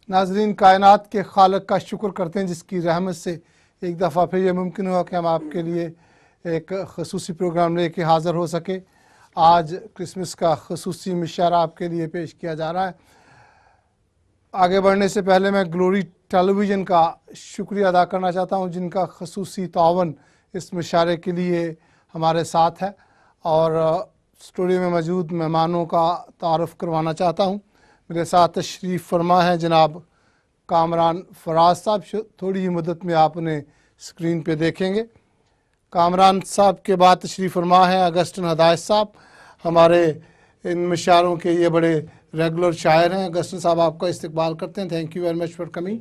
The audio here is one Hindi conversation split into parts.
नाजरीन, कायनात के खालिक का शुक्र करते हैं जिसकी रहमत से एक दफ़ा फिर ये मुमकिन हुआ कि हम आपके लिए एक खसूसी प्रोग्राम लेके हाज़िर हो सके। आज क्रिसमस का खसूसी मिशारा आपके लिए पेश किया जा रहा है। आगे बढ़ने से पहले मैं ग्लोरी टेलीविज़न का शुक्रिया अदा करना चाहता हूँ जिनका खसूसी तावन इस मिशारे के लिए हमारे साथ है, और स्टूडियो में मौजूद मेहमानों का तारुफ़ करवाना चाहता हूँ। मेरे साथ तशरीफ़ फरमा है जनाब कामरान फराज साहब। थोड़ी ही मदद में आप उन्हें स्क्रीन पे देखेंगे। कामरान साहब के बाद तशरीफ़ फरमा है अगस्टिन हदायत साहब, हमारे इन मिशारों के ये बड़े रेगुलर शायर हैं। अगस्टिन साहब आपका इस्तकबाल करते हैं, thank you very much for coming.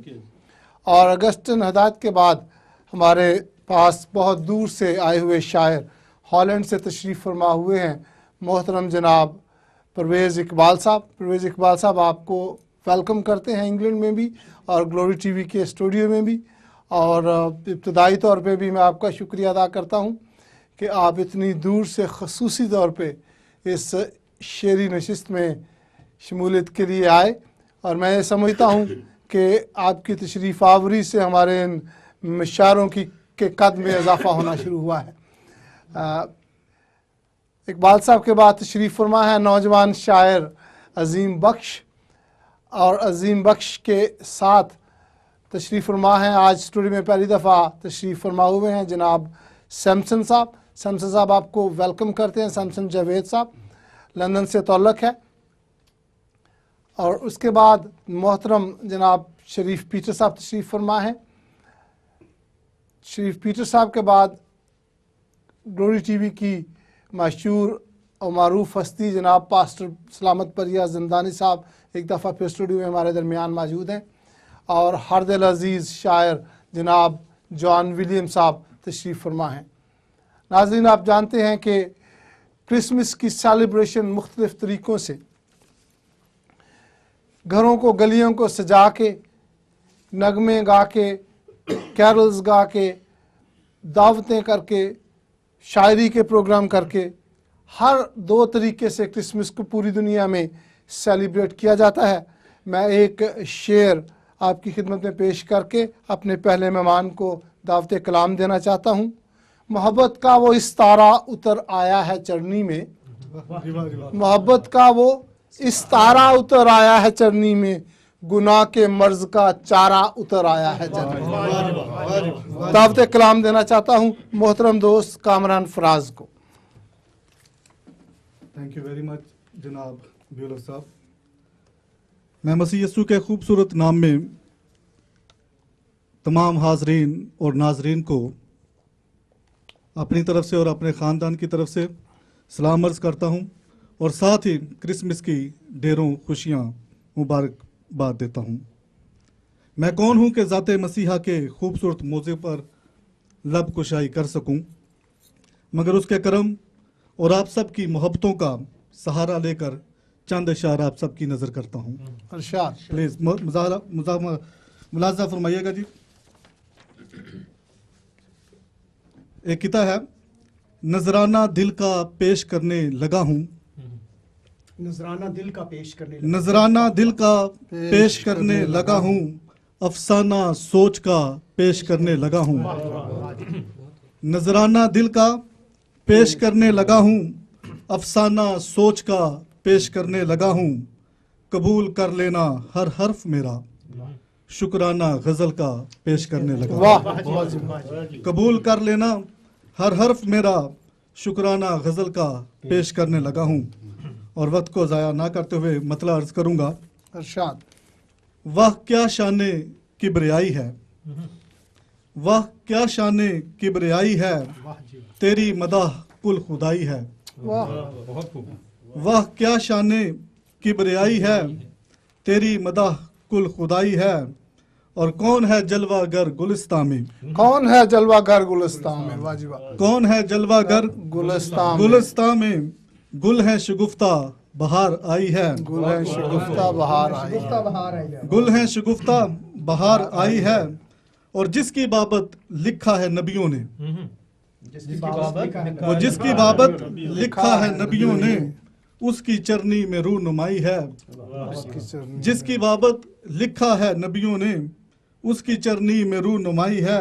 और अगस्टिन हदायत के बाद हमारे पास बहुत दूर से आए हुए शायर हॉलैंड से तशरीफ़ फरमा हुए हैं मोहतरम जनाब परवेज़ इकबाल साहब। परवेज़ इकबाल साहब आपको वेलकम करते हैं इंग्लैंड में भी और ग्लोरी टीवी के स्टूडियो में भी। और इब्तदाई तौर पे भी मैं आपका शुक्रिया अदा करता हूँ कि आप इतनी दूर से खसूसी तौर पे इस शेरी नशिस्त में शमूलियत के लिए आए, और मैं समझता हूँ कि आपकी तशरीफ़ आवरी से हमारे इन मिशारों के कद में इजाफ़ा होना शुरू हुआ है। इकबाल साहब के बाद तशरीफ़ फरमा है नौजवान शायर अज़ीम बख्श, और अज़ीम बख्श के साथ तशरीफ़ फरमा है आज स्टूडियो में पहली दफ़ा तशरीफ़ फरमा हुए हैं जनाब सैमसन साहब। सैमसन साहब आपको वेलकम करते हैं। सैमसन जावेद साहब लंदन से तौल्लुक़ है। और उसके बाद मोहतरम जनाब शरीफ पीटर साहब तशरीफ़ फरमा है। शरीफ पीटर साहब के बाद ग्लोरी टीवी की मशहूर और मारूफ हस्ती जनाब पास्टर सलामत परिया ज़ंदानी साहब एक दफ़ा फिर स्टूडियो में हमारे दरमियान मौजूद हैं। और हर दिल अज़ीज़ शायर जनाब जॉन विलियम साहब तशरीफ़ फरमा हैं। नाज़रीन, आप जानते हैं कि क्रिसमस की सेलिब्रेशन मुख्तलिफ़ तरीक़ों से घरों को गलियों को सजा के, नगमे गा के, कैरल्स गा के, दावतें करके, शायरी के प्रोग्राम करके, हर दो तरीके से क्रिसमस को पूरी दुनिया में सेलिब्रेट किया जाता है। मैं एक शेर आपकी खिदमत में पेश करके अपने पहले मेहमान को दावत कलाम देना चाहता हूँ। मोहब्बत का वो इस्तारा उतर आया है चरनी में, मोहब्बत का वो इस्तारा उतर आया है चरनी में, गुनाह के मर्ज का चारा उतर आया है चरनी में। दावत कलाम देना चाहता हूँ मोहतरम दोस्त कामरान फराज को। थैंक यू वेरी मच जनाब ब्यूलर साहब। मैं मसीह यस्सू के खूबसूरत नाम में तमाम हाजरीन और नाजरीन को अपनी तरफ से और अपने ख़ानदान की तरफ से सलाम अर्ज़ करता हूँ, और साथ ही क्रिसमस की ढेरों खुशियाँ मुबारकबाद देता हूँ। मैं कौन हूँ कि ज़ाते मसीहा के खूबसूरत मौज़े पर लब कुशाई कर सकूँ, मगर उसके करम और आप सब की मोहब्बतों का सहारा लेकर चंद इशारा आप सब की नज़र करता हूँ। प्लीज़ मुलाज़ा फरमाइएगा जी। एक किता है, नजराना दिल का पेश करने लगा हूँ, नजराना दिल का पेश करने नजराना दिल का पेश करने लगा हूँ, अफसाना सोच का पेश करने लगा हूँ, नजराना दिल का पेश करने लगा हूँ, अफसाना सोच का पेश करने लगा हूँ, कबूल कर लेना हर हर्फ मेरा, शुक्राना गजल का पेश करने लगा हूँ। कबूल कर लेना हर हर्फ मेरा, शुक्राना गजल का पेश करने लगा हूँ। और वक्त को ज़ाया ना करते हुए मतला अर्ज करूँगा। अरशाद। वाह क्या शाने किब्रियाई है, वाह क्या शाने किब्रियाई है, तेरी मदाह कुल खुदाई है। वाह क्या शाने किब्रियाई है, तेरी मदाह कुल खुदाई है। और कौन है जलवागर गुलिस्तान में, कौन है जलवागर गुलिस्तान में, वाजिबा कौन है जलवागर गुलिस्तान में, गुल है शगुफ्ता बहार आई है, गुल है शगुफ्ता बहार आई है, गुल है शगुफ्ता बहार आई है। और जिसकी बाबत लिखा है नबियों ने, वो जिसकी बाबत लिखा है नबियों ने, उसकी चरनी में रूनुमाई है। उसकी चरनी जिसकी बाबत लिखा है नबियों ने, उसकी चरनी में रूनुमाई है।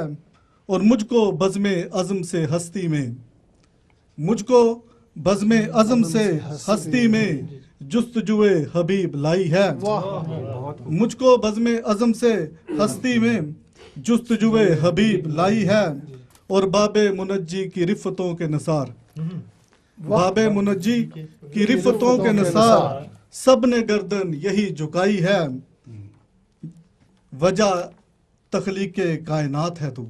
और मुझको बज़्मे अज़म से हस्ती में, मुझको बज़्मे अज़म से हस्ती में जुस्तजुए हबीब लाई है। मुझको बज़्मे अज़म से हस्ती में जुस्तजुए हबीब लाई है। और बाबे मुनज्जी की रिफ़तों के नसार, बाबे मुनज्जी की रिफ़तों के नसार सब ने गर्दन यही झुकाई है। वजह तख्लीके कायनात है तू,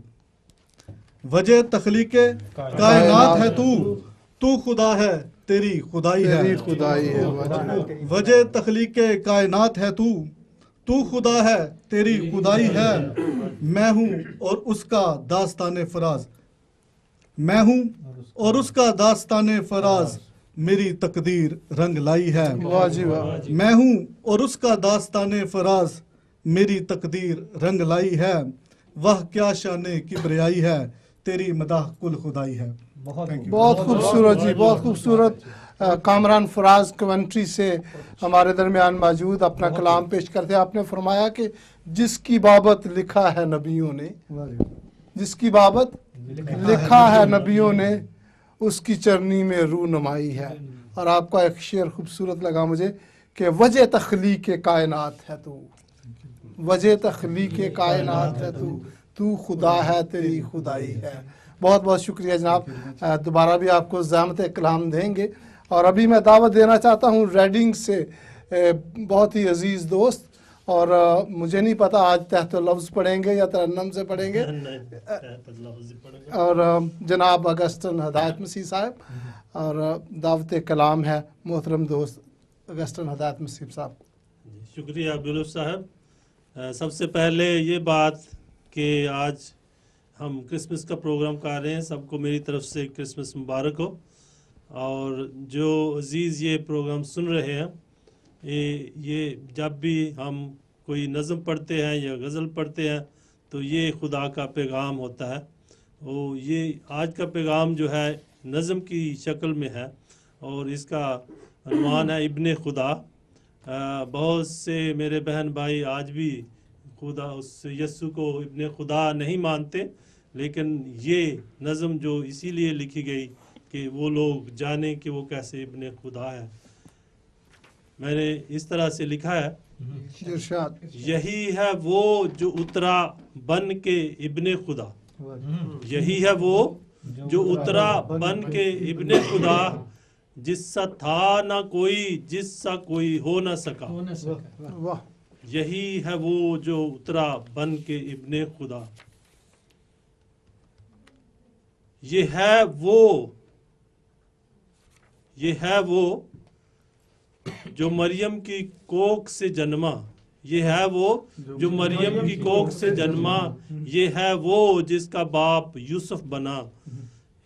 वजह तख्लीके कायनात है तू, तू खुदा है तेरी खुदाई है। तेरी खुदाई है। वजह तख्लीके कायनात है तू, तू खुदा है तेरी खुदाई है। मैं हूँ और उसका दास्ताने फराज, मैं हूँ और उसका दास्ताने फराज मेरी तकदीर रंग लाई है। वाह जी वाह। मैं हूँ और उसका दास्ताने फराज मेरी तकदीर रंग लाई है। वह क्या शाने किब्रियाई है, तेरी मदाह कुल खुदाई है। बहुत खूबसूरत जी, बहुत खूबसूरत। कामरान फराज कमेंट्री से हमारे दरमियान मौजूद अपना कलाम पेश करते हैं। आपने फरमाया कि जिसकी बाबत लिखा है नबियों ने, जिसकी बाबत लिखा है नबियों ने, उसकी चरनी में रूनुमाई है। और आपका एक शेर खूबसूरत लगा मुझे कि वजह तख्लीक कायनात है तू, वजह तख्लीक कायनात है तू, तू खुदा है तेरी खुदाई है। बहुत बहुत शुक्रिया जनाब। दोबारा भी आपको ज़हमत कलाम देंगे। और अभी मैं दावत देना चाहता हूँ रेडिंग से बहुत ही अजीज़ दोस्त, और मुझे नहीं पता आज तहत लफ्ज़ पढ़ेंगे या तरन्नम से पढ़ेंगे, और जनाब अगस्टन हदायत मसीह साहब, और दावत कलाम है मोहतरम दोस्त अगस्टन हदायत मसीह साहब। शुक्रिया अब्दुल साहब। सबसे पहले ये बात कि आज हम क्रिसमस का प्रोग्राम कर रहे हैं, सबको मेरी तरफ से क्रिसमस मुबारक हो। और जो अजीज़ ये प्रोग्राम सुन रहे हैं, ये जब भी हम कोई नज़म पढ़ते हैं या गज़ल पढ़ते हैं तो ये खुदा का पैगाम होता है। वो ये आज का पैगाम जो है नज़म की शक्ल में है और इसका अनुमान है इब्ने खुदा। बहुत से मेरे बहन भाई आज भी खुदा उस यस्सु को इब्ने खुदा नहीं मानते, लेकिन ये नज़म जो इसीलिए लिखी गई कि वो लोग जाने कि वो कैसे इब्ने खुदा है। मैंने इस तरह से लिखा है, इरशाद। यही है वो जो उतरा बन के इब्ने खुदा, यही है वो जो उतरा बन के इब्ने खुदा, जिससा था ना कोई जिससा कोई हो ना सका। वाह। यही है वो जो उतरा बन के इब्ने खुदा। ये है वो जो मरियम की कोख से जन्मा, ये है वो जो मरियम की कोख से जन्मा। ये है वो जिसका बाप यूसुफ बना,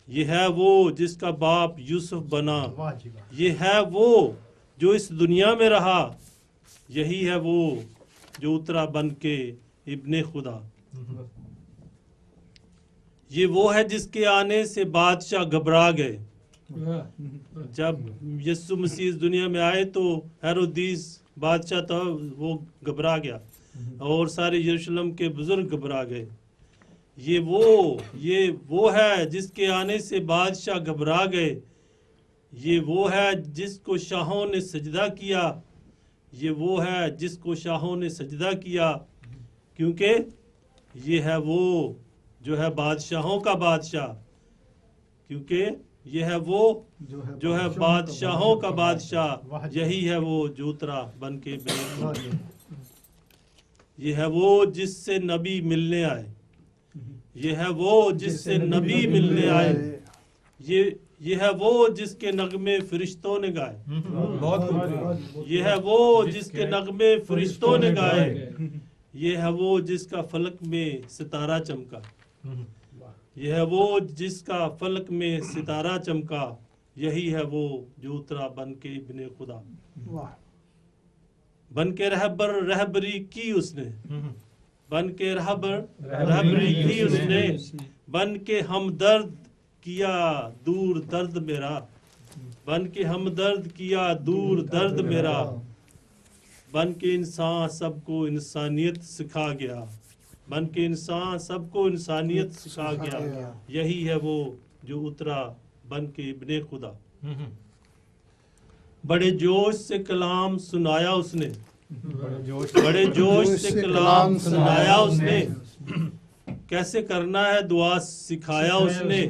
ये है वो जिसका बाप यूसुफ बना। ये है वो जो इस दुनिया में रहा, यही है वो जो उतरा बन के इब्ने खुदा। ये वो है जिसके आने से बादशाह घबरा गए। जब यीशु मसीह इस दुनिया में आए तो हेरोदीस बादशाह था, वो घबरा गया और सारे यरूशलेम के बुजुर्ग घबरा गए। ये वो है जिसके आने से बादशाह घबरा गए। ये वो है जिसको शाहों ने सजदा किया, ये वो है जिसको शाहों ने सजदा किया, क्योंकि ये है वो जो है बादशाहों का बादशाह, क्योंकि ये है वो जो है बादशाहों का बादशाह। यही है वो जो उतरा बन के ये है वो जिससे नबी मिलने आए, ये है वो जिससे नबी मिलने आए। ये है वो जिसके नगमे फरिश्तों ने गाए, ये है वो जिसके नगमे फरिश्तों ने गाए। ये है वो जिसका फलक में सितारा चमका, यह है वो जिसका फलक में सितारा चमका। यही है वो जो उतरा बन के इब्ने खुदा। बन के रहबरी की उसने, बन के रहबरी की उसने, बन के हमदर्द किया दूर दर्द मेरा। बन के हमदर्द किया दूर दर्द मेरा, बन के इंसान सबको इंसानियत सिखा गया, बन के इंसान सबको इंसानियत सिखा गया। यही है वो जो उतरा बन के इब्ने खुदा। बड़े जोश से कलाम सुनाया उसने, बड़े जोश से कलाम सुनाया उसने, कैसे करना है दुआ सिखाया उसने,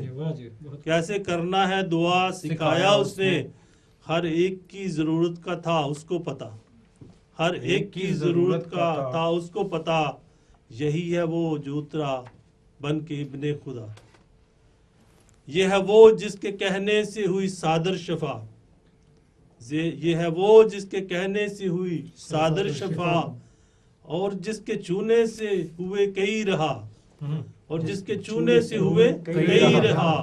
कैसे करना है दुआ सिखाया उसने। हर एक की ज़रूरत का था उसको पता, हर एक की ज़रूरत का था उसको पता। यही है वो जो उतरा बन के इब्ने खुदा। ये है वो जिसके कहने से हुई सादर शफा, ये है वो जिसके कहने से हुई सादर शफा, और जिसके चूने से हुए कई रहा, और जिसके चूने से हुए कई रहा।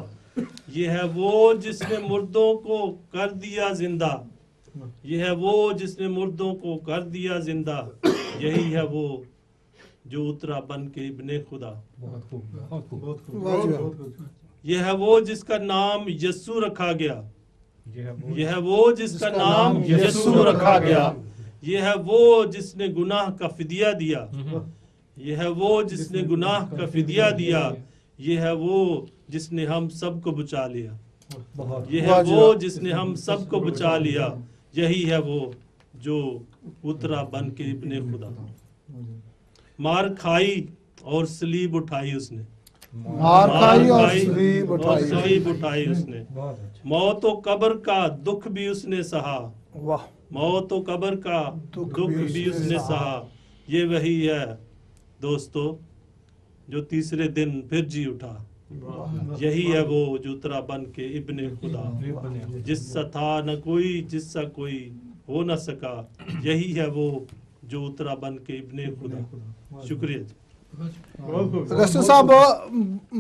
ये है वो जिसने मुर्दों को कर दिया जिंदा, ये है वो जिसने मुर्दों को कर दिया जिंदा। यही है वो जो उतरा बन के इब्ने खुदा। यह है वो जिसका नाम यस्सु रखा गया, यह है वो जिसका नाम यस्सु रखा गया। यह है वो जिसने गुनाह का फिदिया दिया, यह है वो जिसने गुनाह का फिदिया दिया। यह है वो जिसने हम सबको बचा लिया, यह है वो जिसने हम सबको बचा लिया। यही है वो जो उतरा बन के इब्ने खुदा। मार खाई और सलीब उठाई उसने, मार खाई और और सलीब उठाई उसने। मौत और कब्र का दुख भी उसने सहा, वाह, मौत और कब्र का दुख भी उसने सहा। ये वही है दोस्तों जो तीसरे दिन फिर जी उठा। यही है वो जो उतरा बन के इब्ने खुदा, जिससा था न कोई जिससा कोई हो न सका। यही है वो जो उतरा बन के इब्ने खुदा। शुक्रिया जी। अगस्तिन साहब,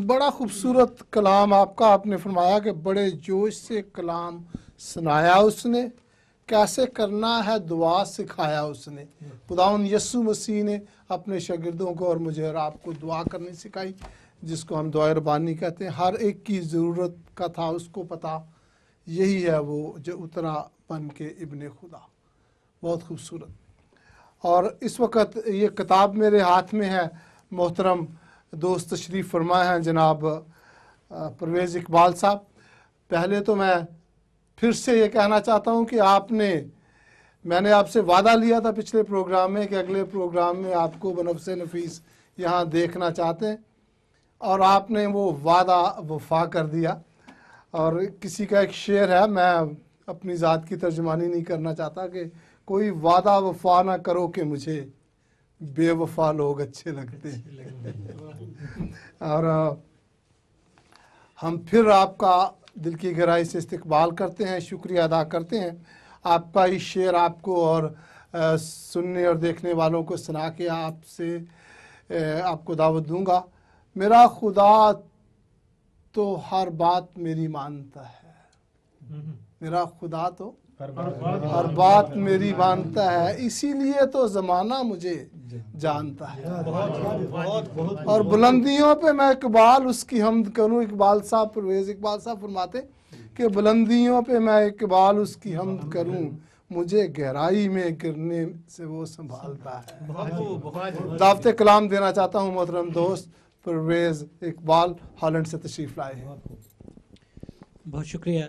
बड़ा खूबसूरत कलाम आपका, आपने फरमाया कि बड़े जोश से कलाम सुनाया उसने, कैसे करना है दुआ सिखाया उसने। खुदावंद यीशु मसीह ने अपने शागिर्दों को और मुझे और आपको दुआ करनी सिखाई, जिसको हम दुआ रबानी कहते हैं। हर एक की ज़रूरत का था उसको पता। यही है वो जो उतरा बन के इब्ने खुदा। बहुत खूबसूरत। और इस वक्त ये किताब मेरे हाथ में है। मोहतरम दोस्त तशरीफ़ फरमाए हैं जनाब परवेज़ इकबाल साहब। पहले तो मैं फिर से ये कहना चाहता हूँ कि मैंने आपसे वादा लिया था पिछले प्रोग्राम में कि अगले प्रोग्राम में आपको बनफ़्स नफीस यहाँ देखना चाहते हैं, और आपने वो वादा वफा कर दिया। और किसी का एक शेर है, मैं अपनी ज़ात की तर्जुमानी नहीं करना चाहता, कि कोई वादा वफा ना करो कि मुझे बेवफा लोग अच्छे लगते हैं। और हम फिर आपका दिल की गहराई से इस्तकबाल करते हैं, शुक्रिया अदा करते हैं। आपका इस शेर आपको और सुनने और देखने वालों को सुना के आपको दावत दूंगा। मेरा खुदा तो हर बात मेरी मानता है, मेरा खुदा तो हर बात मेरी मानता है, इसीलिए तो ज़माना मुझे जानता है। और बुलंदियों पे मैं इकबाल उसकी हमद करूँ। इकबाल साहब, परवेज़ इकबाल साहब फरमाते कि बुलंदियों पे मैं इकबाल उसकी हमद करूँ, मुझे गहराई में गिरने से वो संभालता है। दावत कलाम देना चाहता हूँ मोहतरम दोस्त परवेज़ इकबाल, हॉलैंड से तशरीफ़ लाए हैं। बहुत शुक्रिया।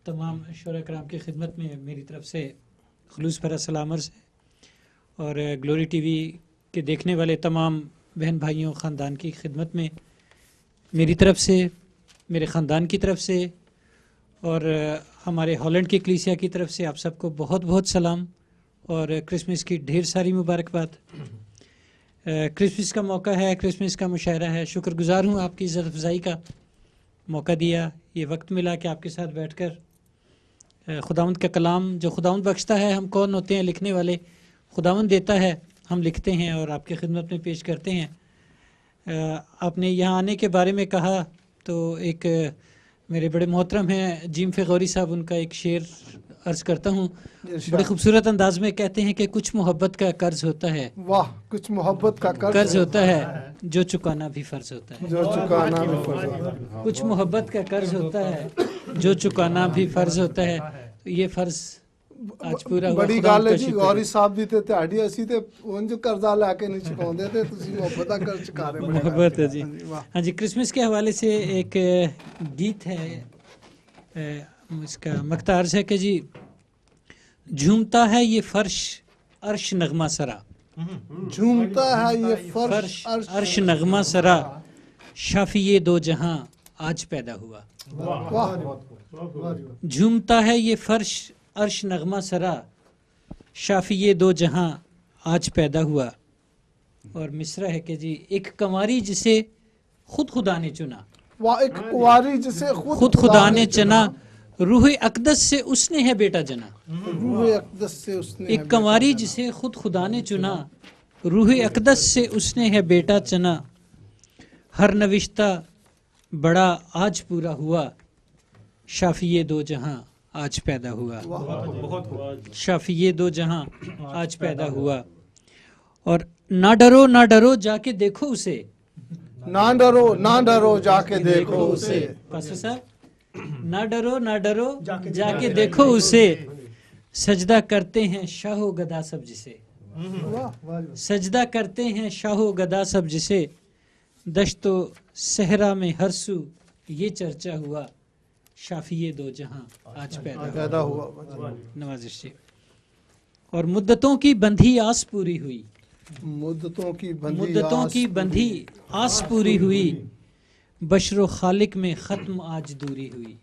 तमाम शोरा कराम की खिदमत में मेरी तरफ से खुलूस भरा सलाम अर्ज़ है, और ग्लोरी टीवी के देखने वाले तमाम बहन भाइयों ख़ानदान की खिदमत में मेरी तरफ से, मेरे ख़ानदान की तरफ से और हमारे हॉलैंड की कलीसिया की तरफ से आप सबको बहुत बहुत सलाम और क्रिसमस की ढेर सारी मुबारकबाद। क्रिसमस का मौका है, क्रिसमस का मुशायरा है। शुक्रगुज़ार हूँ आपकी इज़्ज़त अफ़ज़ाई का मौका दिया, ये वक्त मिला कि आपके साथ बैठकर खुदावंद का कलाम जो खुदावंद बख्शता है, हम कौन होते हैं लिखने वाले, खुदावंद देता है, हम लिखते हैं और आपकी खिदमत में पेश करते हैं। आपने यहाँ आने के बारे में कहा तो एक मेरे बड़े मोहतरम हैं जिम फ़िगौरी साहब, उनका एक शेर अर्ज़ करता हूँ। बड़े खूबसूरत अंदाज में कहते हैं कि कुछ मोहब्बत का कर्ज होता है, वाह, कुछ मोहब्बत का कर्ज होता है जो चुकाना भी फ़र्ज होता है। जो चुकाना भी फ़र्ज होता है। कुछ मोहब्बत का कर्ज होता है जो चुकाना भी फर्ज होता है, तो ये फर्ज आज पूरा हुआ। बड़ी खुदा गल का है जी, शुक्र गौरी साहब जी ते ਤੁਹਾਡੀ ਅਸੀਂ ਤੇ ਉਂਝ ਕਰਜ਼ਾ ਲੈ ਕੇ ਨਹੀਂ ਚੁਕਾਉਂਦੇ ਤੇ ਤੁਸੀਂ ਮੁਹੱਬਤ ਦਾ ਕਰ ਚੁਕਾ ਰਹੇ बड़ी गल मोहब्बत है जी। हाँ जी, वाह। हाँ जी, क्रिसमस के हवाले से एक गीत है, इसका मख्तार से कि जी, झूमता है ये फर्श अर्श नगमा सरा, झूमता है ये फर्श फर्श अर्श नगमा सरा, शाफी ये दो जहां आज पैदा हुआ। वाह। झूमता है ये फर्श अर्श नगमा सरा, शाफी ये दो जहां आज पैदा हुआ। और मिसरा है कि जी, एक कंवारी जिसे खुद खुदा ने चुना, वाह, एक कुंवारी जिसे खुद खुदा ने चुना, रूह अकदस से उसने है बेटा जना। रूह अक़दस से उसने एक कंवारी जिसे खुद खुदा ने चुना, रूह अकदस से उसने है बेटा चना, हर नविश्ता बड़ा आज पूरा हुआ, शाफी ये दो जहां आज पैदा हुआ। शाफी ये दो जहां आज पैदा हुआ। और ना डरो जाके देखो उसे, ना डरो जाके देखो उसे। पास्टर साहब, ना डरो जाके देखो उसे, सजदा करते हैं शाहो गदा सब जिसे, सजदा करते हैं शाहो गदा सब जिसे, दश्तो सहरा में हर सू ये चर्चा हुआ, शाफी ये दो जहां आज पैदा हुआ। नवाजिश जी। और मुद्दतों की बंधी आस पूरी हुई, मुद्दतों की बंधी आस पूरी हुई, बशरो खालिक में ख़त्म आज दूरी हुई।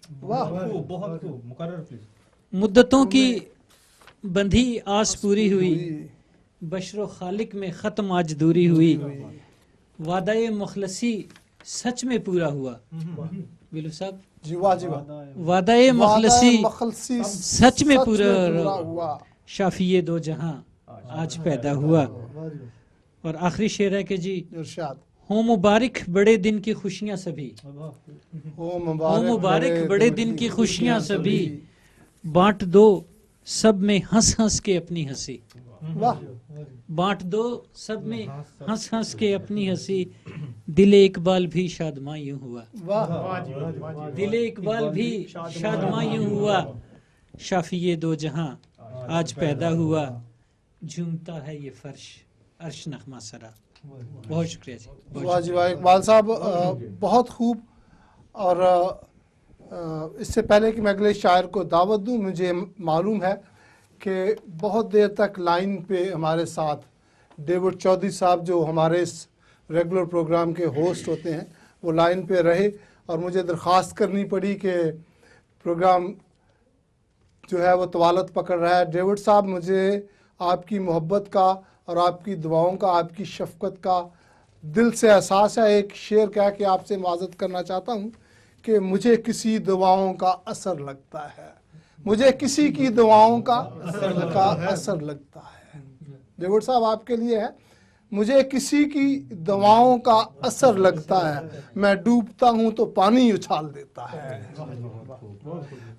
मुद्दतों की बंधी आस पूरी हुई, बशरो खालिक में ख़त्म आज दूरी हुई, वादाए मुखलसी सच में पूरा हुआ। बिलू साहब, जीवा वादाए मुखलसी सच में पूरा हुआ, शाफी ये दो जहां आज पैदा हुआ। और आखिरी शेर है कि जी, इरशाद, हो मुबारक बड़े दिन की खुशियां सभी, हो मुबारक बड़े दिन की खुशियां सभी, बांट दो सब में हंस हंस के अपनी हंसी, वाह। बांट दो सब में हंस हंस के अपनी हंसी, दिले इकबाल भी शादमा यूं हुआ, वाह। दिले इकबाल भी शादमा यूं हुआ, शाफी ये दो जहां आज पैदा हुआ, झूमता है ये फर्श अर्श नगमा सरा। बहुत शुक्रिया जी, बहुत वाह जी वाह। इकबाल साहब, बहुत खूब। और इससे पहले कि मैं अगले शायर को दावत दूं, मुझे मालूम है कि बहुत देर तक लाइन पे हमारे साथ डेविड चौधरी साहब, जो हमारे इस रेगुलर प्रोग्राम के होस्ट होते हैं, वो लाइन पे रहे। और मुझे दरख्वास्त करनी पड़ी कि प्रोग्राम जो है वो तवालत पकड़ रहा है। डेविड साहब, मुझे आपकी मोहब्बत का और आपकी दुआओं का, आपकी शफ़क़त का दिल से एहसास है। एक शेर कह के आपसे माज़रत करना चाहता हूँ कि मुझे किसी दुआओं का असर लगता है, मुझे किसी की दुआओं का असर लगता है। डेविड साहब, आपके लिए है, मुझे किसी की दुआओं का असर लगता है, मैं डूबता हूँ तो पानी उछाल देता है।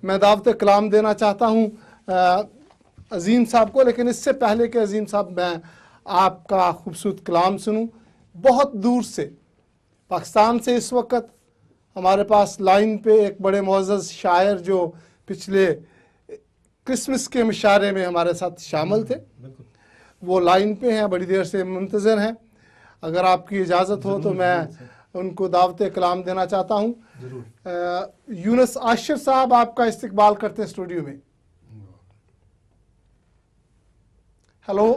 मैं दावत कलाम देना चाहता हूँ अजीम साहब को, लेकिन इससे पहले कि अजीम साहब मैं आपका खूबसूरत कलाम सुनूं, बहुत दूर से पाकिस्तान से इस वक्त हमारे पास लाइन पे एक बड़े मोअज़्ज़ज़ शायर जो पिछले क्रिसमस के मुशायरे में हमारे साथ शामिल थे, वो लाइन पे हैं, बड़ी देर से मुंतज़र हैं। अगर आपकी इजाज़त हो तो मैं उनको दावत कलाम देना चाहता हूँ। यूनुस आशिर साहब आपका इस्तकबाल करते हैं स्टूडियो में। हेलो,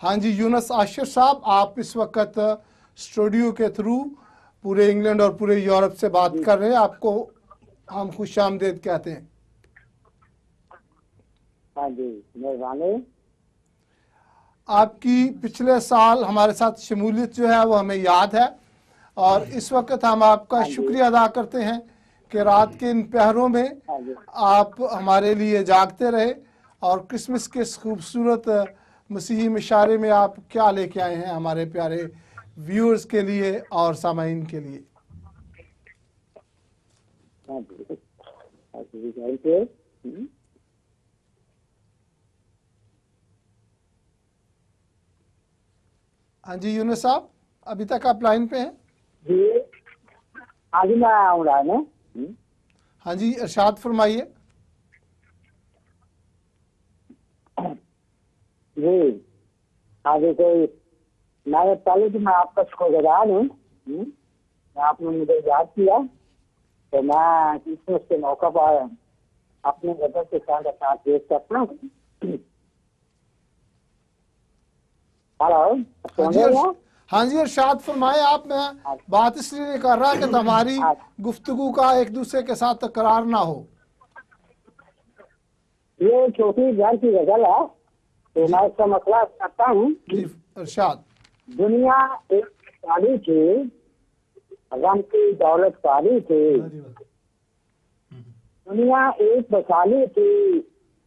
हाँ जी, यूनुस आशिर साहब, आप इस वक्त स्टूडियो के थ्रू पूरे इंग्लैंड और पूरे यूरोप से बात कर रहे हैं। आपको हम खुश आमदीद कहते हैं। हाँ जी, मेहरबानी। आपकी पिछले साल हमारे साथ शमूलियत जो है वो हमें याद है, और इस वक्त हम आपका शुक्रिया अदा करते हैं कि रात के इन पहरों में आप हमारे लिए जागते रहे, और क्रिसमस के खूबसूरत मसीही मुशायरे में आप क्या लेके आए हैं हमारे प्यारे व्यूअर्स के लिए और सामाइन के लिए। हाँ जी, हाँ जी यूनुस साहब, अभी तक आप लाइन पे हैं? जी, आज मैं आया हूँ रहने। हाँ जी, इरशाद फरमाइए। जी, आगे कोई मैं पहले तो मैं आपका शुक्रगुजार हूँ। आपने मुझे याद किया तो मैं क्रिसमस के मौका पर अपने बदल के साथ पेश करता हूँ। हेलो, सुन रहे हैं? हाँ जी, इरशाद फरमाए आप। मैं बात इसलिए नहीं कर रहा कि हमारी गुफ्तगू का एक दूसरे के साथ तकरार ना हो। ये छोटी घर की गजल है तो मैं इसका मसला करता हूँ। जी इरशाद। दुनिया एक साली थी, गम की दौलत साली थी। दुनिया एक बसाली थी,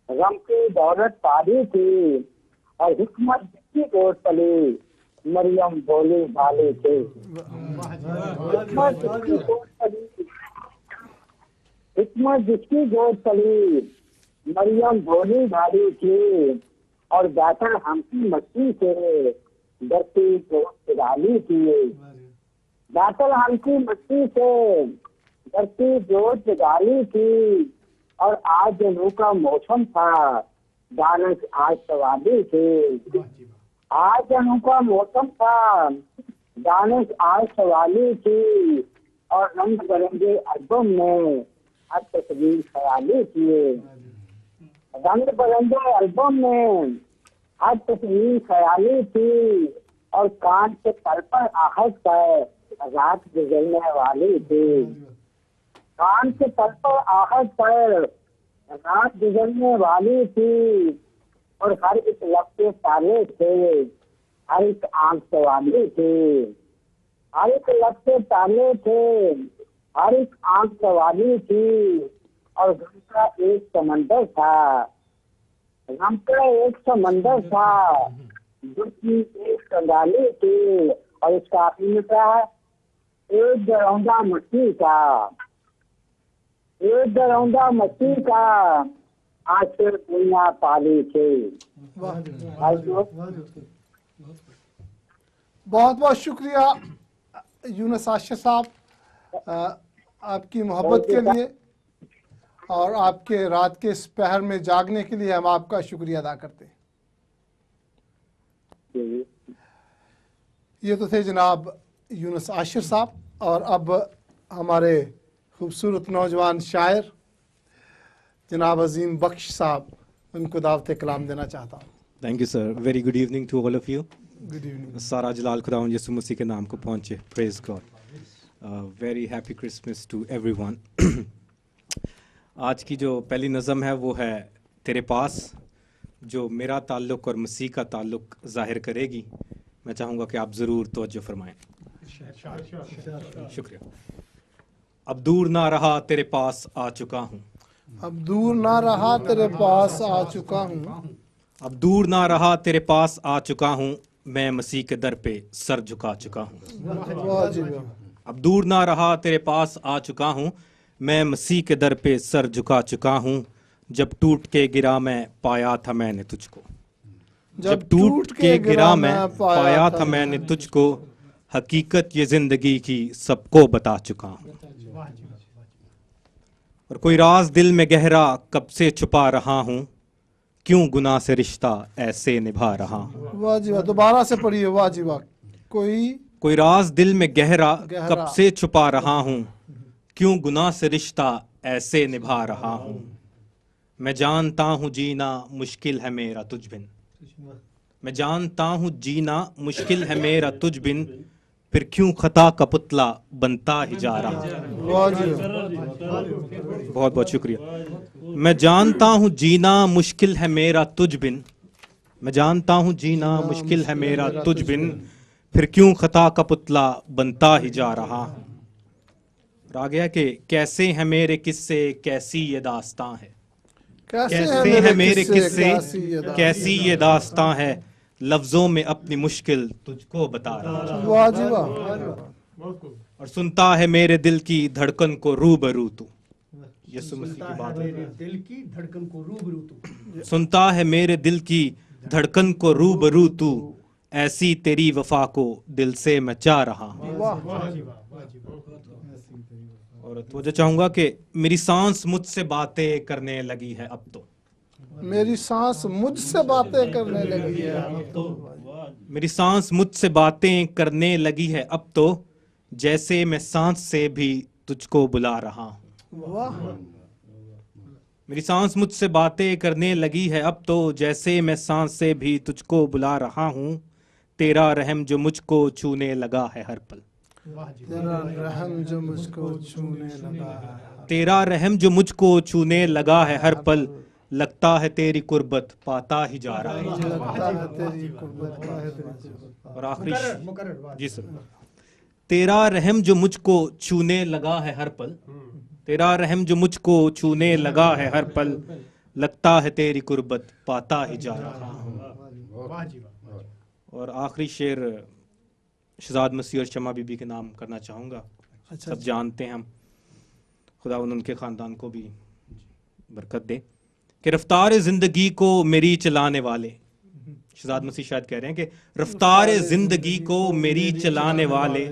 गम की दौलत पाली थी। और हिकमत जिसकी गोद पली, मरियम बोली भाली थी। हिकमत जिसकी गोद पली, मरियम भोली भाली थी। और बैठा हमकी मस्ती से, डरती गोद डाली थी। बैठल हमकी मस्ती से, डरती गोद डाली थी। और आज जनू का मौसम था, दानश आज सवाली थी। आज जनू का मौसम था, दानश आज सवाली थी। और रंग बिरंगे एल्बम में हर तस्वीर ख्याली थी। रंग बिरंगे एल्बम में हर तस्वीर ख्याली थी। और कान के तल पर आहट पर रात गुजरने वाली थी। कान के तल पर आहट पर रात गुजरने वाली थी। और हर एक लफ्ज़ ताले थे, हर एक आंख सवाली थी। हर एक लफ्ज़ ताले थे, हर एक आंख सवाली थी। और गम का एक समंदर था, गम का एक समंदर था, जिसकी एक कंगाली थी। और इसका आखिरी में क्या है? एक दरौंदा मछली का, एक दरौंदा मछली का आज से दुनिया पाली थी। बहुत बहुत शुक्रिया यूनुस आशिर साहब, आपकी मोहब्बत के लिए और आपके रात के इस पहर में जागने के लिए हम आपका शुक्रिया अदा करते हैं। ये तो थे जनाब यूनुस आशिर साहब। और अब हमारे खूबसूरत नौजवान शायर जनाब अजीम बख्श साहब, उनको दावत कलाम देना चाहता हूँ। Thank you sir. Very good evening to all of you. Good evening. सारा जलाल खुदावंद यीशु मसीह के नाम को पहुँचे। Praise God. Very happy Christmas to everyone. आज की जो पहली नज़म है वो है तेरे पास, जो मेरा ताल्लुक़ और मसीह का ताल्लुक़ ज़ाहिर करेगी। मैं चाहूँगा कि आप ज़रूर तवज्जो फरमाएं। शुक्रिया। अब दूर ना रहा तेरे पास आ चुका हूँ। अब दूर ना रहा तेरे पास आ चुका हूँ। अब दूर ना रहा तेरे पास आ चुका हूँ, मैं मसीह के दर पे सर झुका चुका हूँ। वाह जी वाह। अब दूर ना रहा तेरे पास आ चुका हूँ, मैं मसीह के दर पे सर झुका चुका हूँ। जब टूट के गिरा मैं पाया था मैंने तुझको। जब टूट के गिरा मैं पाया था मैंने तुझको। हकीकत ये जिंदगी की सबको बता चुका हूँ। और कोई राज दिल में गहरा कब से छुपा रहा हूँ, क्यों गुनाह से रिश्ता ऐसे निभा रहा हूँ। वाह जी वाह। दोबारा से पढ़िए। वाह जी वाह। कोई राज दिल में गहरा कब से छुपा रहा हूँ, क्यों गुनाह से रिश्ता ऐसे निभा रहा हूँ। मैं जानता हूँ जीना मुश्किल है मेरा तुझ बिन। मैं जानता हूँ जीना मुश्किल है मेरा तुझ बिन, फिर क्यों खता का पुतला बनता ही जा रहा हूँ। वाह जी वाह। बहुत बहुत शुक्रिया। मैं जानता हूँ जीना मुश्किल है मेरा तुझ बिन। मैं जानता हूँ जीना मुश्किल है मेरा तुझ बिन, फिर क्यों खता का पुतला बनता ही जा रहा हूँ। और आ गया कि कैसे हैं मेरे किस्से कैसी ये दास्तां है। कैसे हैं मेरे किस्से कैसी ये दास्तां है, लफ्जों में अपनी मुश्किल तुझको बता रहा हूँ। वाह जी वाह। और सुनता है मेरे दिल की धड़कन को रूबरू तू। यीशु मसीह की बात है। दिल की धड़कन को रूबरू तू। सुनता है मेरे दिल की धड़कन को रूबरू तू, ऐसी तेरी वफा को दिल से मैं चाह रहा हूँ। और तो चाहूंगा कि मेरी सांस मुझसे बातें करने लगी है अब तो। मेरी सांस मुझसे बातें करने लगी है। मेरी सांस मुझसे बातें करने लगी है अब तो, जैसे मैं सांस से भी तुझको बुला रहा हूँ। वाह, मेरी सांस मुझसे बातें करने लगी है अब तो, जैसे मैं सांस से भी तुझको बुला रहा हूँ। तेरा रहम जो मुझको छूने लगा है हर पल। तेरा रहम जो मुझको छूने लगा है, तेरा रहम जो मुझको छूने लगा है हर पल, लगता है तेरी कुर्बत पाता ही जा रहा है। लगता है तेरी कुर्बत का है तेरी। और आखिरी मुकर्रर बात। जी सर, तेरा रहम जो मुझको छूने लगा है हर पल, तेरा रहम जो मुझको छूने लगा है हर पल, लगता है तेरी कुर्बत पाता ही जा रहा हूँ। वाह जी वाह। और आखिरी शेर शहजाद मसीह और शमा बीबी के नाम करना चाहूँगा। अच्छा, सब जानते हैं हम, खुदा उनके ख़ानदान को भी बरकत दे। कि रफ्तार ज़िंदगी को मेरी चलाने वाले, शहजाद मसीह शायद कह रहे हैं कि रफ्तार ज़िंदगी को मेरी चलाने वाले,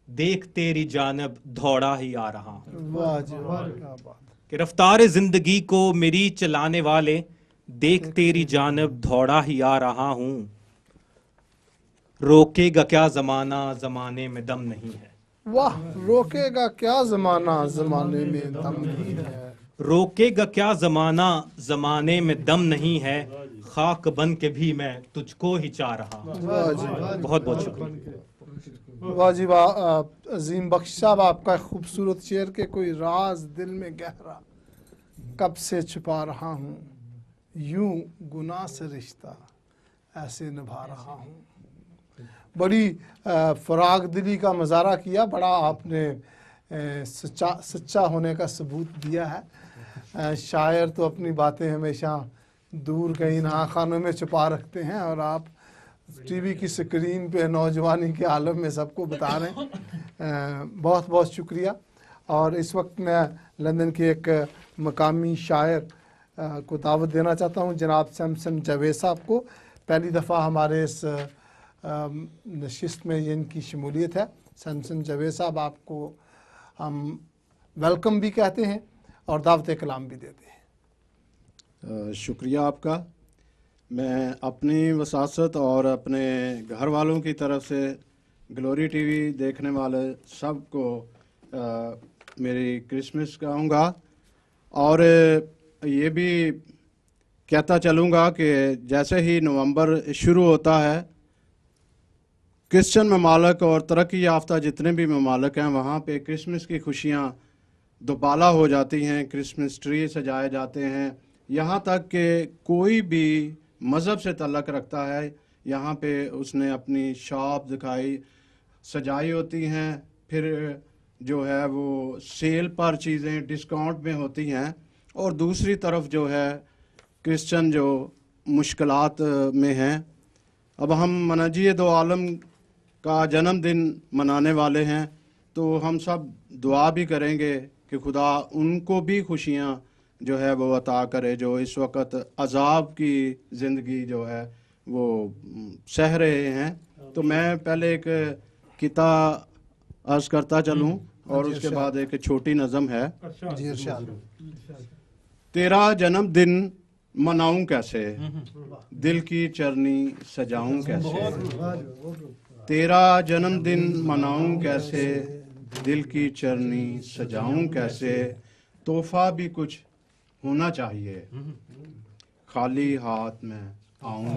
देख तेरी जानब दौड़ा ही आ रहा हूँ। वाह जी वाह, क्या बात। कि रफ्तार ज़िंदगी को मेरी चलाने वाले, देख तेरी जानब दौड़ा ही आ रहा हूँ। रोकेगा क्या ज़माना, ज़माने में दम नहीं है। वाह, रोकेगा क्या जमाना, जमाने में दम नहीं है। रोकेगा क्या ज़माना, ज़माने में दम नहीं है। खाक बन के भी मैं तुझको ही चाह रहा हूँ। वाह जी वाह, बहुत बहुत शुक्रिया। वाह जी वाह। अजीम बख्श साहब, आपका खूबसूरत शेर के कोई राज दिल में गहरा कब से छुपा रहा हूँ, यूं गुनाह से रिश्ता ऐसे निभा रहा हूँ। बड़ी फराग दिली का मज़ारा किया, बड़ा आपने सच्चा होने का सबूत दिया है। शायर तो अपनी बातें हमेशा दूर कहीं नाखानों में छुपा रखते हैं, और आप टीवी की स्क्रीन पे नौजवानी के आलम में सबको बता रहे हैं। बहुत बहुत शुक्रिया। और इस वक्त मैं लंदन के एक मकामी शायर को दावत देना चाहता हूँ, जनाब सैमसन जावेद साहब को। पहली दफ़ा हमारे इस नशिस्त में इनकी शमूलियत है। सैमसन जावेद साहब, आपको हम वेलकम भी कहते हैं और दावत कलाम भी देते हैं। शुक्रिया आपका। मैं अपनी वसासत और अपने घर वालों की तरफ से ग्लोरी टीवी देखने वाले सबको मेरी क्रिसमस कहूँगा, और ये भी कहता चलूँगा कि जैसे ही नवंबर शुरू होता है, क्रिश्चियन ममालक और तरक्की याफ्ता जितने भी ममालक हैं वहाँ पे क्रिसमस की खुशियाँ दोबाला हो जाती हैं। क्रिसमस ट्री सजाए जाते हैं। यहाँ तक कि कोई भी मज़हब से तल्लक़ रखता है, यहाँ पे उसने अपनी शॉप दिखाई सजाई होती हैं। फिर जो है वो सेल पर चीज़ें डिस्काउंट में होती हैं। और दूसरी तरफ जो है क्रिश्चियन जो मुश्किलात में हैं। अब हम मनजी दो आलम का जन्मदिन मनाने वाले हैं, तो हम सब दुआ भी करेंगे कि खुदा उनको भी खुशियाँ जो है वो अता करे, जो इस वक्त अजाब की ज़िंदगी जो है वो सह रहे हैं। तो मैं पहले एक किता अर्ज़ करता चलूँ और उसके बाद एक छोटी नज़म है। जी इरशाद। तेरा जन्मदिन मनाऊं कैसे, दिल की चरनी सजाऊं कैसे। तेरा जन्मदिन मनाऊं कैसे, दिल की चरनी सजाऊं कैसे। तोहफा भी कुछ होना चाहिए, खाली हाथ में आऊं।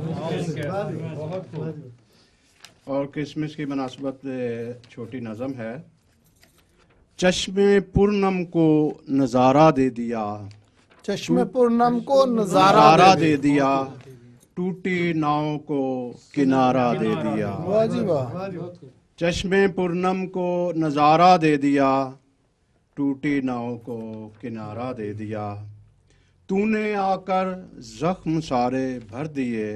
और क्रिसमस की मुनासबत छोटी नज़म है। चश्मे पूर्णम को नज़ारा दे दिया, चश्मे पूर्णम को नजारा नज़ारा दे दिया, टूटी नाव को किनारा दे दिया। वाह जी वाह। चश्मे पूर्णम को नज़ारा दे दिया, टूटी नाव को किनारा दे दिया। तूने आकर जख्म सारे भर दिए,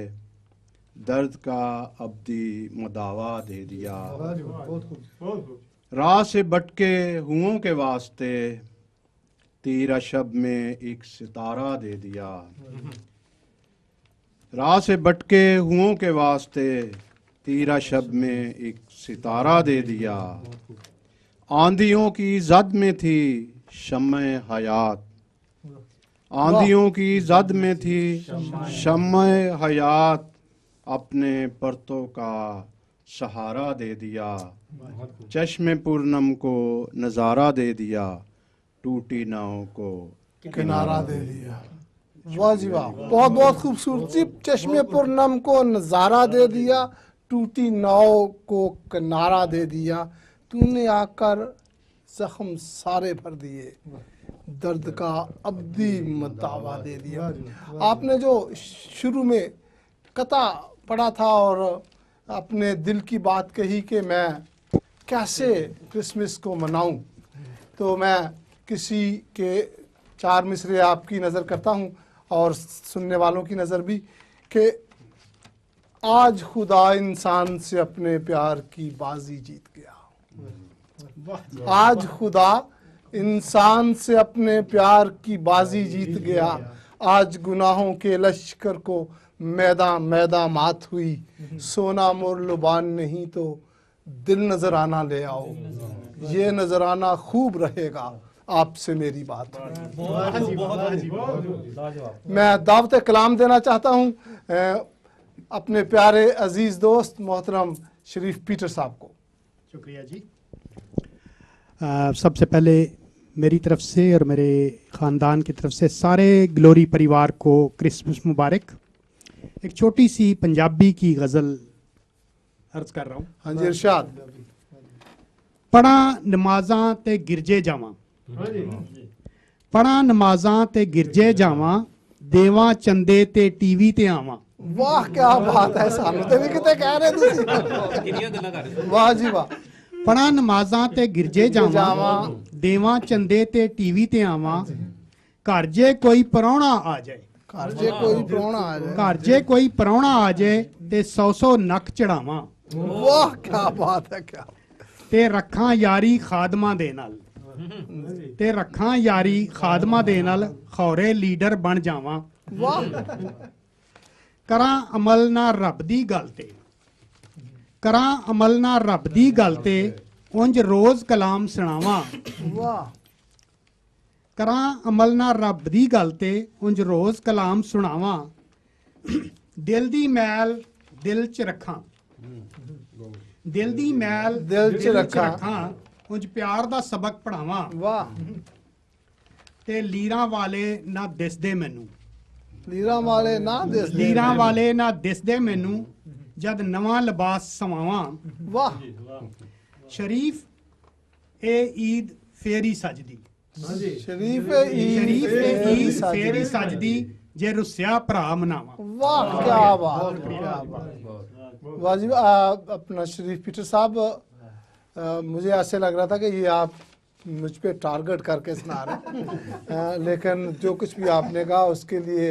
दर्द का अब्दी मदावा दे दिया। राह से भटके हुओं के वास्ते, तेरा शब में एक सितारा दे दिया। राह से भटके हुओं के वास्ते, तेरा शब में एक सितारा दे दिया। आंधियों की जद में थी शम्मे हयात, आंधियों की जद में थी शम्मे हयात, अपने परतों का सहारा दे दिया, चश्मे पूर्णम को नज़ारा दे दिया, टूटी नाव को किनारा दे दिया। वाह जी वाह, बहुत बहुत खूबसूरती। चश्मे पूर्णम को नजारा दे दिया, टूटी नाव को किनारा दे दिया, तूने आकर जख्म सारे भर दिए, दर्द का अब्दी मदावा दे दिया। आपने जो शुरू में कथा पढ़ा था और अपने दिल की बात कही कि मैं कैसे क्रिसमस को मनाऊं, तो मैं किसी के 4 मिसरे आपकी नज़र करता हूं और सुनने वालों की नज़र भी, कि आज खुदा इंसान से अपने प्यार की बाजी जीत गया। आज खुदा इंसान से अपने प्यार की बाजी जीत गया, आज गुनाहों के लश्कर को मैदान मैदान मात हुई, सोना मोर लुबान नहीं तो दिल नजराना ले आओ, ये नजराना खूब रहेगा आपसे मेरी बात। मैं दावत कलाम देना चाहता हूँ अपने प्यारे अजीज दोस्त मोहतरम शरीफ पीटर साहब को। शुक्रिया जी। सबसे पहले मेरी तरफ से और मेरे ख़ानदान की तरफ से सारे ग्लोरी परिवार को क्रिसमस मुबारक। एक छोटी सी पंजाबी की गज़ल अर्ज कर रहा हूँ। हाँ जी, इरशाद। पढ़ा नमाज़ां ते गिरजे जावां, पढ़ा नमाज़ां ते गिरजे जावां, देवां चंदे ते टीवी ते आवां। वाह क्या बात है, सानू ते भी किते कह रहे तुसी। वाह जी वाह। पढ़ा नमाज़ां ते गिरजे जावां, देवां चंदे ते टीवी ते आवां, घर जे कोई परौणा आ जाए, घर जे कोई प्राहुणा आ जाए, घर जे कोई परौणा आ जाए ते 100 नक चढ़ावां। वाह क्या बात है, क्या ते रखां यारी खादमां दे नाल, ते रखां यारी खादमां दे नाल, खौरे लीडर बन जावां। वाह। करां अमल ना रब दी गल ते, करां अमल ना रब दी गल ते, उंज रोज कलाम सुनावां। वाह। करां अमल ना रब दी गल ते, उंज रोज कलाम सुनावां। दिल दी मैल दिल च रखां, दिल दी मैल दिल च रखां, उंज प्यार दा सबक पढ़ावां। वाह। ते लीरां वाले ना दिसदे मैनू, लीरा वाले ना दिस दे। लीरां वाले ना दिसदे मैनू, जद नवां लिबास सवावां। वाह। शरीफ ए ईद फेरी सजदी, शरीफ शरीफ ए ईद ईद फेरी सजदी, जे रुस्या भरा मनावां। वाह क्या बात, क्या बात। वाह जी। अपना शरीफ पीटर साहब, मुझे ऐसे लग रहा था कि ये आप मुझ पे टारगेट करके सुना रहे, लेकिन जो कुछ भी आपने कहा उसके लिए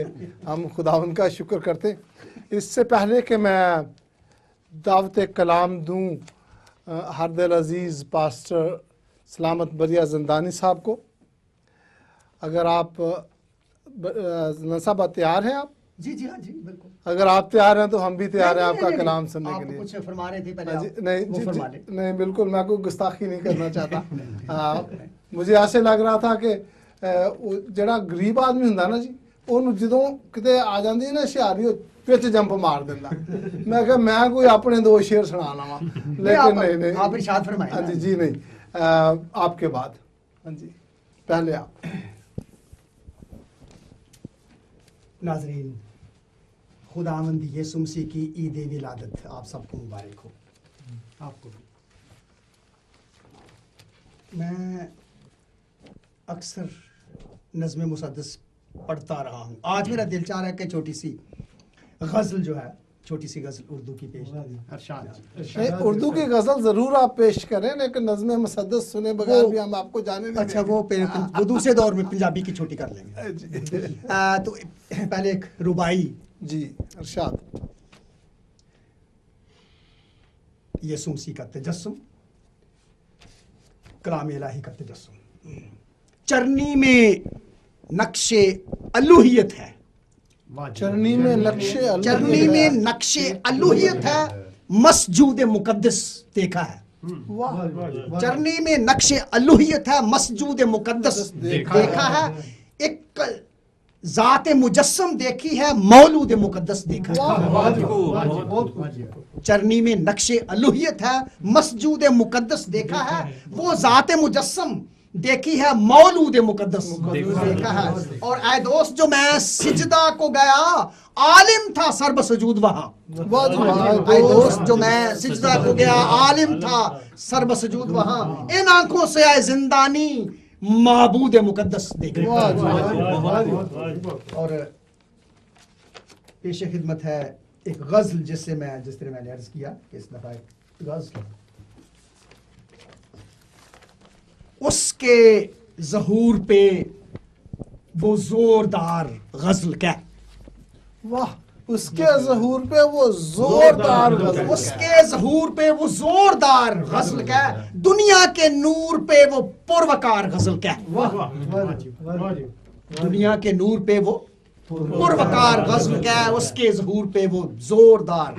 हम खुदावंद का शुक्र करते। इससे पहले कि मैं दावत कलाम दूं हर दिल अजीज़ पास्टर सलामत बरिया जंदानी साहब को, अगर आप साहब तैयार हैं आप? जी जी हाँ जी बिल्कुल। अगर आप तैयार हैं तो हम भी तैयार हैं आपका कलाम सुनने के लिए। कुछ फरमा रहे थे पहले हाँ जी, आप, नहीं वो जी, फरमा जी, लें। नहीं बिल्कुल, मैं कोई गुस्ताखी नहीं करना चाहता। मुझे ऐसे लग रहा था कि ਜਿਹੜਾ ਗਰੀਬ ਆਦਮੀ ਹੁੰਦਾ ਨਾ ਜੀ, ਉਹਨੂੰ ਜਦੋਂ ਕਿਤੇ ਆ ਜਾਂਦੀ ਨਾ ਹੁਸ਼ਿਆਰੀ, ਉਹ ਵਿੱਚ ਜੰਪ ਮਾਰ ਦਿੰਦਾ। ਮੈਂ ਕਿਹਾ ਮੈਂ ਕੋਈ ਆਪਣੇ 2 शेर सुना लवा, लेकिन नहीं आप इरशाद फरमाएं। हाँ जी जी नहीं, आपके बाद। हाँ जी पहले आप। नाजरीन, खुदावंद यीशु मसीह की ईद विलादत आप सबको मुबारक हो। आपको भी। मैं अक्सर नज़्म मुसद्दस पढ़ता रहा हूँ। आज मेरा दिल चाह रहा है कि छोटी सी गज़ल जो है, छोटी सी गज़ल उर्दू की पेश नहीं, उर्दू की गज़ल ज़रूर आप पेश करें, लेकिन नज़्म मुसद्दस सुने बगैर भी हम आपको जाने नहीं अच्छा, वो दूसरे दौर में पंजाबी की छोटी कर लेंगे। तो पहले एक रुबाई जी इरशाद। यीशु मसीह का तजस्सुम, कलाम इलाही का तजस्सुम। चरनी में नक्शे अलूहियत है, चरनी में नक्शे चरनी में नक्शे अलूहियत है, मसजूद मुकद्दस देखा है। वाह चरनी में नक्शे अलूहियत है, मस्जूद मुकद्दस देखा है, एक जाते मुजस्सम देखी है, मौलूद मुकद्दस देखा है। चरनी में नक्शे अलूहियत है, मस्जूद मुकद्दस देखा है, वो जाते मुजस्सम देखी है, मौलूद मुकद्दस देखा है। और ऐ दोस्त जो मैं सिजदा को गया, आलिम था सर्ब सजूद वहां। ऐ दोस्त जो मैं सिजदा को गया, आलिम था सर्ब सजूद वहां। इन आंखों से आए जिंदानी, माबूद मुकद्दस देखा। और पेश खिदमत है एक गजल, जिस तरह मैंने अर्ज किया कि इस दफा एक गजल उसके ज़हूर पे वो जोरदार गजल क्या, वाह उसके ज़हूर पे वो जोरदार गजल, उसके ज़हूर पे वो जोरदार गजल क्या, दुनिया के नूर पे वो पुरवकार गजल क्या, दुनिया के नूर पे वो पुरवकार गजल क्या, उसके ज़हूर पे वो जोरदार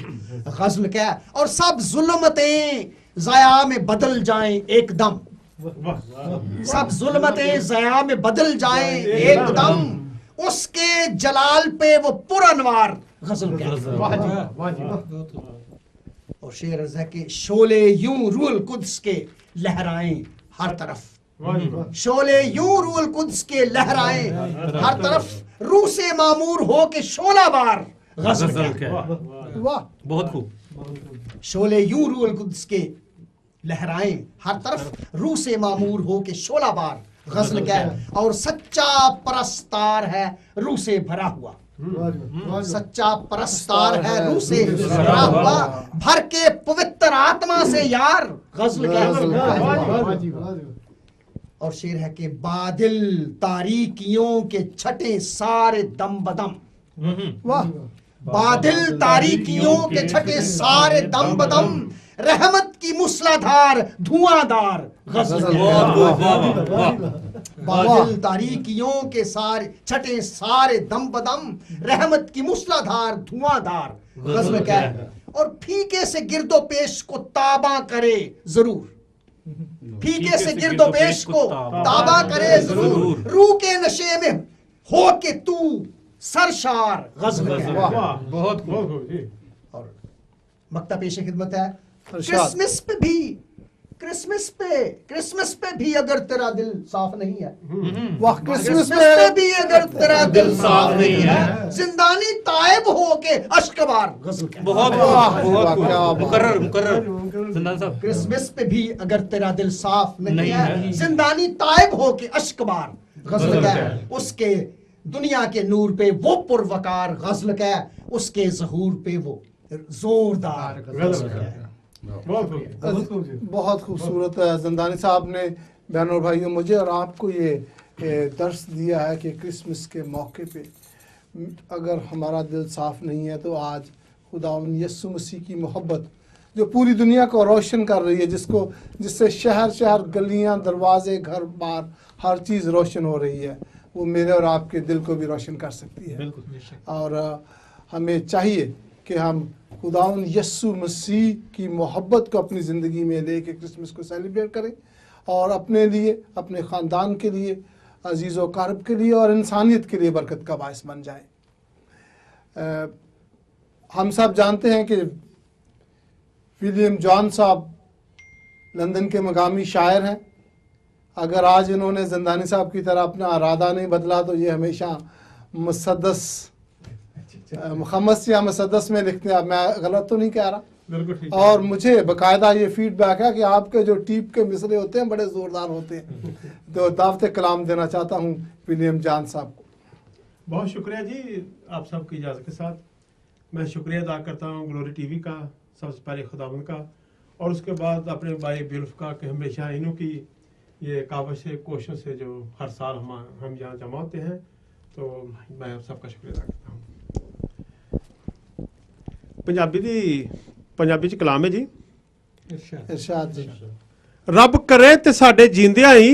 गजल क्या। और सब जुल्मतें ज़या में बदल जाएं एकदम, सब जुल्मतें ज़या में बदल जाएं एकदम, उसके जलाल पे वो पुरअनवार गजल क्या। और शेर अर्ज़ है कि शोले यूं रूल कुद्स के लहराएं हर तरफ, शोले यूं रूल कुद्स के लहराएं हर तरफ, रूह से मामूर हो के शोला बार गजल क्या। वाह बहुत खूब। शोले यूं रूल कुद्स के लहराएं हर तरफ, रूह से मामूर हो के शोला बार गजल क्या। और सच्चा परस्तार है रूह से भरा हुआ, सच्चा परस्तार है रूह से भरा हुआ, भर के पवित्र आत्मा से यार गजल क्या। और शेर है कि बादल तारीकियों के छठे सारे दम बदम, वाह बादल तारीकियों के छठे सारे दम बदम, रहमत की मूसलाधार धुआंधार गजल क्या। बादल तारीकियों के सारे छठे सारे दम बदम, रहमत की मूसलाधार धुआंधार गजल क्या। और फीके से गिरदो पेश को ताबा करे जरूर, फीके से गिरदो पेश को ताबा करे जरूर, रूह के नशे में हो के तू सरशार गजल क्या। बहुत खूब। और मक्ता पेश खिदमत है, इरशाद। क्रिसमस पे भी अगर तेरा दिल साफ नहीं है, वाह क्रिसमस पे भी अगर तेरा दिल साफ नहीं है, जिंदानी तायब हो के अश्कबार गजल क्या। बहुत वाह, बहुत क्या खूब। बात। मुकर्रर जिंदान साहब। क्रिसमस पे भी अगर तेरा दिल साफ नहीं है, जिंदानी तायब हो के अश्कबार गजल क्या। उसके दुनिया के नूर पे वो पुरवकार गजल क्या, उसके ज़हूर पे वो जोरदार गजल क्या। बहुत खूबसूरत है। ज़ंदानी साहब ने बहनों भाइयों मुझे और आपको ये दर्स दिया है कि क्रिसमस के मौके पे अगर हमारा दिल साफ़ नहीं है तो आज खुदावंद यीशु मसीह की मोहब्बत जो पूरी दुनिया को रोशन कर रही है, जिससे शहर शहर गलियां दरवाजे घर बार हर चीज़ रोशन हो रही है, वो मेरे और आपके दिल को भी रोशन कर सकती है। और हमें चाहिए कि हम खुदावंद यीशु मसीह की मोहब्बत को अपनी ज़िंदगी में लेके क्रिसमस को सेलिब्रेट करें और अपने लिए, अपने ख़ानदान के लिए, अजीज़ व क़रीब के लिए और इंसानियत के लिए बरकत का बायस बन जाए। हम सब जानते हैं कि विलियम जॉन साहब लंदन के मकामी शायर हैं। अगर आज इन्होंने ज़ंदानी साहब की तरह अपना इरादा नहीं बदला तो ये हमेशा मुसद्दस मुखम्मस या मुसद्दस में लिखते हैं। मैं गलत तो नहीं कह रहा। और मुझे बाकायदा ये फीडबैक है कि आपके जो टीप के मिसरे होते हैं बड़े ज़ोरदार होते हैं। तो दावत कलाम देना चाहता हूँ विलियम जॉन साहब को। बहुत शुक्रिया जी। आप सबकी इजाज़त के साथ मैं शुक्रिया अदा करता हूँ ग्लोरी टीवी का, सबसे पहले खुदावंद का, और उसके बाद अपने भाई बिल्फ का कि हमेशा इन्हों की ये कावश से कोशिश से जो हर साल हम यहाँ जमा होते हैं, तो मैं आप सबका शुक्रिया अदा करता हूँ। पंजाबी च कलाम है जी। इरशाद जी। रब करे ते साडे जींदियां ही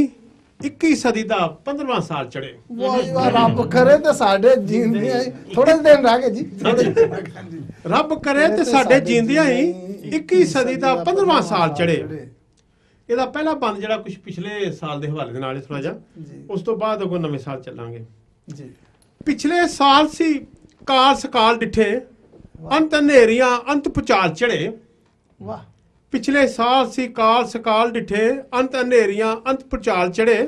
21 सदी दा 15वां साल चढ़े। रब करे ते साडे जींदियां ही थोड़े दिन रह गए जी। रब करे ते साडे जींदियां ही 21 सदी दा 15वां साल चढ़े। ਇਹਦਾ ਪਹਿਲਾ ਬੰਦ ਜਿਹੜਾ ਕੁਝ ਪਿਛਲੇ ਸਾਲ ਦੇ ਹਵਾਲੇ ਦੇ ਨਾਲ ਥੋੜਾ ਜਿਹਾ, ਉਸ ਤੋਂ ਬਾਅਦ ਅੱਗੋਂ ਨਵੇਂ ਸਾਲ ਚੱਲਾਂਗੇ ਜੀ। ਪਿਛਲੇ ਸਾਲ ਸੀ ਕਾਲ ਸਕਾਲ ਡਿੱਠੇ, ਅੰਤ ਹਨੇਰੀਆਂ ਅੰਤ ਪੁਚਾਲ ਚੜੇ। ਵਾਹ। ਪਿਛਲੇ ਸਾਲ ਸੀ ਕਾਲ ਸਕਾਲ ਡਿੱਠੇ, ਅੰਤ ਹਨੇਰੀਆਂ ਅੰਤ ਪੁਚਾਲ ਚੜੇ।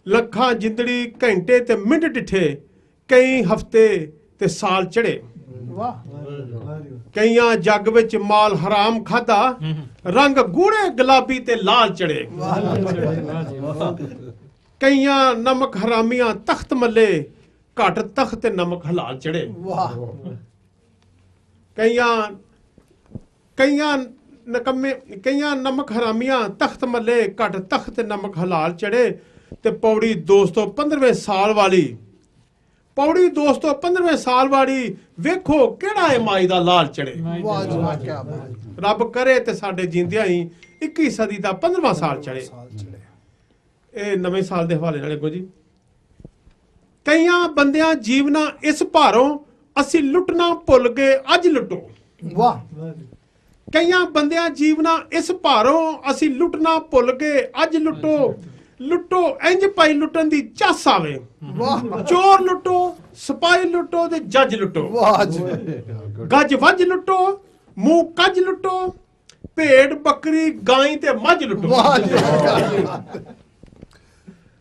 ਲੱਖਾਂ ਜਿੰਦੜੀ ਘੰਟੇ ਤੇ ਮਿੰਟ ਡਿੱਠੇ, ਕਈ ਹਫ਼ਤੇ ਤੇ ਸਾਲ ਚੜੇ। ਵਾਹ। ਕਈਆਂ ਜੱਗ ਵਿੱਚ ਮਾਲ ਹਰਾਮ ਖਾਦਾ, ਰੰਗ ਗੂੜੇ ਗੁਲਾਬੀ ਤੇ ਲਾਲ ਚੜੇ। ਕਈਆਂ ਨਮਕ ਹਰਾਮੀਆਂ ਤਖਤ ਮੱਲੇ, ਘਟ ਤਖਤ ਤੇ ਨਮਕ ਹਲਾਲ ਚੜੇ। ਵਾਹ। ਕਈਆਂ ਨਮਕ ਹਰਾਮੀਆਂ ਤਖਤ ਮੱਲੇ, ਘਟ ਤਖਤ ਤੇ ਨਮਕ ਹਲਾਲ ਚੜੇ। ਤੇ ਪੌੜੀ ਦੋਸਤੋ 15ਵੇਂ ਸਾਲ ਵਾਲੀ, ਪੌੜੀ ਦੋਸਤੋ 15ਵੇਂ ਸਾਲ ਵਾਲੀ, ਵੇਖੋ ਕਿਹੜਾ ਏ ਮਾਈ ਦਾ ਲਾਲ ਚੜੇ। ਵਾਹ ਜੀ ਵਾਹ, ਕੀ ਬਾਤ। ਰੱਬ ਕਰੇ ਤੇ ਸਾਡੇ ਜਿੰਦਿਆਂ ਹੀ 21 ਸਦੀ ਦਾ 15ਵਾਂ ਸਾਲ ਚੜੇ। ਇਹ ਨਵੇਂ ਸਾਲ ਦੇ ਹਵਾਲੇ ਨਾਲ ਅੱਗੋਂ ਜੀ। ਕਈਆਂ ਬੰਦਿਆਂ ਜੀਵਨਾ ਇਸ ਭਾਰੋਂ, ਅਸੀਂ ਲੁੱਟਣਾ ਭੁੱਲ ਗਏ ਅੱਜ ਲੁੱਟੋ। ਵਾਹ। ਕਈਆਂ ਬੰਦਿਆਂ ਜੀਵਨਾ ਇਸ ਭਾਰੋਂ, ਅਸੀਂ ਲੁੱਟਣਾ ਭੁੱਲ ਗਏ ਅੱਜ ਲੁੱਟੋ। ਲੁੱਟੋ ਇੰਜ ਪਾਈ ਲੁੱਟਣ ਦੀ ਚੱਸ ਆਵੇ। ਵਾਹ। ਚੋਰ ਲੁੱਟੋ, ਸਿਪਾਹੀ ਲੁੱਟੋ ਤੇ ਜੱਜ ਲੁੱਟੋ। ਵਾਹ ਜੀ। ਗੱਜ ਵੱਜ ਲੁੱਟੋ, ਮੂੰਹ ਕੱਜ ਲੁੱਟੋ, ਭੇਡ ਬੱਕਰੀ ਗਾਈ ਤੇ ਮੱਝ ਲੁੱਟੋ। ਵਾਹ ਜੀ।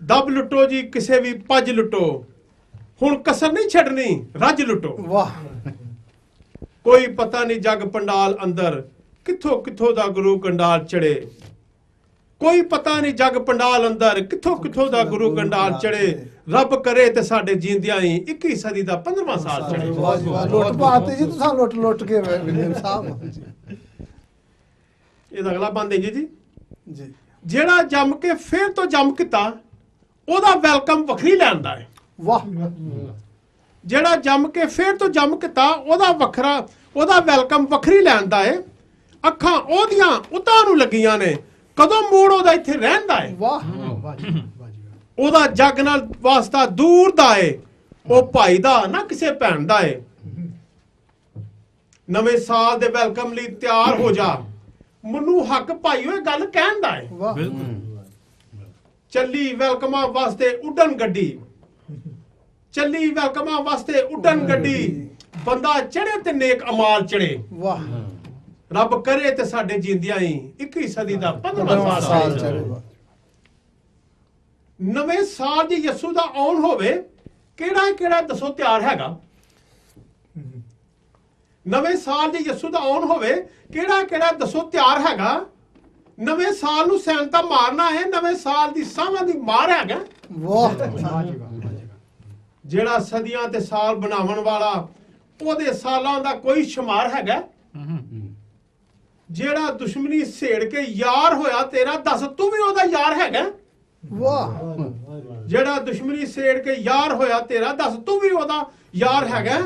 ਦਬ ਲੁੱਟੋ ਜੀ ਕਿਸੇ ਵੀ ਪੱਜ ਲੁੱਟੋ, ਹੁਣ ਕਸਰ ਨਹੀਂ ਛੱਡਣੀ ਰੱਜ ਲੁੱਟੋ। ਵਾਹ। ਕੋਈ ਪਤਾ ਨਹੀਂ ਜੱਗ ਪੰਡਾਲ ਅੰਦਰ, ਕਿੱਥੋਂ ਕਿੱਥੋਂ ਦਾ ਗੁਰੂ ਕੰਡਾਲ ਚੜੇ। ਕੋਈ ਪਤਾ ਨਹੀਂ ਜੱਗ ਪੰਡਾਲ ਅੰਦਰ, ਕਿੱਥੋਂ ਕਿੱਥੋਂ ਦਾ ਗੁਰੂ ਕੰਡਾਲ ਚੜੇ। ਰੱਬ ਕਰੇ ਤੇ ਸਾਡੇ ਜੀਂਦਿਆਂ ਹੀ 21 ਸਦੀ ਦਾ 15ਵਾਂ ਸਾਲ ਚੜੇ। ਵਾਹ ਜੀ ਵਾਹ। ਲੁੱਟ ਪਾਤੇ ਜੀ ਤੁਸੀਂ, ਲੁੱਟ ਲੁੱਟ ਕੇ ਵਿਲੀਅਮ ਸਾਹਿਬ ਜੀ। ਇਹਦਾ ਅਗਲਾ ਬੰਦ ਹੈ ਜੀ। ਜੀ। ਜਿਹੜਾ ਜੰਮ ਕੇ ਫੇਰ ਤੋਂ ਜੰਮ ਕੀਤਾ, ਉਹਦਾ ਵੈਲਕਮ ਵੱਖਰੀ ਲੈਂਦਾ ਹੈ। ਵਾਹ। ਜਿਹੜਾ ਜੰਮ ਕੇ ਫੇਰ ਤੋਂ ਜੰਮ ਕੀਤਾ, ਉਹਦਾ ਵੈਲਕਮ ਵੱਖਰੀ ਲੈਂਦਾ ਹੈ। ਅੱਖਾਂ ਉਹਦੀਆਂ ਉਤਾਂ ਨੂੰ ਲੱਗੀਆਂ ਨੇ, ਕਦੋਂ ਮੂੜ ਉਹਦਾ ਇੱਥੇ ਰਹਿੰਦਾ ਹੈ। ਵਾਹ। ਉਹਦਾ ਜੱਗ ਨਾਲ ਵਾਸਤਾ ਦੂਰ ਦਾ ਏ, ਉਹ ਭਾਈ ਦਾ ਨਾ ਕਿਸੇ ਭੈਣ ਦਾ ਏ। ਨਵੇਂ ਸਾਲ ਦੇ ਵੈਲਕਮ ਲਈ ਤਿਆਰ ਹੋ ਜਾ, ਮੈਨੂੰ ਹੱਕ ਭਾਈ ਉਹ ਗੱਲ ਕਹਿਣ ਦਾ ਏ। ਵਾਹ। ਚੱਲੀ ਵੈਲਕਮਾਂ ਵਾਸਤੇ ਉੱਡਣ ਗੱਡੀ, ਚੱਲੀ ਵੈਲਕਮਾਂ ਵਾਸਤੇ ਉੱਡਣ ਗੱਡੀ। ਬੰਦਾ ਚੜੇ ਤੇ ਨੇਕ ਅਮਾਲ ਚੜੇ। ਵਾਹ। ਰੱਬ ਕਰੇ ਤੇ ਸਾਡੇ ਜਿੰਦਿਆਂ ਹੀ 21 ਸਦੀ ਦਾ 15ਵਾਂ ਸਾਲ ਚੜੇ। ਨਵੇਂ ਸਾਲ ਦੀ ਯਿਸੂ ਦਾ ਆਉਣ ਹੋਵੇ, ਕਿਹੜਾ ਕਿਹੜਾ ਦੱਸੋ ਤਿਆਰ ਹੈਗਾ। ਨਵੇਂ ਸਾਲ ਦੀ ਯਿਸੂ ਦਾ ਆਉਣ ਹੋਵੇ, ਕਿਹੜਾ ਕਿਹੜਾ ਦੱਸੋ ਤਿਆਰ ਹੈਗਾ। ਨਵੇਂ ਸਾਲ ਨੂੰ ਸੈਨਤਾ ਮਾਰਨਾ ਹੈ, ਨਵੇਂ ਸਾਲ ਦੀ ਸਾਵਾਂ ਦੀ ਮਾਰ ਹੈਗਾ। ਵਾਹ। ਜਿਹੜਾ ਸਦੀਆਂ ਤੇ ਸਾਲ ਬਣਾਉਣ ਵਾਲਾ, ਉਹਦੇ ਸਾਲਾਂ ਦਾ ਕੋਈ ਸ਼ੁਮਾਰ ਹੈਗਾ। ਜਿਹੜਾ ਦੁਸ਼ਮਣੀ ਸੇੜ ਕੇ ਯਾਰ ਹੋਇਆ ਤੇਰਾ, ਦੱਸ ਤੂੰ ਵੀ ਉਹਦਾ ਯਾਰ ਹੈਗਾ। ਵਾਹ। ਜਿਹੜਾ ਦੁਸ਼ਮਣੀ ਸੇੜ ਕੇ ਯਾਰ ਹੋਇਆ ਤੇਰਾ, ਦੱਸ ਤੂੰ ਵੀ ਉਹਦਾ ਯਾਰ ਹੈਗਾ।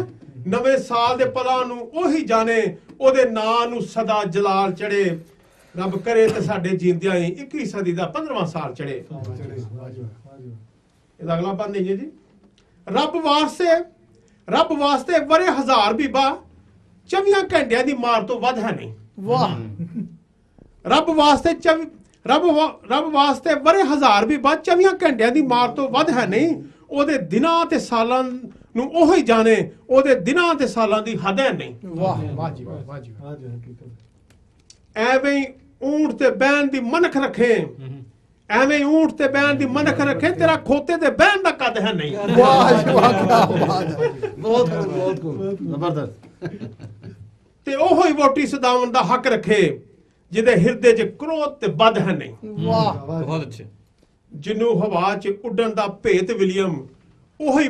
ਨਵੇਂ ਸਾਲ ਦੇ ਪਲਾਂ ਨੂੰ ਉਹੀ ਜਾਣੇ, ਉਹਦੇ ਨਾਂ ਨੂੰ ਸਦਾ ਜਲਾਲ ਚੜੇ। ਰੱਬ ਕਰੇ ਤੇ ਸਾਡੇ ਜੀਂਦਿਆਂ ਹੀ 21 ਸਦੀ ਦਾ 15ਵਾਂ ਸਾਲ ਚੜੇ। ਇਹਦਾ ਅਗਲਾ ਬੰਦ ਹੈ ਜੀ। ਰੱਬ ਵਾਸਤੇ ਵਰੇ ਹਜ਼ਾਰ ਬੀਬਾ, 24 ਘੰਟਿਆਂ ਦੀ ਮਾਰ ਤੋਂ ਵੱਧ ਹੈ ਨਹੀਂ। ਵਾਹ। ਰੱਬ ਵਾਸਤੇ ਵਰੇ ਹਜ਼ਾਰ ਬੀਬਾ, 24 ਘੰਟਿਆਂ ਦੀ ਮਾਰ ਤੋਂ ਵੱਧ ਹੈ ਨਹੀਂ। ਉਹਦੇ ਦਿਨਾਂ ਤੇ ਸਾਲਾਂ ਨੂੰ ਉਹੀ ਜਾਣੇ, ਉਹਦੇ ਦਿਨਾਂ ਤੇ ਸਾਲਾਂ ਦੀ ਹੱਦ ਹੈ ਨਹੀਂ। ਵਾਹ। ਐਵੇਂ ਹੀ ਊਂਠ ਤੇ ਬਹਿਣ ਦੀ ਮਨਖ ਰੱਖੇ, ਐਵੇਂ ਹੀ ਊਂਠ ਤੇ ਬਹਿਣ ਦੀ ਮਨਖ ਰੱਖੇ, ਤੇਰਾ ਖੋਤੇ ਤੇ ਬਹਿਣ ਦਾ ਕੱਦ ਹੈ ਨਹੀਂ। ਵਾਹ ਜੀ ਵਾਹ, ਕੀ ਬਾਤ ਹੈ। ਬਹੁਤ ਜ਼ਬਰਦਸਤ। ਤੇ ਉਹੋ ਹੀ ਵੋਟੀ ਸਦਾਵਣ ਦਾ ਹੱਕ ਰੱਖੇ, ਜਿਹਦੇ ਹਿਰਦੇ 'ਚ ਕ੍ਰੋਧ ਤੇ ਬਦ ਹੈ ਨਹੀਂ। ਵਾਹ। बहुत अच्छे। ਜਿਹਨੂੰ ਹਵਾ 'ਚ ਉੱਡਣ ਦਾ ਭੇਤ ਵਿਲੀਅਮ, ਉਹੀ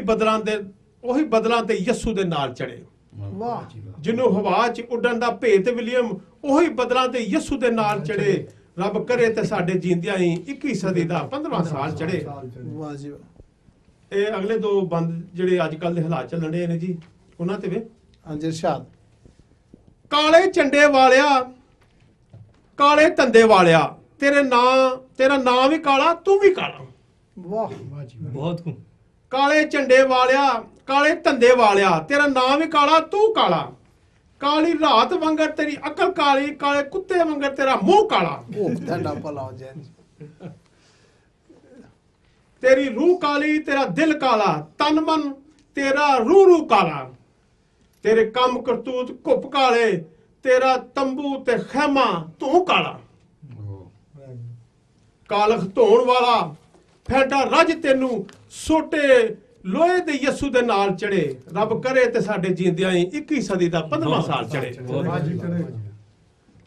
ਬਦਲਾਂ ਤੇ ਯਿਸੂ ਦੇ ਨਾਲ ਚੜੇ। ਵਾਹ। ਜਿਹਨੂੰ ਹਵਾ 'ਚ ਉੱਡਣ ਦਾ ਭੇਤ ਵਿਲੀਅਮ, ਉਹੀ ਬਦਲਾਂ ਤੇ ਯਿਸੂ ਦੇ ਨਾਲ ਚੜੇ। ਰੱਬ ਕਰੇ ਤੇ ਸਾਡੇ ਜੀਂਦਿਆਂ ਹੀ 21 ਸਦੀ ਦਾ 15ਵਾਂ ਸਾਲ ਚੜੇ। ਵਾਹ ਜੀ ਵਾਹ। ਇਹ ਅਗਲੇ ਦੋ ਬੰਦ ਜਿਹੜੇ ਅੱਜ ਕੱਲ ਦੇ ਹਾਲਾਤ ਚੱਲਣ ਦੇ ਨੇ ਜੀ, ਉਹਨਾਂ ਤੇ ਵੇ। ਹਾਂਜੀ ਇਰਸ਼ਾਦ। ਕਾਲੇ ਝੰਡੇ ਵਾਲਿਆ, ਕਾਲੇ ਧੰਦੇ ਵਾਲਿਆ, ਤੇਰਾ ਨਾਂ ਵੀ ਕਾਲਾ, ਤੂੰ ਵੀ ਕਾਲਾ। ਵਾਹ। बहुत खूब। ਕਾਲੇ ਝੰਡੇ ਵਾਲਿਆ, ਕਾਲੇ ਧੰਦੇ ਵਾਲਿਆ, ਤੇਰਾ ਨਾਂ ਵੀ ਕਾਲਾ, ਤੂੰ ਕਾਲਾ। काली रात वंगर तेरी अकल काली, काले कुत्ते वंगर तेरा मुंह काला। ਤੁਹਾਡਾ ਭਲਾ ਹੋ ਜਾਏ। तेरी रूह काली, तेरा दिल काला, तन मन तेरा रू रू काला। तेरे कम करतूत घुप काले, तेरा तंबू ते खैमा तू काला। कालख धोण वाला फैंटा रज तेनू सोटे लोहे दे यसू दे नाल चढ़े। रब करे ते साडे जींदियां ही 21 सदी दा 15वां साल चढ़े।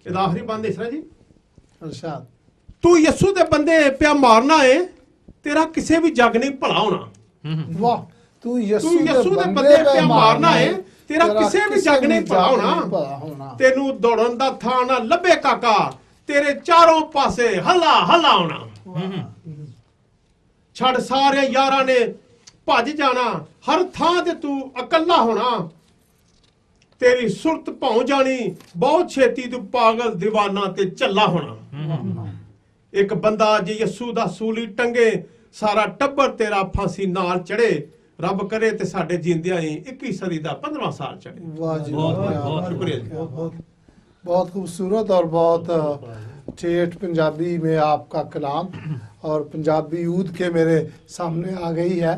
ਇਹਦਾ ਆਖਰੀ ਬੰਦ ਇਸ ਤਰ੍ਹਾਂ ਜੀ, इरशाद। तू यसू दे बंदे पिया मारना है, तेरा किसे भी जग नहीं भला होना। वाह, तू यसू यसू दे बंदे पिया मारना है, तेरा किसे भी जग नहीं भला होना। तेनू दौड़न दा थां ना लभे काका, तेरे चारों पासे हल्ला हल्ला होना। छड़ सारे यारां ने भज जाना, हर थां ते तू अकल्ला होना। तेरी सुरत भौं जानी, बहुत छेती तू पागल दीवाना ते झल्ला होना। एक बंदा जे यसू दा सूली टंगे, सारा टब्बर तेरा फांसी नाल चढ़े। रब करे ते साडे जींदियां ही 21 सदी दा 15वां साल चढ़े। वाह जी, बहुत शुक्रिया जी। बहुत खूबसूरत और बहुत ठेठ पंजाबी में आपका कलाम और पंजाबी यूद के मेरे सामने आ गई है।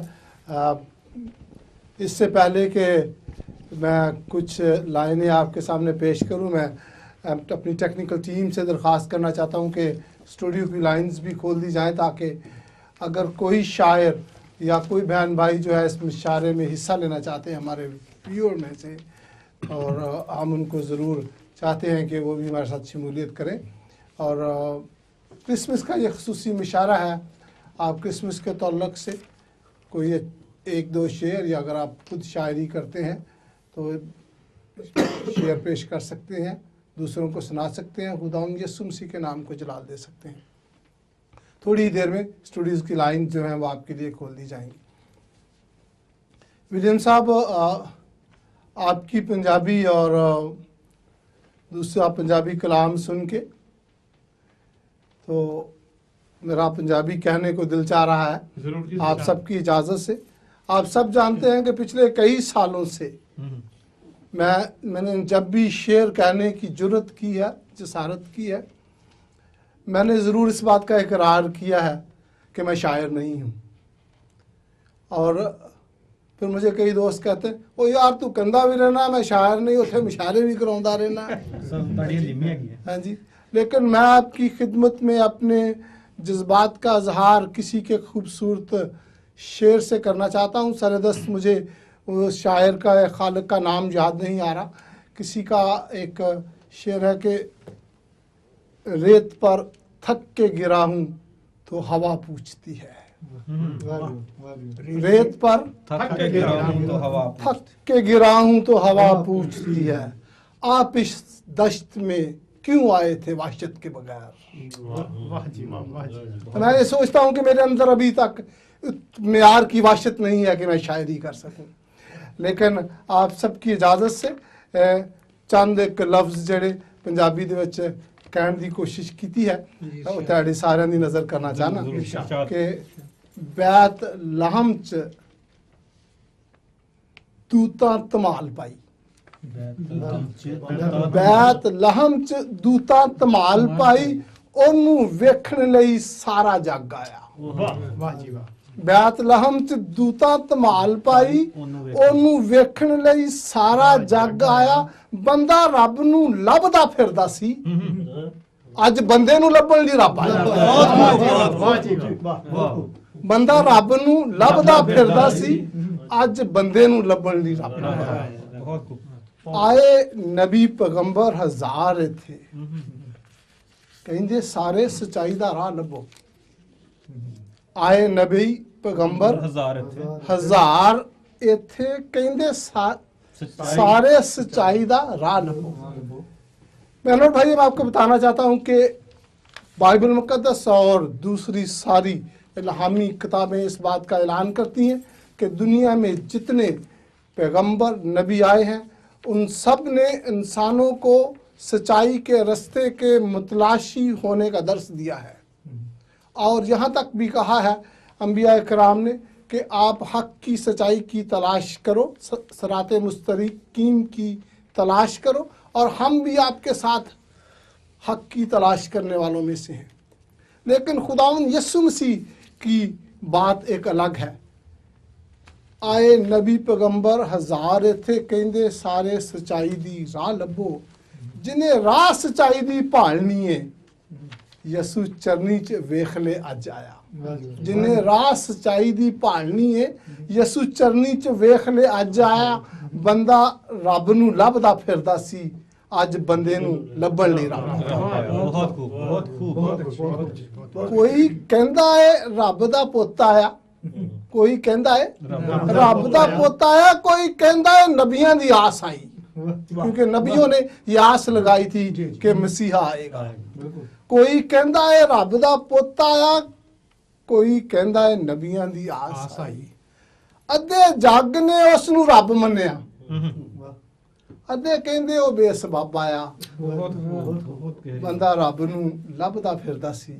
इससे पहले कि मैं कुछ लाइनें आपके सामने पेश करूं, मैं अपनी टेक्निकल टीम से दरख्वास्त करना चाहता हूं कि स्टूडियो की लाइंस भी खोल दी जाएं, ताकि अगर कोई शायर या कोई बहन भाई जो है इस मुशायरे में हिस्सा लेना चाहते हैं हमारे व्यूअर में से, और हम उनको ज़रूर चाहते हैं कि वो भी हमारे साथ शमूलियत करें। और क्रिसमस का ये ख़ुसूसी मुशायरा है। आप क्रिसमस के तल्लुक़ से कोई एक दो शेर, या अगर आप खुद शायरी करते हैं तो शेर पेश कर सकते हैं, दूसरों को सुना सकते हैं, खुदावंद यीशु मसीह के नाम को जलाल दे सकते हैं। थोड़ी देर में स्टूडियोज़ की लाइन जो है वो आपके लिए खोल दी जाएंगी। विलियम साहब, आपकी पंजाबी और दूसरा पंजाबी कलाम सुन के तो मेरा पंजाबी कहने को दिल चाह रहा है, आप सबकी इजाज़त से। आप सब जानते हैं कि पिछले कई सालों से मैंने जब भी शेर कहने की जुर्रत की है, जसारत की है, मैंने ज़रूर इस बात का इकरार किया है कि मैं शायर नहीं हूँ। और फिर मुझे कई दोस्त कहते हैं, ओ यार तू कंधा भी रहना, मैं शायर नहीं, उसे मुशायरे भी कराਉਂਦਾ रहना। हाँ जी, लेकिन मैं आपकी खिदमत में अपने जज्बात का इजहार किसी के खूबसूरत शेर से करना चाहता हूँ। सरदस्त मुझे उस शायर का या खालिक का नाम याद नहीं आ रहा। किसी का एक शेर है कि रेत पर थक के गिरा हूँ तो हवा पूछती है। रेत पर थक के गिरा हूँ तो हवा पूछती है। आप इस दश्त में क्यों आए थे वहशत के बगैर। मैं ये सोचता हूँ कि मेरे अंदर अभी तक मेयार की वहशत नहीं है कि मैं शायरी कर सकूं, लेकिन आप सबकी इजाज़त से चंद एक लफ्ज़ जेड़े पंजाबी दे विच कहण दी कोशिश की है, वो तुहाडे सारिਆਂ दी नज़र करना चाहना कि बैत लहम च दूता धमाल पाई। बैत लहम च दूता धमाल पाई, ओनू वेखण लई सारा जग आया। बैत लहम च दूता धमाल पाई, ओनू वेखण लई सारा जग आया। बंदा रब नू लभदा फिरदा सी, अज बंदे नू लभण लई रब आया। बंदा रब नू लभदा फिरदा सी, अज बंदे नू लभण लई रब आया। आए नबी पैगंबर हजार थे, कहंदे सारे सच्चाई दा राह लभो। आए नबी पैगंबर हजार इथे, कहंदे सारे सच्चाई दा राह लभो। मेहनत भाई, मैं आपको बताना चाहता हूँ कि बाइबल मुकद्दस और दूसरी सारी इल्हामी किताबें इस बात का ऐलान करती हैं कि दुनिया में जितने पैगंबर नबी आए हैं उन सब ने इंसानों को सच्चाई के रास्ते के मुतलाशी होने का दर्स दिया है। और यहाँ तक भी कहा है अंबिया कराम ने कि आप हक की सच्चाई की तलाश करो, सराते मुस्तकीम की तलाश करो, और हम भी आपके साथ हक की तलाश करने वालों में से हैं। लेकिन खुदावंद यीशु मसीह की बात एक अलग है। आए नबी पैगंबर हज़ार थे, कहंदे सारे सच्चाई दी राह लभो, जिन्हें राह सच्चाई दी भालनी है, यसू चरनी च वेख ले अज आया। जिन्हें राह सच्चाई दी भालनी है, यसू चरनी च वेख ले अज आया। बंदा रब नूं लभदा फिरदा सी, अज बंदे नूं लभण नहीं रहा। बहुत खूब, बहुत खूब। कोई कहंदा है रब दा पुੱਤ आया, कोई कहंदा है रब दा पुੱਤ आया, कोई कहंदा है नबियां दी आस आई, क्योंकि नबियों ने ये आस लगाई थी कि मसीहा आएगा। कोई कहंदा है रब दा पुੱਤ आया, कोई कहंदा है नबियां दी आस आई। अद्धे जग ने उस नूं रब मन्निया, अद्धे कहंदे ओ बेसबब आया। बंदा रब नूं लभदा फिरदा सी,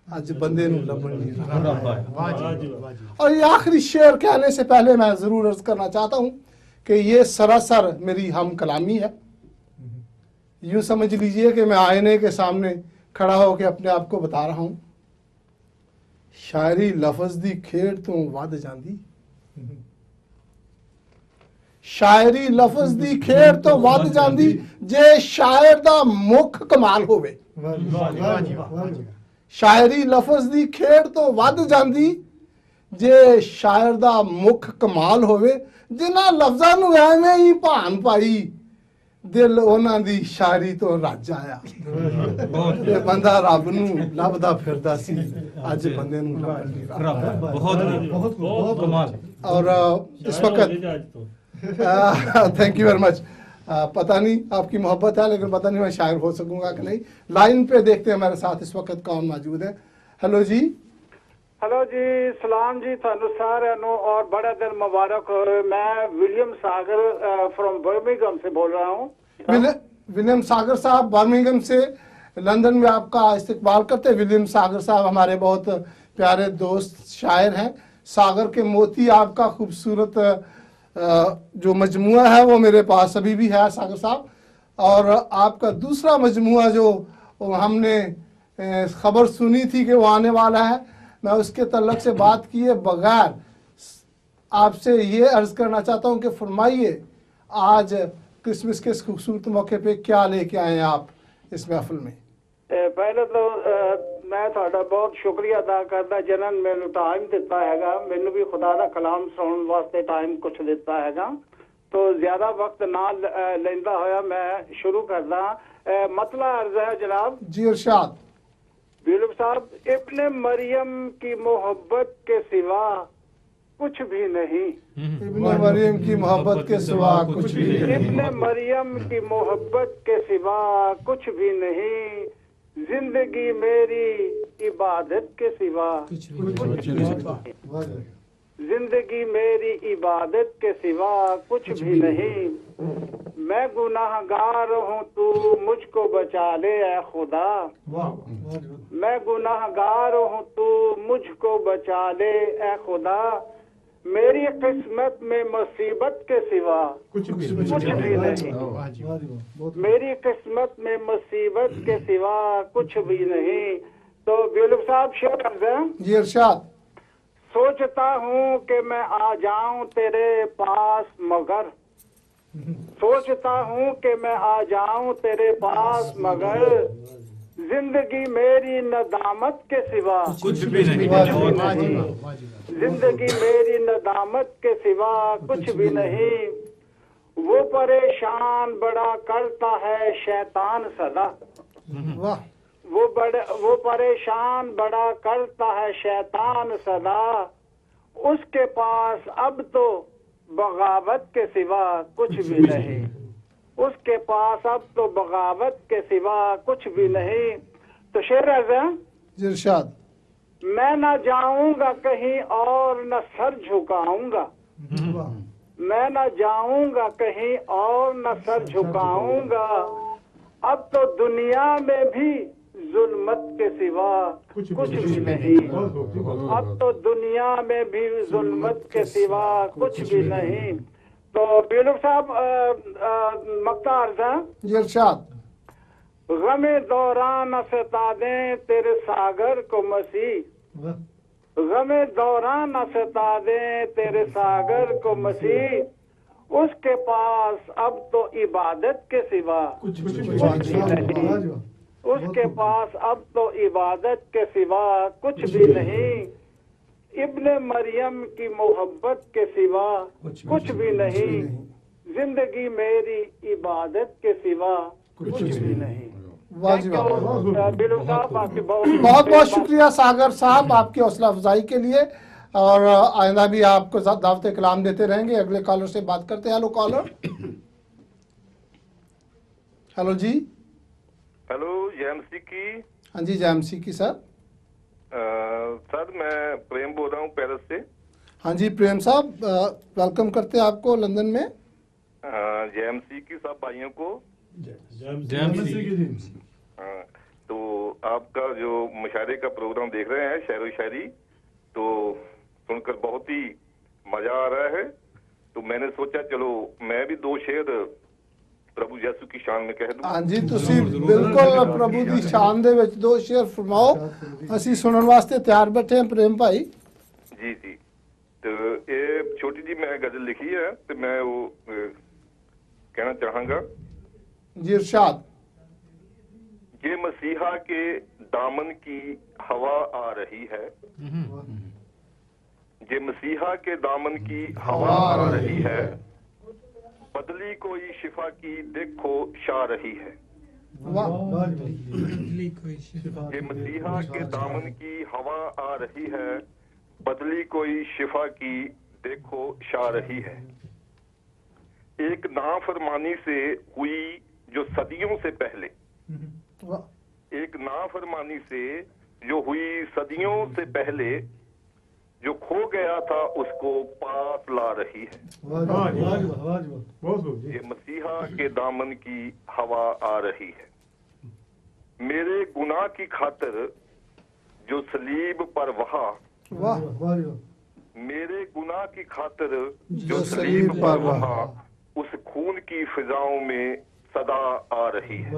अज बंदे नूं लभण नहीं रहा। और ये आखिरी शेर कहने से पहले मैं जरूर अर्ज करना चाहता हूं कि ये सरासर मेरी हम कलामी है। यूं समझ लीजिए कि मैं आईने के सामने खड़ा होकर अपने आप को बता रहा हूं, शायरी लफज दी खेड़ तो वध जांदी, शायरी लफज दी खेड़ तो वध जांदी, जे शायर दा मुख कमाल होवे। शायरी लफज दी खेड़ तो वध जांदी, जे शायर दा मुख कमाल होवे। जिन्हां लफ्जां नूं एवें ही भान पाई, दिल उन्हां दी शायरी तो रज आया। ते बंदा रब नूं लभदा फिरदा सी, अज बंदे नूं लभ नहीं रहा। बहुत कमाल। और इस वक्त थैंक यू वेरी मच। पता नहीं आपकी मोहब्बत है, लेकिन पता नहीं मैं शायर हो सकूंगा कि नहीं। लाइन पे देखते हैं हमारे साथ इस वक्त कौन मौजूद है। हेलो जी। हेलो जी, सलाम जी थानू सारे नो और बड़ा दिन मुबारक हो। मैं विलियम सागर फ्रॉम बर्मिंघम से बोल रहा हूँ। विलियम सागर साहब बर्मिंघम से लंदन में आपका इस्तकबाल करते हैं। विलियम सागर साहब हमारे बहुत प्यारे दोस्त शायर हैं। सागर के मोती आपका खूबसूरत जो मजमुआ है वो मेरे पास अभी भी है सागर साहब, और आपका दूसरा मजमुआ जो हमने खबर सुनी थी कि वो आने वाला है, मैं उसके तल्लक से बात किए बगैर आपसे ये अर्ज करना चाहता हूँ कि फरमाइए आज क्रिसमस के इस खूबसूरत मौके पे क्या लेके आए हैं आप इस महफिल में। पहले तो मैं ਤੁਹਾਡਾ बहुत शुक्रिया अदा करदा जिन्होंने मैनू टाइम दिता हैगा, मैनू भी खुदा दा कलाम सुनने वास्ते टाइम कुछ दिता हैगा। तो ज्यादा वक्त ना लेंदा होया मैं शुरू करदा। मतला अर्ज है जनाब जी इरशाद। बिलुफ साहब, इब्ने मरियम की मोहब्बत के सिवा कुछ भी नहीं। इब्ने मरियम की मोहब्बत के सिवा कुछ भी नहीं। इब्ने मरियम की मोहब्बत के सिवा कुछ भी नहीं। जिंदगी मेरी इबादत के सिवा कुछ भी नहीं। जिंदगी मेरी इबादत के सिवा कुछ भी नहीं। मैं गुनाहगार हूँ, तू मुझको बचा ले ऐ खुदा। मैं गुनाहगार हूँ, तू मुझको बचा ले ऐ खुदा। मेरी किस्मत में मुसीबत के सिवा कुछ भी नहीं। मेरी किस्मत में मुसीबत के सिवा कुछ भी नहीं। तो बिलुफ साहब शेर जी इरशाद। सोचता हूँ कि मैं आ जाऊं तेरे पास मगर, सोचता हूँ कि मैं आ जाऊं तेरे पास मगर। जिंदगी मेरी नदामत के सिवा कुछ भी नहीं। जिंदगी मेरी नदामत के सिवा कुछ भी नहीं। वो परेशान बड़ा करता है शैतान सदा। वो परेशान बड़ा करता है शैतान सदा। उसके पास अब तो बगावत के सिवा कुछ भी नहीं। उसके पास अब तो बगावत के सिवा कुछ भी नहीं। तो शेर इरशाद। मैं न जाऊंगा कहीं और न सर झुकाऊंगा। मैं न जाऊंगा कहीं और न सर झुकाऊंगा। अब तो दुनिया में भी जुल्मत के सिवा कुछ भी नहीं। अब तो दुनिया में भी जुल्मत के सिवा कुछ भी नहीं। तो बेलुफ साहब मक्ता अर्ज है। जी इरशाद। गमे दौरान सता दें तेरे सागर को मसीह, गमे दौरान सता दें तेरे सागर को मसीह, उसके पास अब तो इबादत के सिवा कुछ भी नहीं, उसके पास अब तो इबादत के सिवा कुछ भी नहीं, इब्ने मरियम की मोहब्बत के सिवा कुछ भी नहीं, जिंदगी मेरी इबादत के सिवा कुछ भी नहीं। बहुत बहुत शुक्रिया सागर साहब आपकी हौसला अफजाई के लिए, और आइंदा भी आपको दावत कलाम देते रहेंगे। अगले कॉलर से बात करते हैं। Hello caller. हेलो जी। हेलो जेएमसी की। हाँ जी जेएमसी की सर। सर मैं प्रेम बोल रहा हूँ पेरिस से। हाँ जी प्रेम साहब, वेलकम करते हैं आपको लंदन में। जेएमसी की सब भाइयों को। तो आपका जो मुशायरे का प्रोग्राम देख रहे हैं शायरो शायरी, तो सुनकर बहुत ही मजा आ रहा है। तो मैंने सोचा चलो मैं भी दो शेर प्रभु यीशु की शान में कह दूं। हाँ जी तुसी बिल्कुल प्रभु दी शान दे विच दो शेर फरमाओ, ਅਸੀਂ सुनने वास्ते तैयार बैठे हैं प्रेम भाई। जी जी। तो ये छोटी जी मैं गजल लिखी है, तो मैं वो कहना चाहूंगा। जी इरशाद। ये मसीहा के दामन की हवा आ रही है, ये मसीहा के दामन की हवा आ रही है, बदली कोई शिफा की देखो शा रही है। ये मसीहा के दामन की हवा आ रही है, बदली कोई शिफा की देखो शा रही है। एक नाफरमानी से हुई जो सदियों से पहले, एक नाफरमानी से जो हुई सदियों से पहले, जो खो गया था उसको पास ला रही है। ये मसीहा के दामन की हवा आ रही है। मेरे गुनाह की खातिर जो सलीब पर वहा, मेरे गुनाह की खातिर जो सलीब पर वहा, उस खून की फिजाओं में सदा आ रही है।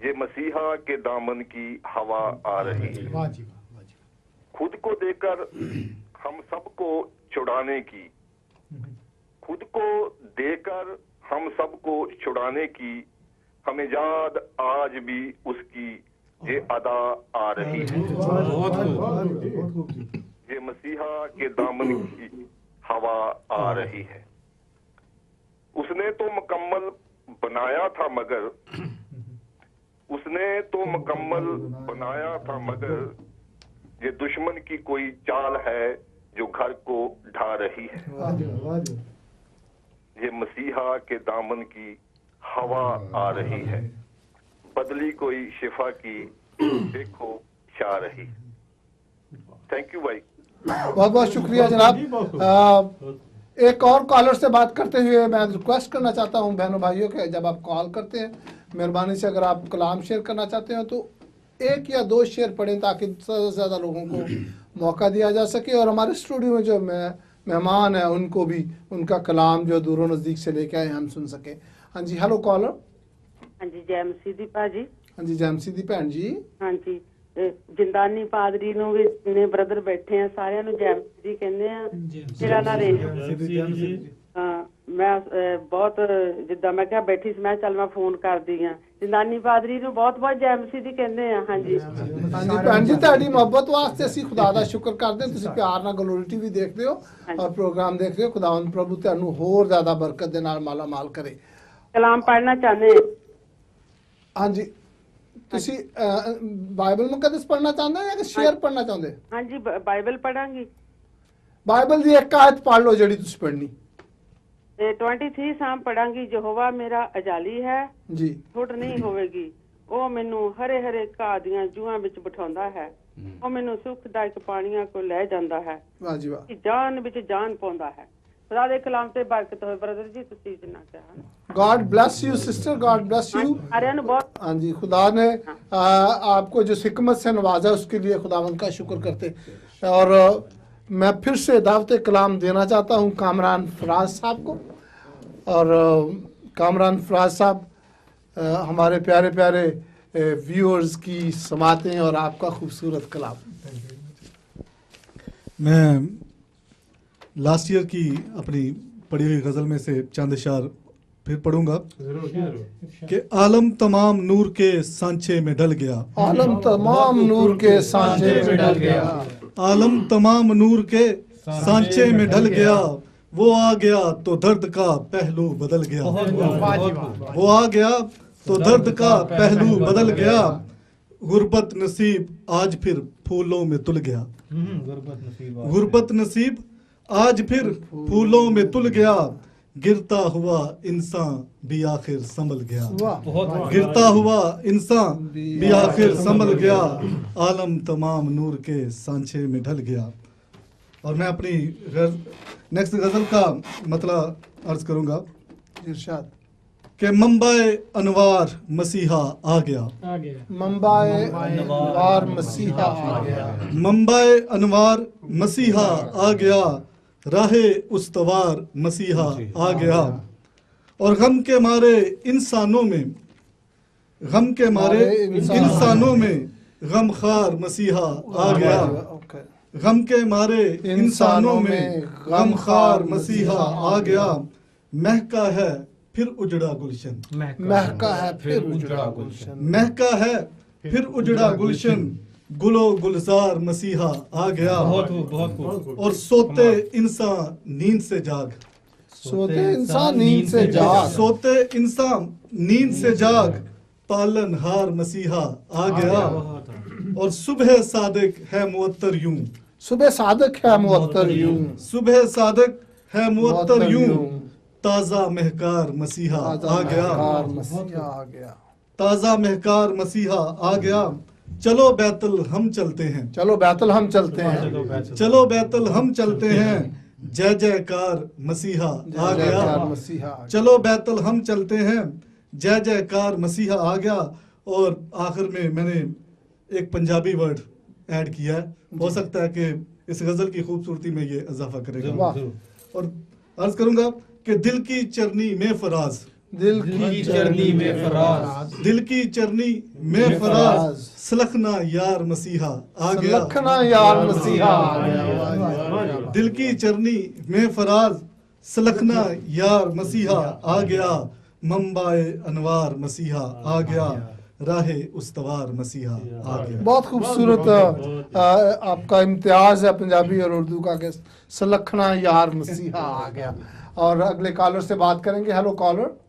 ये मसीहा के दामन की हवा आ रही है। खुद को देकर हम सबको छुड़ाने की, खुद को देकर हम सबको छुड़ाने की, हमें याद आज भी उसकी ये अदा आ रही है। ये मसीहा के दामन की हवा आ रही है। उसने तो मुकम्मल बनाया था मगर, उसने तो मुकम्मल बनाया था मगर, ये दुश्मन की कोई चाल है जो घर को ढा रही है। ये मसीहा के दामन की हवा आ रही है, बदली कोई शिफा की देखो शा रही। थैंक यू भाई। बहुत बहुत शुक्रिया जनाब। एक और कॉलर से बात करते हुए मैं रिक्वेस्ट करना चाहता हूं बहनों भाइयों के, जब आप कॉल करते हैं मेहरबानी से अगर आप कलाम शेयर करना चाहते हो तो एक या दो शेयर पढ़ें ताकि ज़्यादा से ज़्यादा लोगों को मौका दिया जा सके, और हमारे स्टूडियो में जो मेहमान हैं उनको भी उनका कलाम जो दूरों नज़दीक से लेके आए हम सुन सके। हाँ जी हेलो कॉलर। हाँ जी जेएमसी दी भाजी। हाँ जी जेएमसी दी भैन जी। हाँ जी जिंदानी पादरी ਨੂੰ ਵੀ ਨੇ ਬ੍ਰਦਰ ਬੈਠੇ ਆ, ਸਾਰਿਆਂ ਨੂੰ ਜੈਮਸੀ ਦੀ ਕਹਿੰਦੇ ਆ। ਮੇਰਾ ਨਾਮ ਰੇਸ਼ਮ। ਹਾਂ ਮੈਂ ਬਹੁਤ ਜਿੱਦਾਂ ਮੈਂ ਕਿਹਾ ਬੈਠੀ ਸੀ ਮੈਂ ਚੱਲ ਮੈਂ ਫੋਨ ਕਰਦੀ ਆ। ਜਿੰਦਾਨੀ ਪਾਦਰੀ ਨੂੰ ਬਹੁਤ ਬਹੁਤ ਜੈਮਸੀ ਦੀ ਕਹਿੰਦੇ ਆ। ਹਾਂਜੀ ਹਾਂਜੀ ਭੈਣ ਜੀ ਤੁਹਾਡੀ ਮੁਹੱਬਤ ਵਾਸਤੇ ਅਸੀਂ ਖੁਦਾ ਦਾ ਸ਼ੁਕਰ ਕਰਦੇ ਹਾਂ, ਤੁਸੀਂ ਪਿਆਰ ਨਾਲ ਗਲੋਰੀ ਟੀਵੀ ਦੇਖਦੇ ਹੋ ਔਰ ਪ੍ਰੋਗਰਾਮ ਦੇਖਦੇ ਹੋ। ਖੁਦਾਵੰਦ ਪ੍ਰਭੂ ਤੁਹਾਨੂੰ ਹੋਰ ਜ਼ਿਆਦਾ ਬਰਕਤ ਦੇ ਨਾਲ ਮਾਲਾ ਮਾਲ ਕਰੇ। ਕਲਾਮ ਪੜ੍ਹਨਾ ਚਾਹੁੰਦੇ। ਹਾਂਜੀ ਤੁਸੀਂ ਬਾਈਬਲ ਮੁਕੱਦਸ ਪੜ੍ਹਨਾ ਚਾਹੁੰਦੇ ਹੋ ਜਾਂ ਸ਼ੇਅਰ ਪੜ੍ਹਨਾ ਚਾਹੁੰਦੇ? ਹਾਂਜੀ ਬਾਈਬਲ ਪੜਾਂਗੀ। ਬਾਈਬਲ ਦੀ ਇੱਕ ਆਇਤ ਪੜ੍ਹ ਲਓ ਜਿਹੜੀ ਤੁਸੀਂ ਪੜ੍ਹਨੀ। 23 ਸਾਮ ਪੜਾਂਗੀ। ਯਹੋਵਾ ਮੇਰਾ ਅਜਾਲੀ ਹੈ ਜੀ, ਥੁੱਟ ਨਹੀਂ ਹੋਵੇਗੀ। ਉਹ ਮੈਨੂੰ ਹਰੇ ਹਰੇ ਘਾਹ ਦੀਆਂ ਜੂਹਾਂ ਵਿੱਚ ਬਿਠਾਉਂਦਾ ਹੈ। ਉਹ ਮੈਨੂੰ ਸੁਖਦਾਇਕ ਪਾਣੀਆਂ ਕੋਲ ਲੈ ਜਾਂਦਾ ਹੈ। ਵਾਹ ਜੀ ਵਾਹ। ਜਾਨ ਵਿੱਚ ਜਾਨ ਪਾਉਂਦਾ ਹੈ। खुदा दे कलाम ते बरकत होए ब्रदर जी। तुसी जिन्ना चाहन। God bless you sister, God bless you. हाँ जी खुदा ने आपको जो हिकमत से नवाजा उसके लिए खुदावंद का शुक्र करते। और मैं फिर से दावत कलाम देना चाहता हूं कामरान फराज साहब को। और कामरान फराज साहब हमारे प्यारे प्यारे व्यूअर्स की समातें और आपका खूबसूरत कलाम। मैं लास्ट ईयर की अपनी पढ़ी हुई गज़ल में से चंद इशार फिर पढ़ूंगा कि आलम तमाम नूर के सांचे में ढल गया, आलम तमाम नूर के सांचे में ढल गया, आलम तमाम नूर के सांचे में ढल गया, वो आ गया तो दर्द का पहलू बदल गया, वो आ गया तो दर्द का पहलू बदल गया, गुर्बत नसीब आज फिर फूलों में तुल गया, गुर्बत नसीब आज फिर फूलों में तुल गया, गिरता हुआ इंसान भी आखिर संभल गया, गिरता हुआ इंसान भी आखिर संभल गया, आलम तमाम नूर के सांचे में ढल गया। और मैं अपनी नेक्स्ट गजल का मतलब अर्ज करूंगा इरशाद कि मंबाए अनवार मसीहा आ गया, मंबाए अनवार मसीहा आ गया, मंबाए अनवार मसीहा आ गया, राहे उस्तवार मसीहा आ गया, और गम के मारे इंसानों में, गम के मारे इंसानों में गमखार मसीहा आ गया, गम के मारे इंसानों में गमखार मसीहा आ गया, महका है फिर उजड़ा गुलशन, महका है फिर उजड़ा गुलशन, महका है फिर उजड़ा गुलशन, गुलो गुलजार मसीहा आ गया, और सोते इंसान नींद से जाग, सोते इंसान नींद से जाग, सोते इंसान नींद से जाग, पालनहार मसीहा आ गया, और सुबह सादिक है मुअत्तर यूं, सुबह सादिक है मुअत्तर यूं, सुबह सादिक है मुअत्तर यूं, ताजा महकार मसीहा आ गया, मसीहा आ गया, ताजा महकार मसीहा आ गया, चलो बैतुल हम चलते हैं, चलो बैतुल हम चलते हैं, चलो बैतुल हम चलते हैं, जय जयकार मसीहा आ गया, मसीहा, चलो बैतुल हम चलते हैं, जय जयकार मसीहा आ गया। और आखिर में मैंने एक पंजाबी वर्ड ऐड किया है, हो सकता है कि इस गजल की खूबसूरती में ये इजाफा करेगा। और अर्ज करूंगा कि दिल की चरनी में फराज, दिल की चरनी में फराज, दिल की चरनी में फराज, सलखना यार मसीहा आ गया, सलखना यार मसीहा आ गया, दिल की चरनी में फराज, सलखना यार मसीहा आ गया, मंबाए अनवार मसीहा आ गया, राहे उस्तवार मसीहा आ गया। बहुत खूबसूरत आपका इम्तियाज है पंजाबी और उर्दू का कि सलखना यार मसीहा आ गया। और अगले कॉलर से बात करेंगे। Hello caller.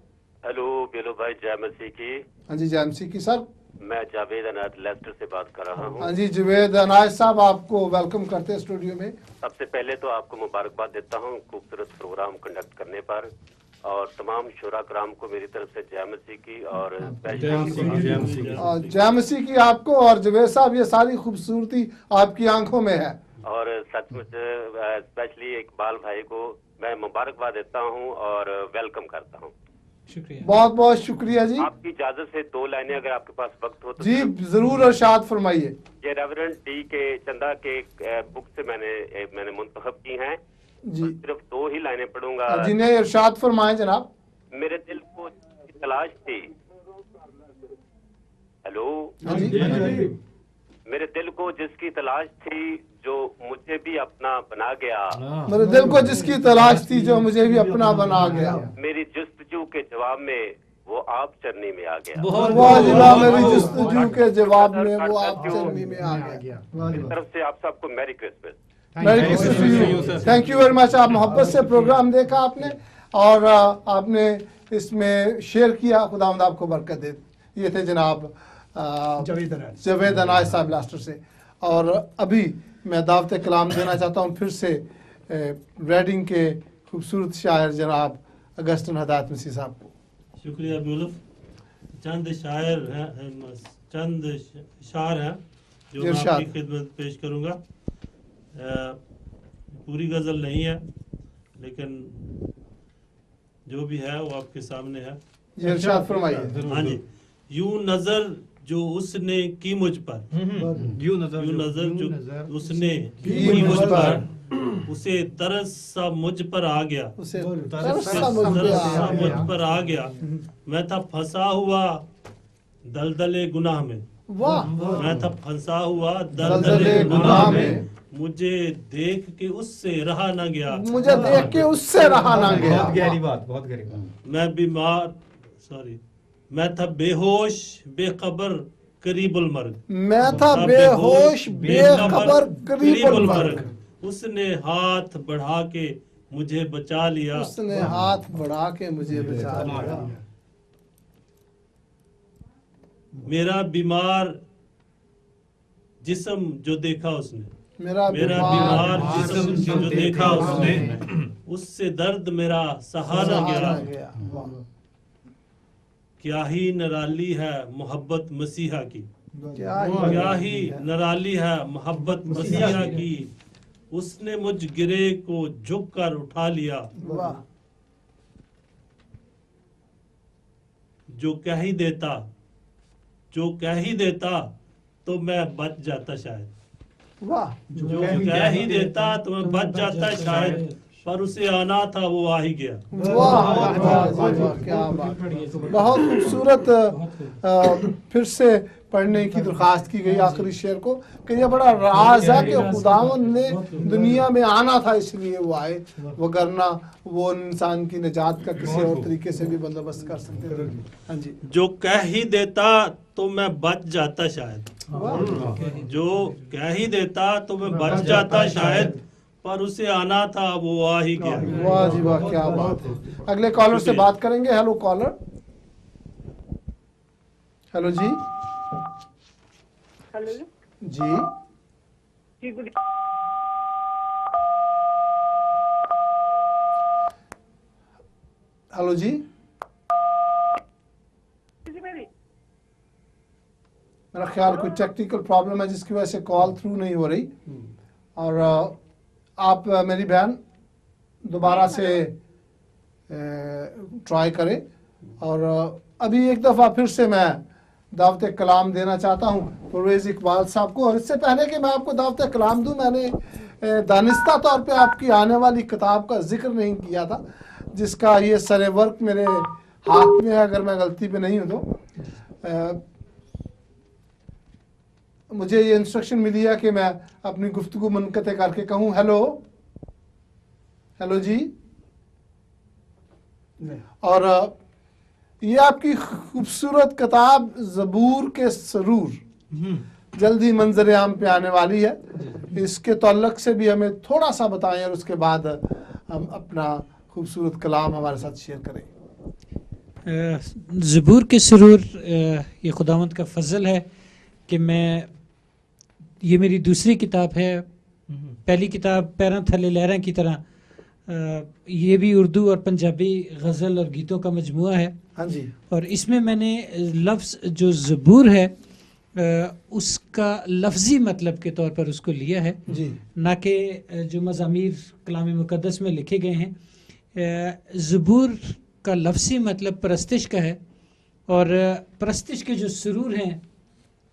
हेलो बेलो भाई, जय मसीह की। हाँ जी जय मसीह की सर। मैं जावेद अनायत लेस्टर से बात कर रहा हूँ। हाँ जी जावेद अनायत साहब, आपको वेलकम करते हैं स्टूडियो में। सबसे पहले तो आपको मुबारकबाद देता हूँ खूबसूरत प्रोग्राम कंडक्ट करने पर, और तमाम शुरा कराम को मेरी तरफ से जय मसीह की और जय मसीह की आपको। और जावेद साहब ये सारी खूबसूरती आपकी आंखों में है, और सचमुच स्पेशली इकबाल भाई को मैं मुबारकबाद देता हूँ और वेलकम करता हूँ। शुक्रिया, बहुत बहुत शुक्रिया जी। आपकी इजाजत से दो लाइनें अगर आपके पास वक्त हो तो जी जरूर इरशाद फरमाइए। ये रेवरेंड डी के चंदा के बुक से मैंने मुंतखब की हैं जी। सिर्फ दो ही लाइनें पढ़ूंगा। जिन्हें इरशाद फरमाएं जनाब। मेरे दिल को तलाश थी, हेलो मेरे दिल को जिसकी तलाश थी जो मुझे भी अपना बना गया, मेरे दिल को जिसकी तलाश थी जो मुझे भी अपना बना गया, मेरी जस्तजू के जवाब में वो आप चरनी में आ गया। वाह जी वाह, मेरी जस्तजू के जवाब में वो आप चरनी में आ गया। इस तरफ से आप सबको merry Christmas. Merry Christmas to you. Thank you very much. आप मोहब्बत से प्रोग्राम देखा आपने और आपने इसमें शेयर किया। खुदावंद आपको बरकत दे। ये थे जनाब जावेद अनायत साहब लास्टर से। और अभी मैं दावत कलाम देना चाहता हूँ फिर से रेडिंग के खूबसूरत शायर जनाब अगस्टन हदायत मसीह साहब को। शुक्रिया बिलुफ। चंद शायर हैं, चंद शार हैं जो मैं आपकी खिदमत पेश करूँगा। पूरी गज़ल नहीं है लेकिन जो भी है वो आपके सामने है। इरशाद फरमाइए। हाँ जी। यूं नजर जो उसने की मुझ पर, यूं नजर जो उसने की मुझ पर, उसे तरस सा मुझ पर आ गया, उसे तरस सा मुझ पर आ गया। मैं था फंसा हुआ दलदले गुनाह में, वाह, मैं था फंसा हुआ दलदले गुनाह में, मुझे देख के उससे रहा ना गया, मुझे देख के उससे रहा ना गया। बहुत गहरी बात, बहुत गहरी बात। मैं बीमार, सॉरी, मैं था बेहोश बेखबर करीबुल मर्ग, मैं था बेहोश बेखबर करीबुल मर्ग, उसने हाथ बढ़ा के मुझे बचा लिया, उसने हाथ बढ़ा के मुझे बचा लिया। मेरा बीमार जिस्म जो देखा उसने, मेरा बीमार जिस्म जो देखा उसने, उससे दर्द मेरा सहारा गया। क्या ही निराली है मोहब्बत मसीहा की, क्या ही निराली है मोहब्बत मसीहा की, उसने मुझ गिरे को झुक कर उठा लिया। जो कह ही देता, जो कह ही देता तो मैं बच जाता शायद, वाह, जो कह ही देता तो मैं बच जाता शायद, पर उसे आना था वो आ ही गया। वाह वाह वाह, क्या बात, बहुत खूबसूरत। फिर से पढ़ने की दरख्वास्त की गई आखिरी शेर को कि यह बड़ा राज है कि खुदावन ने दुनिया में आना था इसलिए वो आए, वगरना वो इंसान की निजात का किसी और तरीके से भी बंदोबस्त कर सकते थे। हाँ जी, जो कह ही देता तो मैं बच जाता शायद, जो कह ही देता तो मैं बच जाता शायद, पर उसे आना था वो आ ही गया। वाह जी वाह, क्या बात है। अगले कॉलर से बात करेंगे। Hello caller. हेलो जी। हेलो जी जी, गुड। हेलो जी, मेरा ख्याल कोई टेक्निकल प्रॉब्लम है जिसकी वजह से कॉल थ्रू नहीं हो रही, और आप मेरी बहन दोबारा से ट्राई करें। और अभी एक दफ़ा फिर से मैं दावत कलाम देना चाहता हूँ परवेज़ इकबाल साहब को। और इससे पहले कि मैं आपको दावत कलाम दूँ, मैंने दानिस्ता तौर पे आपकी आने वाली किताब का जिक्र नहीं किया था, जिसका ये सरे वर्क मेरे हाथ में है, अगर मैं गलती पे नहीं हूँ तो। मुझे ये इंस्ट्रक्शन मिली है कि मैं अपनी गुफ्तगू मुनक़ते करके कहूँ हेलो, हेलो जी। और ये आपकी खूबसूरत किताब ज़बूर के सरूर जल्दी मंजर आम पे आने वाली है। इसके तल्लुक़ से भी हमें थोड़ा सा बताएं और उसके बाद हम अपना खूबसूरत कलाम हमारे साथ शेयर करें। ज़बूर के सरूर ये खुदावंद का फजल है कि ये मेरी दूसरी किताब है। पहली किताब पैरों थले लहरें की तरह, ये भी उर्दू और पंजाबी गज़ल और गीतों का मजमुआ है। हाँ जी। और इसमें मैंने लफ्ज़ जो ज़बूर है उसका लफ्ज़ी मतलब के तौर पर उसको लिया है जी, ना कि जो मज़ामीर कलाम मुक़द्दस में लिखे गए हैं। ज़बूर का लफ्ज़ी मतलब परस्तिश का है, और परस्तिश के जो सुरूर हैं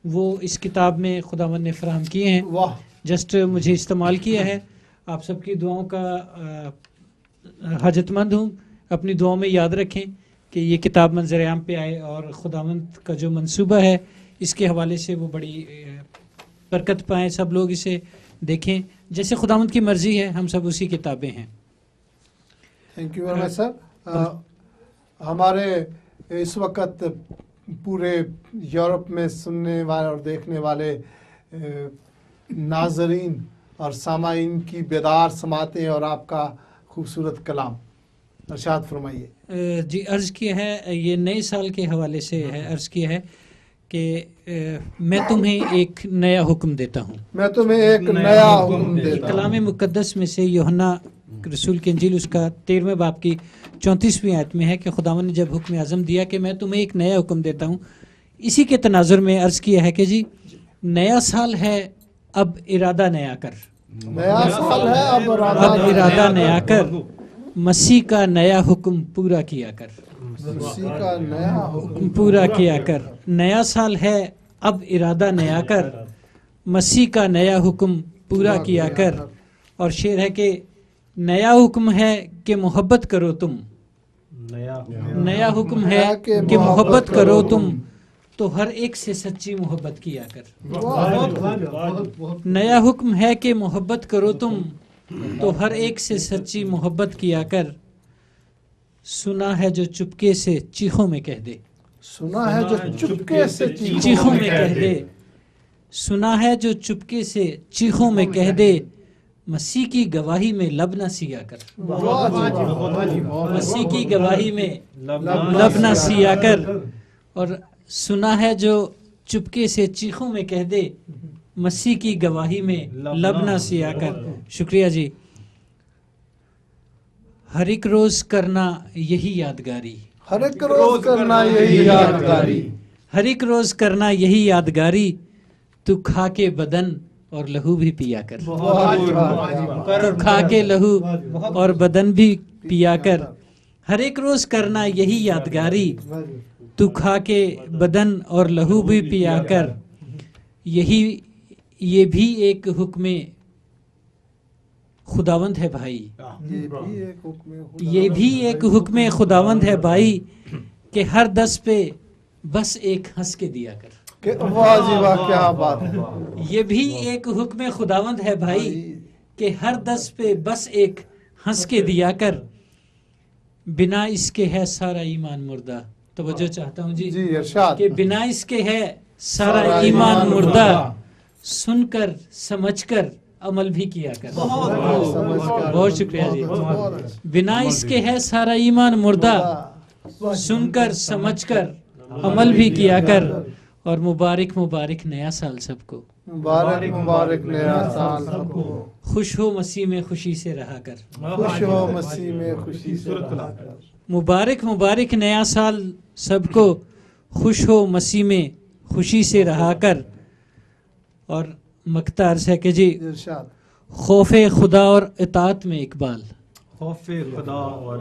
वो इस किताब में खुदावंद ने फराहम किए हैं। वाह, जस्ट मुझे इस्तेमाल किया है। आप सबकी दुआओं का हाजतमंद हूँ। अपनी दुआओं में याद रखें कि ये किताब मंजर आम पे आए, और खुदावंद का जो मंसूबा है इसके हवाले से वो बड़ी बरकत पाएँ। सब लोग इसे देखें, जैसे खुदावंद की मर्ज़ी है हम सब उसी किताबें हैं। Thank you very much sir. हमारे इस वक्त पूरे यूरोप में सुनने वाले और देखने वाले नाजरीन और सामाइन की बेदार समातें और आपका खूबसूरत कलाम इरशाद फरमाइए। जी, अर्ज़ किया है, ये नए साल के हवाले से है। अर्ज़ किया है कि मैं तुम्हें एक नया हुक्म देता हूँ, मैं तुम्हें एक नया हुक्म देता हूँ। कलाम मुक़द्दस में से यूहन्ना रसूल की इंजील उसका 13वें बाब की 34वीं आयत में है कि खुदावंद ने जब हुक्म आज़म दिया कि मैं तुम्हें एक नया हुक्म देता हूँ, इसी के तनाजुर में अर्ज़ किया है कि जी नया साल है, अब इरादा नया कर। नया साल है, अब इरादा नया कर, मसीह का नया हुक्म पूरा किया कर। मसीह का नया हुक्म पूरा किया कर। नया साल है, अब इरादा नया कर, मसीह का नया हुक्म पूरा किया कर, और शेर है कि नया हुक्म है कि मोहब्बत करो तुम, नया हुक्म है कि मोहब्बत करो तुम, तो हर एक से सच्ची मोहब्बत किया कर। नया हुक्म है कि मोहब्बत करो तुम, तो हर एक से सच्ची मोहब्बत किया कर। सुना है जो चुपके से चीखों में कह दे, सुना है जो चुपके से चीखों में कह दे, सुना है जो चुपके से चीखों में कह दे, मसीह की गवाही में लब न सिया कर। मसीह की गवाही में लब न सिया कर। और सुना है जो चुपके से चीखों में कह दे, मसीह की गवाही में लब न सिया कर। शुक्रिया जी। हर एक रोज करना यही यादगारी, हर एक रोज करना यही यादगारी, हर एक रोज करना यही यादगारी, तू खा के बदन और लहू भी पिया कर। तू खा के लहू और बदन भी पिया कर। हर एक रोज करना यही यादगारी, तू खा के बदन और लहू भी पिया कर। ये भी एक हुक्म खुदावंद है भाई, ये भी एक हुक्म खुदावंद है भाई, कि हर 10 पे बस एक हंस के दिया कर। वाह जी वाह, क्या बात है। ये भी एक हुक्म खुदावंद है भाई, कि हर 10 पे बस एक हंस के दिया कर। बिना इसके है सारा ईमान मुर्दा। तवज्जो चाहता हूँ जी, इरशाद। कि बिना इसके है सारा ईमान मुर्दा, सुनकर समझकर अमल भी किया कर। बहुत शुक्रिया जी। बिना इसके है सारा ईमान मुर्दा, सुनकर समझकर अमल भी किया कर। और मुबारक मुबारक नया साल सबको, मुबारक मुबारक नया साल सबको। खुश हो मसीह में खुशी से रहा कर, खुश हो मसीह में खुशी से रहा कर। मुबारक मुबारक नया साल सबको, खुश हो मसीह में खुशी से रहा कर। और मकता अर्ज है कि जी, खौफे खुदा और इताअत में इकबाल, खौफे खुदा और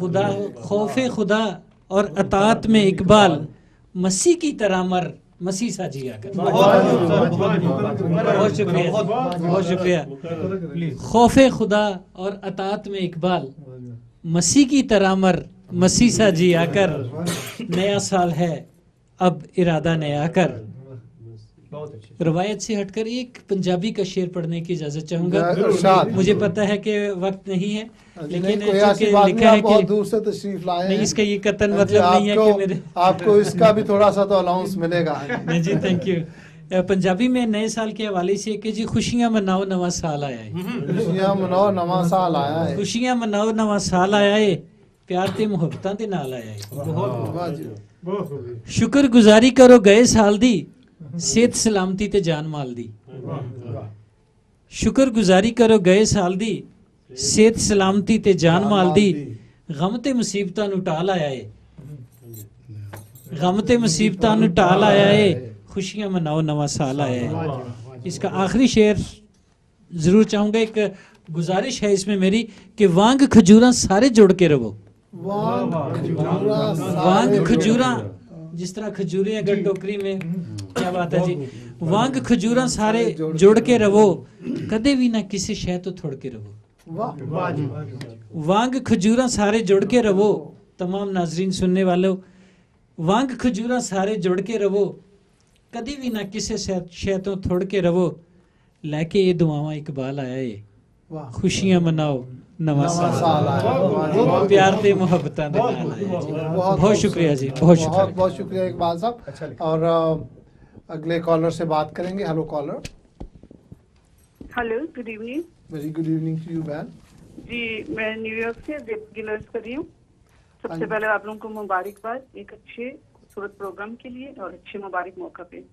खुदा, खौफे खुदा और इताअत में इकबाल, मसीह की तरह मर मसीह सा जिया कर। बहुत शुक्रिया, बहुत शुक्रिया। खौफे खुदा और अतात में इकबाल, मसीह की तरह मर मसीह सा जिया कर। नया साल है अब इरादा नया कर। रवायत से हटकर एक पंजाबी का शेर पढ़ने की इजाजत चाहूंगा। मुझे पता है कि वक्त नहीं है, लेकिन लिखा है कि दूर से तशरीफ लाए नहीं, इसका ये कतन मतलब नहीं है कि मेरे आपको इसका भी थोड़ा सा तो अलाउंस मिलेगा। नहीं जी, थैंक यू। पंजाबी में नए साल के हवाले से कि जी खुशियां मनाओ नवा साल आया है, खुशियां मनाओ नवा साल आया है, खुशियां मनाओ नवा साल आया है, प्यार ते मुहब्बतां दे नाल आया है। शुक्र गुजारी करो गए साल दी, सेहत सलामती ते जान माल दी। शुक्र गुजारी करो गए साल दी, सेहत सलामती ते जान माल दी। गम ते मुसीबतां नूं टाल आया है, गम ते मुसीबतां नूं टाल आया है, खुशियां मनाओ नवा साल आया है। इसका आखिरी शेर जरूर चाहूंगा। एक गुजारिश है इसमें मेरी कि वांग खजूरा सारे जुड़ के रहो। वांग खजूरा, जिस तरह खजूरें अगर टोकरी में, क्या बात है जी। वांग खजूरा सारे जुड़ के रहो, कदे भी ना किसी शय तो थोड़ के रहो। वांग खजूरा सारे जुड़ के रहो। तमाम नाजरीन सुनने वालों, वांग खजूरा सारे जुड़ के रहो, कदी भी ना किसी शय तो थोड़ के रहो। लैके ये दुआवां इकबाल आया है, खुशियां मनाओ नवा साल आया, प्यार ते मुहब्बतां दे नाल आया। बहुत शुक्रिया जी, बहुत शुक्रिया, बहुत शुक्रिया इकबाल साहब। और अगले कॉलर से बात करेंगे। Hello caller. Hello, good evening. Very good evening to you ma'am. जी, मैं न्यूयॉर्क से गिलर्स कर रही हूँ। सबसे पहले आप लोगों को मुबारकबाद एक अच्छे खूबसूरत प्रोग्राम के लिए और अच्छे मुबारक मौका पे।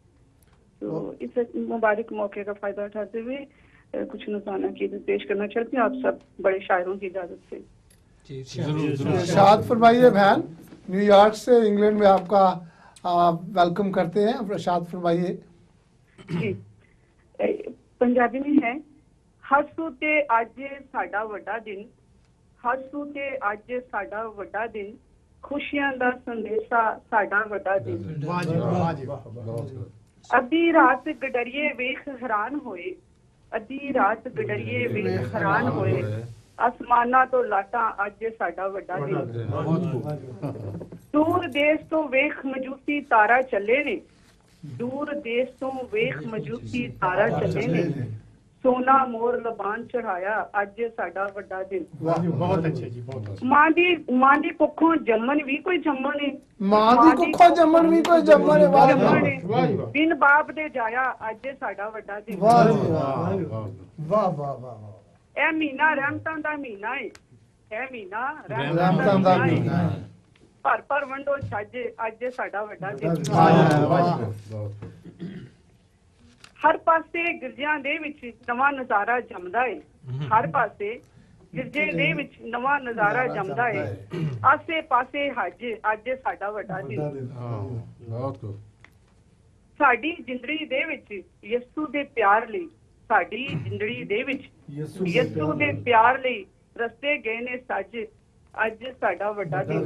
तो इस मुबारक मौके का फायदा उठाते हुए कुछ नज़ाना की पेश करना चाहती हूँ आप सब बड़े शायरों की इजाजत से। इरशाद फरमाइए बहन। न्यूयॉर्क से इंग्लैंड में आपका वेलकम करते हैं। इरशाद फरमाइए। जी, पंजाबी में है, हसू ते अज साडा वड्डा दिन, हसू ते अज साडा वड्डा दिन, खुशियां दा संदेशा साडा वड्डा दिन। अद्धी रात गडरिए वेख हैरान होए, ਅੱਧੀ ਰਾਤ ਗਡਰੀਏ ਵੇਖ ਹੈਰਾਨ ਹੋਏ ਅਸਮਾਨਾਂ ਤੋਂ ਲਾਟਾਂ ਅੱਜ ਸਾਡਾ ਵੱਡਾ ਦਿਨ ਦੂਰ ਦੇਸ਼ ਤੋਂ ਵੇਖ ਮਜੂਸੀ ਤਾਰਾ ਚੱਲੇ ਨੇ ਦੂਰ ਦੇਸ਼ ਤੋਂ ਵੇਖ ਮਜੂਸੀ ਤਾਰਾ ਚੱਲੇ ਨੇ ਸੋਨਾ ਮੋਰ ਲਬਾਨ ਚੜਾਇਆ ਅੱਜ ਸਾਡਾ ਵੱਡਾ ਦਿਨ ਬਹੁਤ ਅੱਛਾ ਜੀ ਬਹੁਤ ਮਾਂ ਦੀ ਕੁੱਖੋਂ ਜੰਮਣ ਵੀ ਕੋਈ ਜੰਮਣ ਏ ਮਾਂ ਦੀ ਕੁੱਖੋਂ ਜੰਮਣ ਵੀ ਕੋਈ ਜੰਮਣ ਏ ਵਾਹ ਬਿਨ ਬਾਪ ਦੇ ਜਾਇਆ ਅੱਜ ਸਾਡਾ ਵੱਡਾ ਦਿਨ ਵਾਹ ਵਾਹ ਵਾਹ ਵਾਹ ਇਹ ਮਹੀਨਾ ਰਹਿਮਤਾਂ ਦਾ ਮਹੀਨਾ ਏ ਇਹ ਮਹੀਨਾ ਰਹਿਮਤਾਂ ਦਾ ਮਹੀਨਾ ਹੈ ਪਰ ਵੰਡੋ ਛੱਜ ਅੱਜ ਸਾਡਾ ਵੱਡਾ ਦਿਨ ਹਰ ਪਾਸੇ ਗਿਰਜਿਆਂ ਦੇ ਵਿੱਚ ਨਵਾਂ ਨਜ਼ਾਰਾ ਜੰਮਦਾ ਏ ਹਰ ਪਾਸੇ ਗਿਰਜੇ ਦੇ ਵਿੱਚ ਨਵਾਂ ਨਜ਼ਾਰਾ ਜੰਮਦਾ ਏ ਆਸੇ ਪਾਸੇ ਹੱਜ ਅੱਜ ਸਾਡਾ ਵੱਡਾ ਦਿਨ ਸਾਡੀ ਜ਼ਿੰਦਗੀ ਦੇ ਵਿੱਚ ਯਿਸੂ ਦੇ ਪਿਆਰ ਲਈ ਸਾਡੀ ਜ਼ਿੰਦਗੀ ਦੇ ਵਿੱਚ ਯਿਸੂ ਦੇ ਪਿਆਰ ਲਈ ਰਸਤੇ ਗਏ ਨੇ ਸੱਜ ਅੱਜ ਸਾਡਾ ਵੱਡਾ ਦਿਨ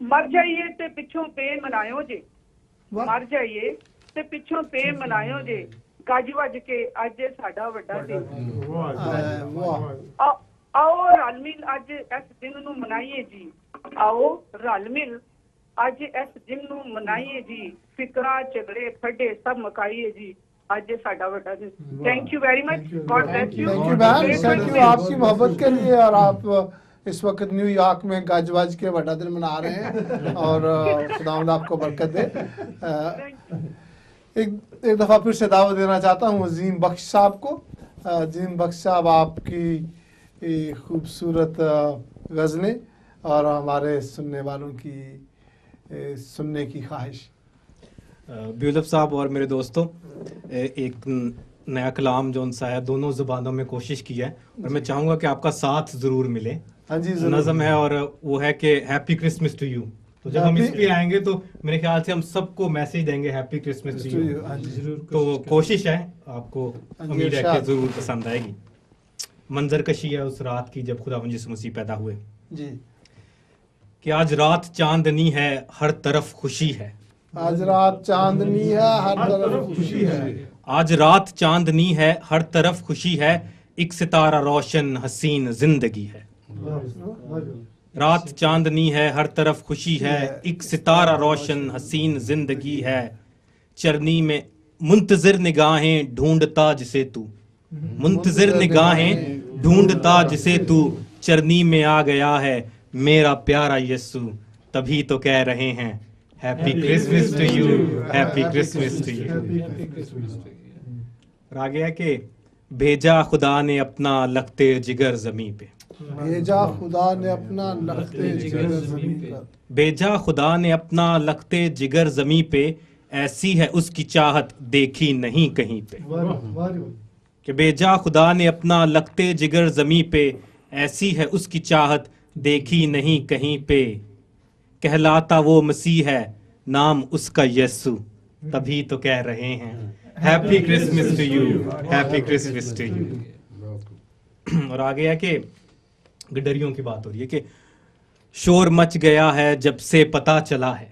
ਮਰ ਜਾਈਏ ਤੇ ਪਿੱਛੋਂ ਪੇ ਮਨਾਇਓ ਜੇ ਮਰ ਜਾਈਏ ਤੇ ਪਿੱਛੋਂ ਪੇ ਮਨਾਇਓ ਜੇ ਗੱਜ ਵੱਜ ਕੇ ਅੱਜ ਸਾਡਾ ਵੱਡਾ ਦਿਨ ਆਓ ਰਲ ਮਿਲ ਅੱਜ ਇਸ ਦਿਨ ਨੂੰ ਮਨਾਈਏ ਜੀ ਆਓ ਰਲ ਮਿਲ ਅੱਜ ਇਸ ਦਿਨ ਨੂੰ ਮਨਾਈਏ ਜੀ ਫਿਕਰਾਂ ਝਗੜੇ ਫੱਡੇ ਸਭ ਮਕਾਈਏ जी आज साडा बड़ा दिन thank you very much God bless you thank you ma'am thank you आपकी मोहब्बत के लिए और आप इस वक्त न्यूयॉर्क में गाजवाज के बड़ा दिन मना रहे हैं और खुदावंद आपको बरकत दे एक दफ़ा फिर से दावत देना चाहता हूँ अजीम बख्श साहब को अजीम बख्श साहब आपकी खूबसूरत गज़लें और हमारे सुनने वालों की सुनने की ख्वाहिश ब्यूलफ साहब और मेरे दोस्तों एक नया कलाम जो सा है दोनों ज़ुबानों में कोशिश की है और मैं चाहूँगा कि आपका साथ ज़रूर मिले। हाँ जी नज़म है और वो है कि हैप्पी क्रिसमस टू यू। तो जब हम इस पे आएंगे तो मेरे ख्याल से हम सबको मैसेज देंगे हैप्पी क्रिसमस टू यू। तो कोशिश है आपको उम्मीद है कि ज़रूर पसंद आएगी। मंजर कशी है उस रात की जब खुदावंद यीशु मसीह पैदा हुए जी कि आज रात चांदनी है हर तरफ खुशी है आज रात चांदनी है हर तरफ खुशी है आज रात चांदनी है हर तरफ खुशी है एक सितारा रोशन हसीन जिंदगी है रात चांदनी है हर तरफ खुशी है एक सितारा रोशन हसीन जिंदगी है चरनी में मुंतजिर निगाहें ढूंढता जिसे तू मुंतजिर निगाहें ढूंढता जिसे तू चरनी में आ गया है मेरा प्यारा यीशु तभी तो कह रहे हैं happy Christmas to you happy Christmas to you. और आगे है कि भेजा खुदा ने अपना लखते जिगर जमी पे भेजा खुदा ने अपना लखते जिगर जमी पे भेजा खुदा ने अपना लखते जिगर जमी पे ऐसी है उसकी चाहत देखी नहीं कहीं पे कि भेजा खुदा ने अपना लखते जिगर जमी पे ऐसी है उसकी चाहत देखी नहीं कहीं पे कहलाता वो मसीह है नाम उसका यीशु तभी तो कह रहे हैं happy Christmas to you happy Christmas to you. और आगे है कि गडरियों की बात हो रही है कि शोर मच गया है जब से पता चला है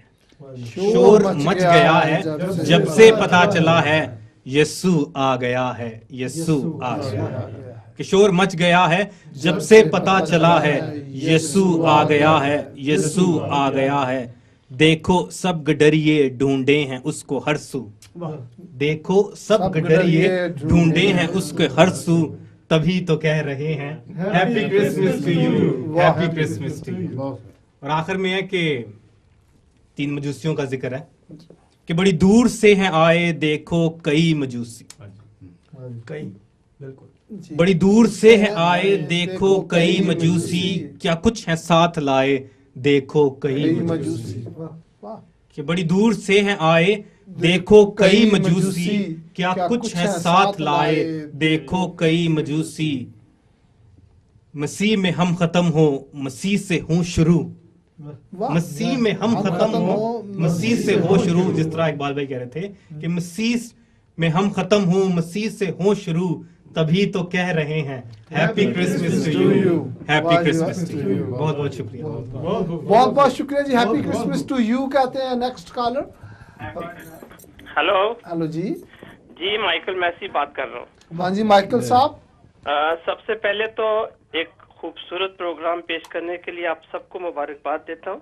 शोर मच गया है जब से पता चला है यीशु आ गया है यीशु आ गया है कि शोर मच गया है जब से पता चला है यीशु आ गया है यीशु आ गया है देखो सब गडरिए ढूंढे हैं उसको हर सू देखो सब गडरिए ढूंढे हैं उसको हर सू तभी तो कह रहे हैं happy Christmas to you happy Christmas to you. और आखिर में है कि 3 मजूसियों का जिक्र है कि बड़ी दूर से हैं आए देखो कई मजूसी कई बिल्कुल बड़ी दूर से हैं आए देखो कई मजूसी क्या कुछ है साथ लाए देखो कई मजूसी कि बड़ी दूर से हैं आए देखो कई मजूसी क्या कुछ है साथ लाए देखो कई मजूसी मसीह में हम खत्म हो मसीह से हूँ शुरू मसीह में हम खत्म हो मसीह से हो शुरू। जिस तरह इकबाल भाई कह रहे थे कि मसीह में हम खत्म हो मसीह से हो शुरू तभी तो कह रहे हैं happy Christmas to you happy Christmas to you. बहुत बहुत शुक्रिया बहुत बहुत शुक्रिया जी हैप्पी क्रिसमस टू यू कहते हैं। नेक्स्ट कॉलर हेलो हेलो जी जी माइकल मैसी बात कर रहा हूँ। हाँ जी माइकल साहब, सबसे पहले तो एक खूबसूरत प्रोग्राम पेश करने के लिए आप सबको मुबारकबाद देता हूँ।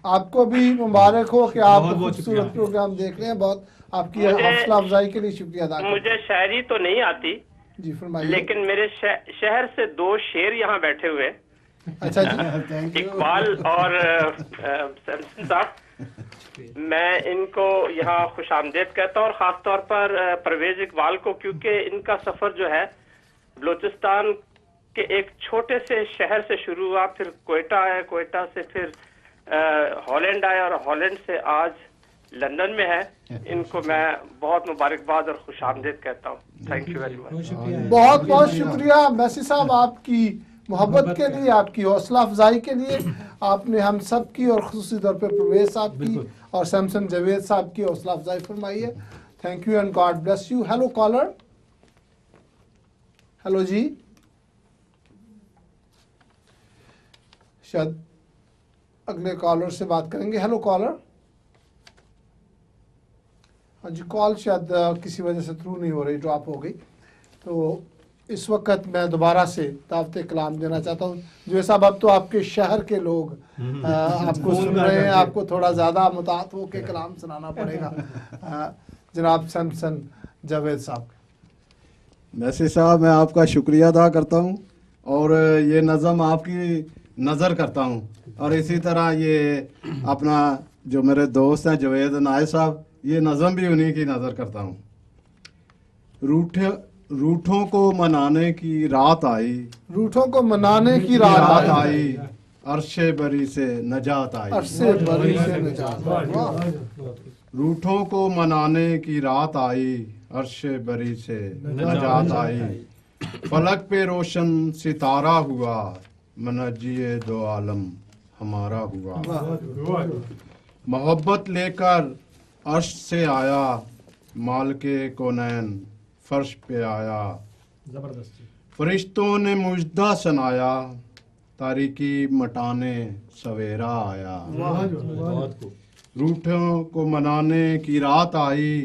आपको भी मुबारक हो कि आप खूबसूरत प्रोग्राम देख रहे हैं। बहुत आपकी हौसला अफजाई के लिए शुक्रिया अदा करता हूं। मुझे शायरी तो नहीं आती जी, फरमाइए। लेकिन मेरे शहर से 2 शेर यहाँ बैठे हुए हैं। अच्छा जी, इकबाल और सैमसन साहब, मैं इनको यहाँ खुशामदेद कहता हूँ, और ख़ास तौर पर परवेज इकबाल को, क्योंकि इनका सफ़र जो है बलूचिस्तान के एक छोटे से शहर से शुरू हुआ, फिर कोयटा आया, कोयटा से फिर हॉलैंड आया, और हॉलैंड से आज लंदन में है। इनको मैं बहुत मुबारकबाद और खुशामदेद कहता हूँ। Thank you very much. बहुत बहुत शुक्रिया मैसी साहब, आपकी मोहब्बत के लिए, आपकी हौसला अफजाई के लिए। आपने हम सब की और खुसूसी तौर पर परवेज साहब की और सैमसन जावेद साहब की हौसला अफजाई फरमाई है। Thank you and God bless you. Hello caller. Hello जी, शायद अगले कॉलर से बात करेंगे। Hello caller. हाँ जी, कॉल शायद किसी वजह से थ्रू नहीं हो रही, ड्रॉप हो गई। तो इस वक्त मैं दोबारा से दावत कलाम देना चाहता हूँ। जो साहब, अब तो आपके शहर के लोग आपको सुन रहे हैं, आपको थोड़ा ज़्यादा मुतात हो के कलाम सुनाना पड़ेगा। जनाब सैमसन जावेद साहब। मैसी साहब, मैं आपका शुक्रिया अदा करता हूँ और ये नज़म आपकी नज़र करता हूँ, और इसी तरह ये अपना जो मेरे दोस्त हैं जवेद नाय साहब, ये नज़म भी उन्हीं की नज़र करता हूँ। रूठों को मनाने की रात आई, रूठों को मनाने की रात आई, अरशे बरी से नजात आई, अरशे बरी से नजात। रूठों को मनाने की रात आई, अरशे बरी से नजात आई, फलक पे रोशन सितारा हुआ, मनजिए दो आलम हमारा हुआ। मोहब्बत लेकर अर्श से आया, मालके कोनैन फर्श पे आया, जबरदस्ती फरिश्तों ने मुजदा सुनाया, तारीकी मटाने सवेरा आया। रूठों को मनाने की रात आई,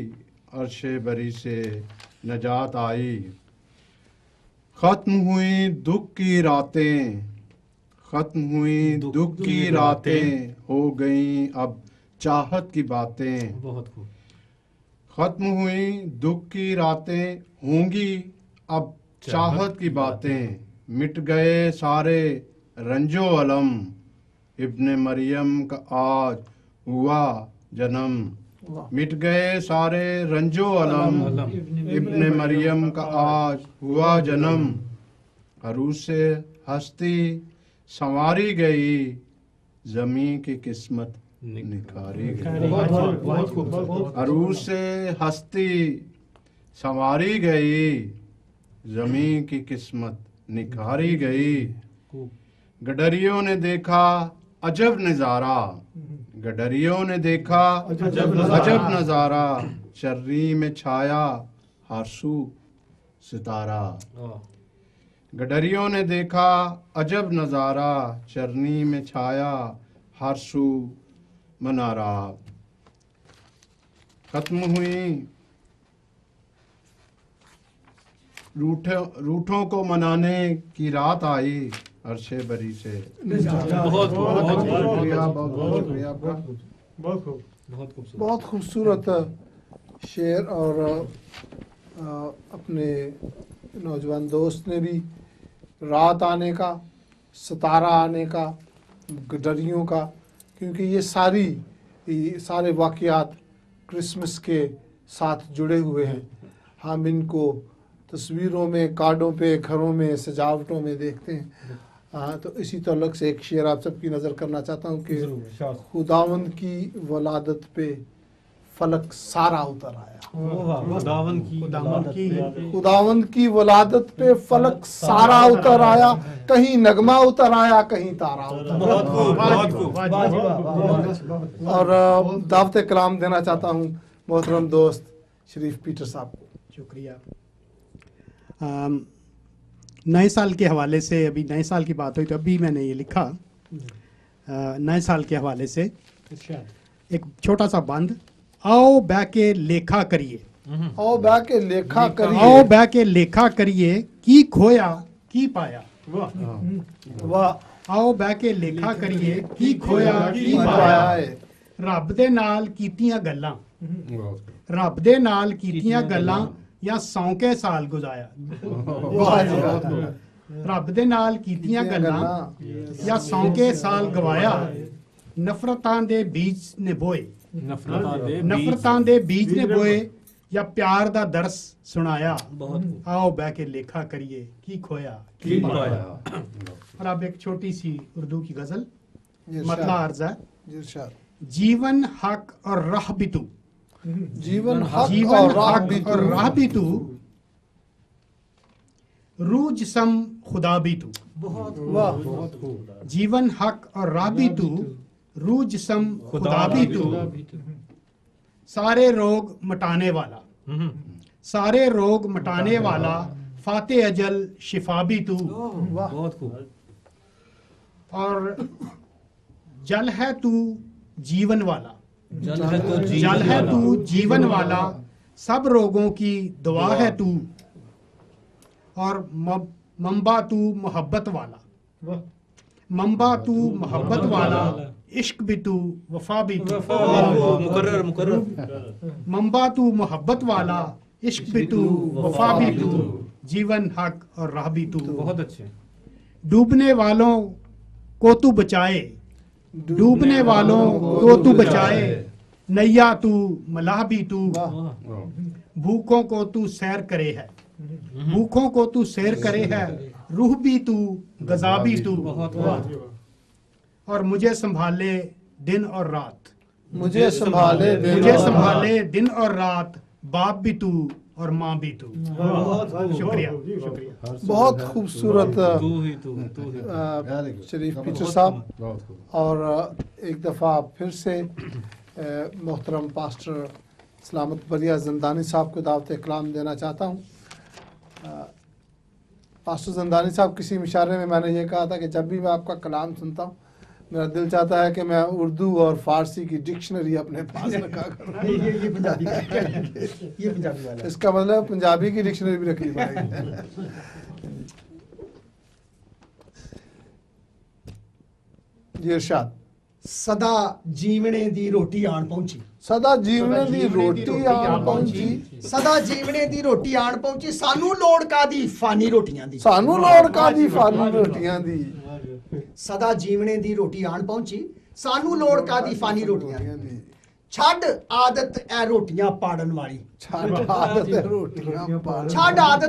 अर्शे बरी से नजात आई, खत्म हुई दुख की रातें, खत्म हुई दुख की रातें, हो गई अब चाहत की बातें। बहुत खूब। खत्म हुई दुख की रातें, होंगी अब चाहत की बातें, मिट गए सारे रंजो अलम, इब्ने मरियम का आज हुआ जन्म। मिट गए सारे रंजो अलम, इब्ने मरियम का आज हुआ जन्म। अरूस से हस्ती संवारी गई, जमी की किस्मत निखारी गई। अरूस से हस्ती संवारी गई, जमी की किस्मत निखारी गई। गडरियों ने देखा अजब नजारा, गडरियों ने देखा अजब नजारा, चर्री में छाया हासू सितारा। गडरियों ने देखा अजब नजारा, चरनी में छाया हासू मनारा। खत्म हुई रूठों को मनाने की रात आई, अरशे बरी से। बहुत शुक्रिया, बहुत शुक्रिया आपका। बहुत खूबसूरत शेर। और अपने नौजवान दोस्त ने भी रात आने का, सितारा आने का, गडरियों का, क्योंकि ये सारे वाक़यात क्रिसमस के साथ जुड़े हुए हैं। हम इनको तस्वीरों में, कार्डों पे, घरों में, सजावटों में देखते हैं। तो इसी तल्लुक़ से एक शेर आप सबकी नज़र करना चाहता हूँ कि खुदावंद की वलादत पे फलक सारा उतर आया। खुदावंद की वलादत पे फलक सारा उतर आया, कहीं नगमा उतर आया, कहीं तारा उतर आया। और दावत कलाम देना चाहता हूँ मोहतरम दोस्त शरीफ पीटर साहब को। शुक्रिया। नए साल के हवाले से, अभी नए साल की बात हुई तो अभी मैंने ये लिखा, नए साल के हवाले से एक छोटा सा बंद। आओ बैके लेखा करिए, आओ बह के लेखा करिए आओ बह के लेखा करिए की खोया की पाया। वाह आओ बह के लेखा करिए की खोया की ਪਾਇਆ ਰੱਬ ਦੇ ਨਾਲ ਕੀਤੀਆਂ ਗੱਲਾਂ ਰੱਬ ਦੇ ਨਾਲ ਕੀਤੀਆਂ ਗੱਲਾਂ ਜਾਂ ਸੌਂਕੇ ਸਾਲ ਗੁਜ਼ਾਇਆ। ਰੱਬ ਦੇ ਨਾਲ ਕੀਤੀਆਂ ਗੱਲਾਂ ਜਾਂ ਸੌਂਕੇ ਸਾਲ ਗਵਾਇਆ। ਨਫ਼ਰਤਾਂ ਦੇ ਬੀਜ ਨੇ ਬੋਏ ਨਫ਼ਰਤਾਂ ਦੇ ਬੀਜ ਨੇ ਬੋਏ ਜਾਂ ਪਿਆਰ ਦਾ ਦਰਸ ਸੁਣਾਇਆ। आओ बह के लेखा करिए की खोया की पाया। और अब एक छोटी सी उर्दू की गजल मतला अर्ज है। जीवन हक और राह भी तू जीवन हक और राह भी तू रूह जिस्म खुदा भी तू। जीवन हक और राह भी तू रूह जिस्म खुदा भी तू। सारे रोग मिटाने वाला सारे रोग मिटाने वाला फाते अजल शिफा भी तू। बहुत खूब। और जल है तू जीवन वाला जल है तू जीवन वाला सब रोगों की दुआ है तू। और मंबा तू मोहब्बत वाला मंबा तू मोहब्बत वाला इश्क भी तू वफा भी तू। मंबा तू मोहब्बत वाला इश्क भी तू वफा भी तू। जीवन हक और राह भी तू। बहुत अच्छे। डूबने वालों को तू बचाए डूबने वालों को तू बचाए। नैया तू मलाह भी तू। भूखों को तू सैर करे है भूखों को तू सैर करे है। रूह भी तू गजा भी तू। और मुझे संभाले दिन और रात मुझे संभाले दिन और रात। बाप भी तू और माँ भी तू। शुक्रिया शुक्रिया। बहुत खूबसूरत शरीफ पीटर साहब। और एक दफ़ा फिर से मोहतरम पास्टर सलामत बरिया जंदानी साहब को दावत इकराम देना चाहता हूँ। पास्टर जंदानी साहब किसी इशारे में मैंने ये कहा था कि जब भी मैं आपका कलाम सुनता हूँ मेरा दिल चाहता है कि मैं उर्दू और फारसी की डिक्शनरी अपने पास रखा करूँ। ये पंजाबी वाला। इसका मतलब पंजाबी की डिक्शनरी भी रखनी पड़ेगी। जी इरशाद। सदा जीवने दी रोटी आन पहुंची सदा जीवने दी रोटी आन पहुंची सदा जीवने दी रोटी आन पहुंची। सानू लोड़ कादी फानी रोटियां दी सानू लोड़ कादी फानी रोटियां दी। सदा जीवने दी रोटी आन पहुंची सानू लोड़ कादी फानी रोटियां दी। छड़ आदत ए रोटियां पाड़न वाली छड़ आदत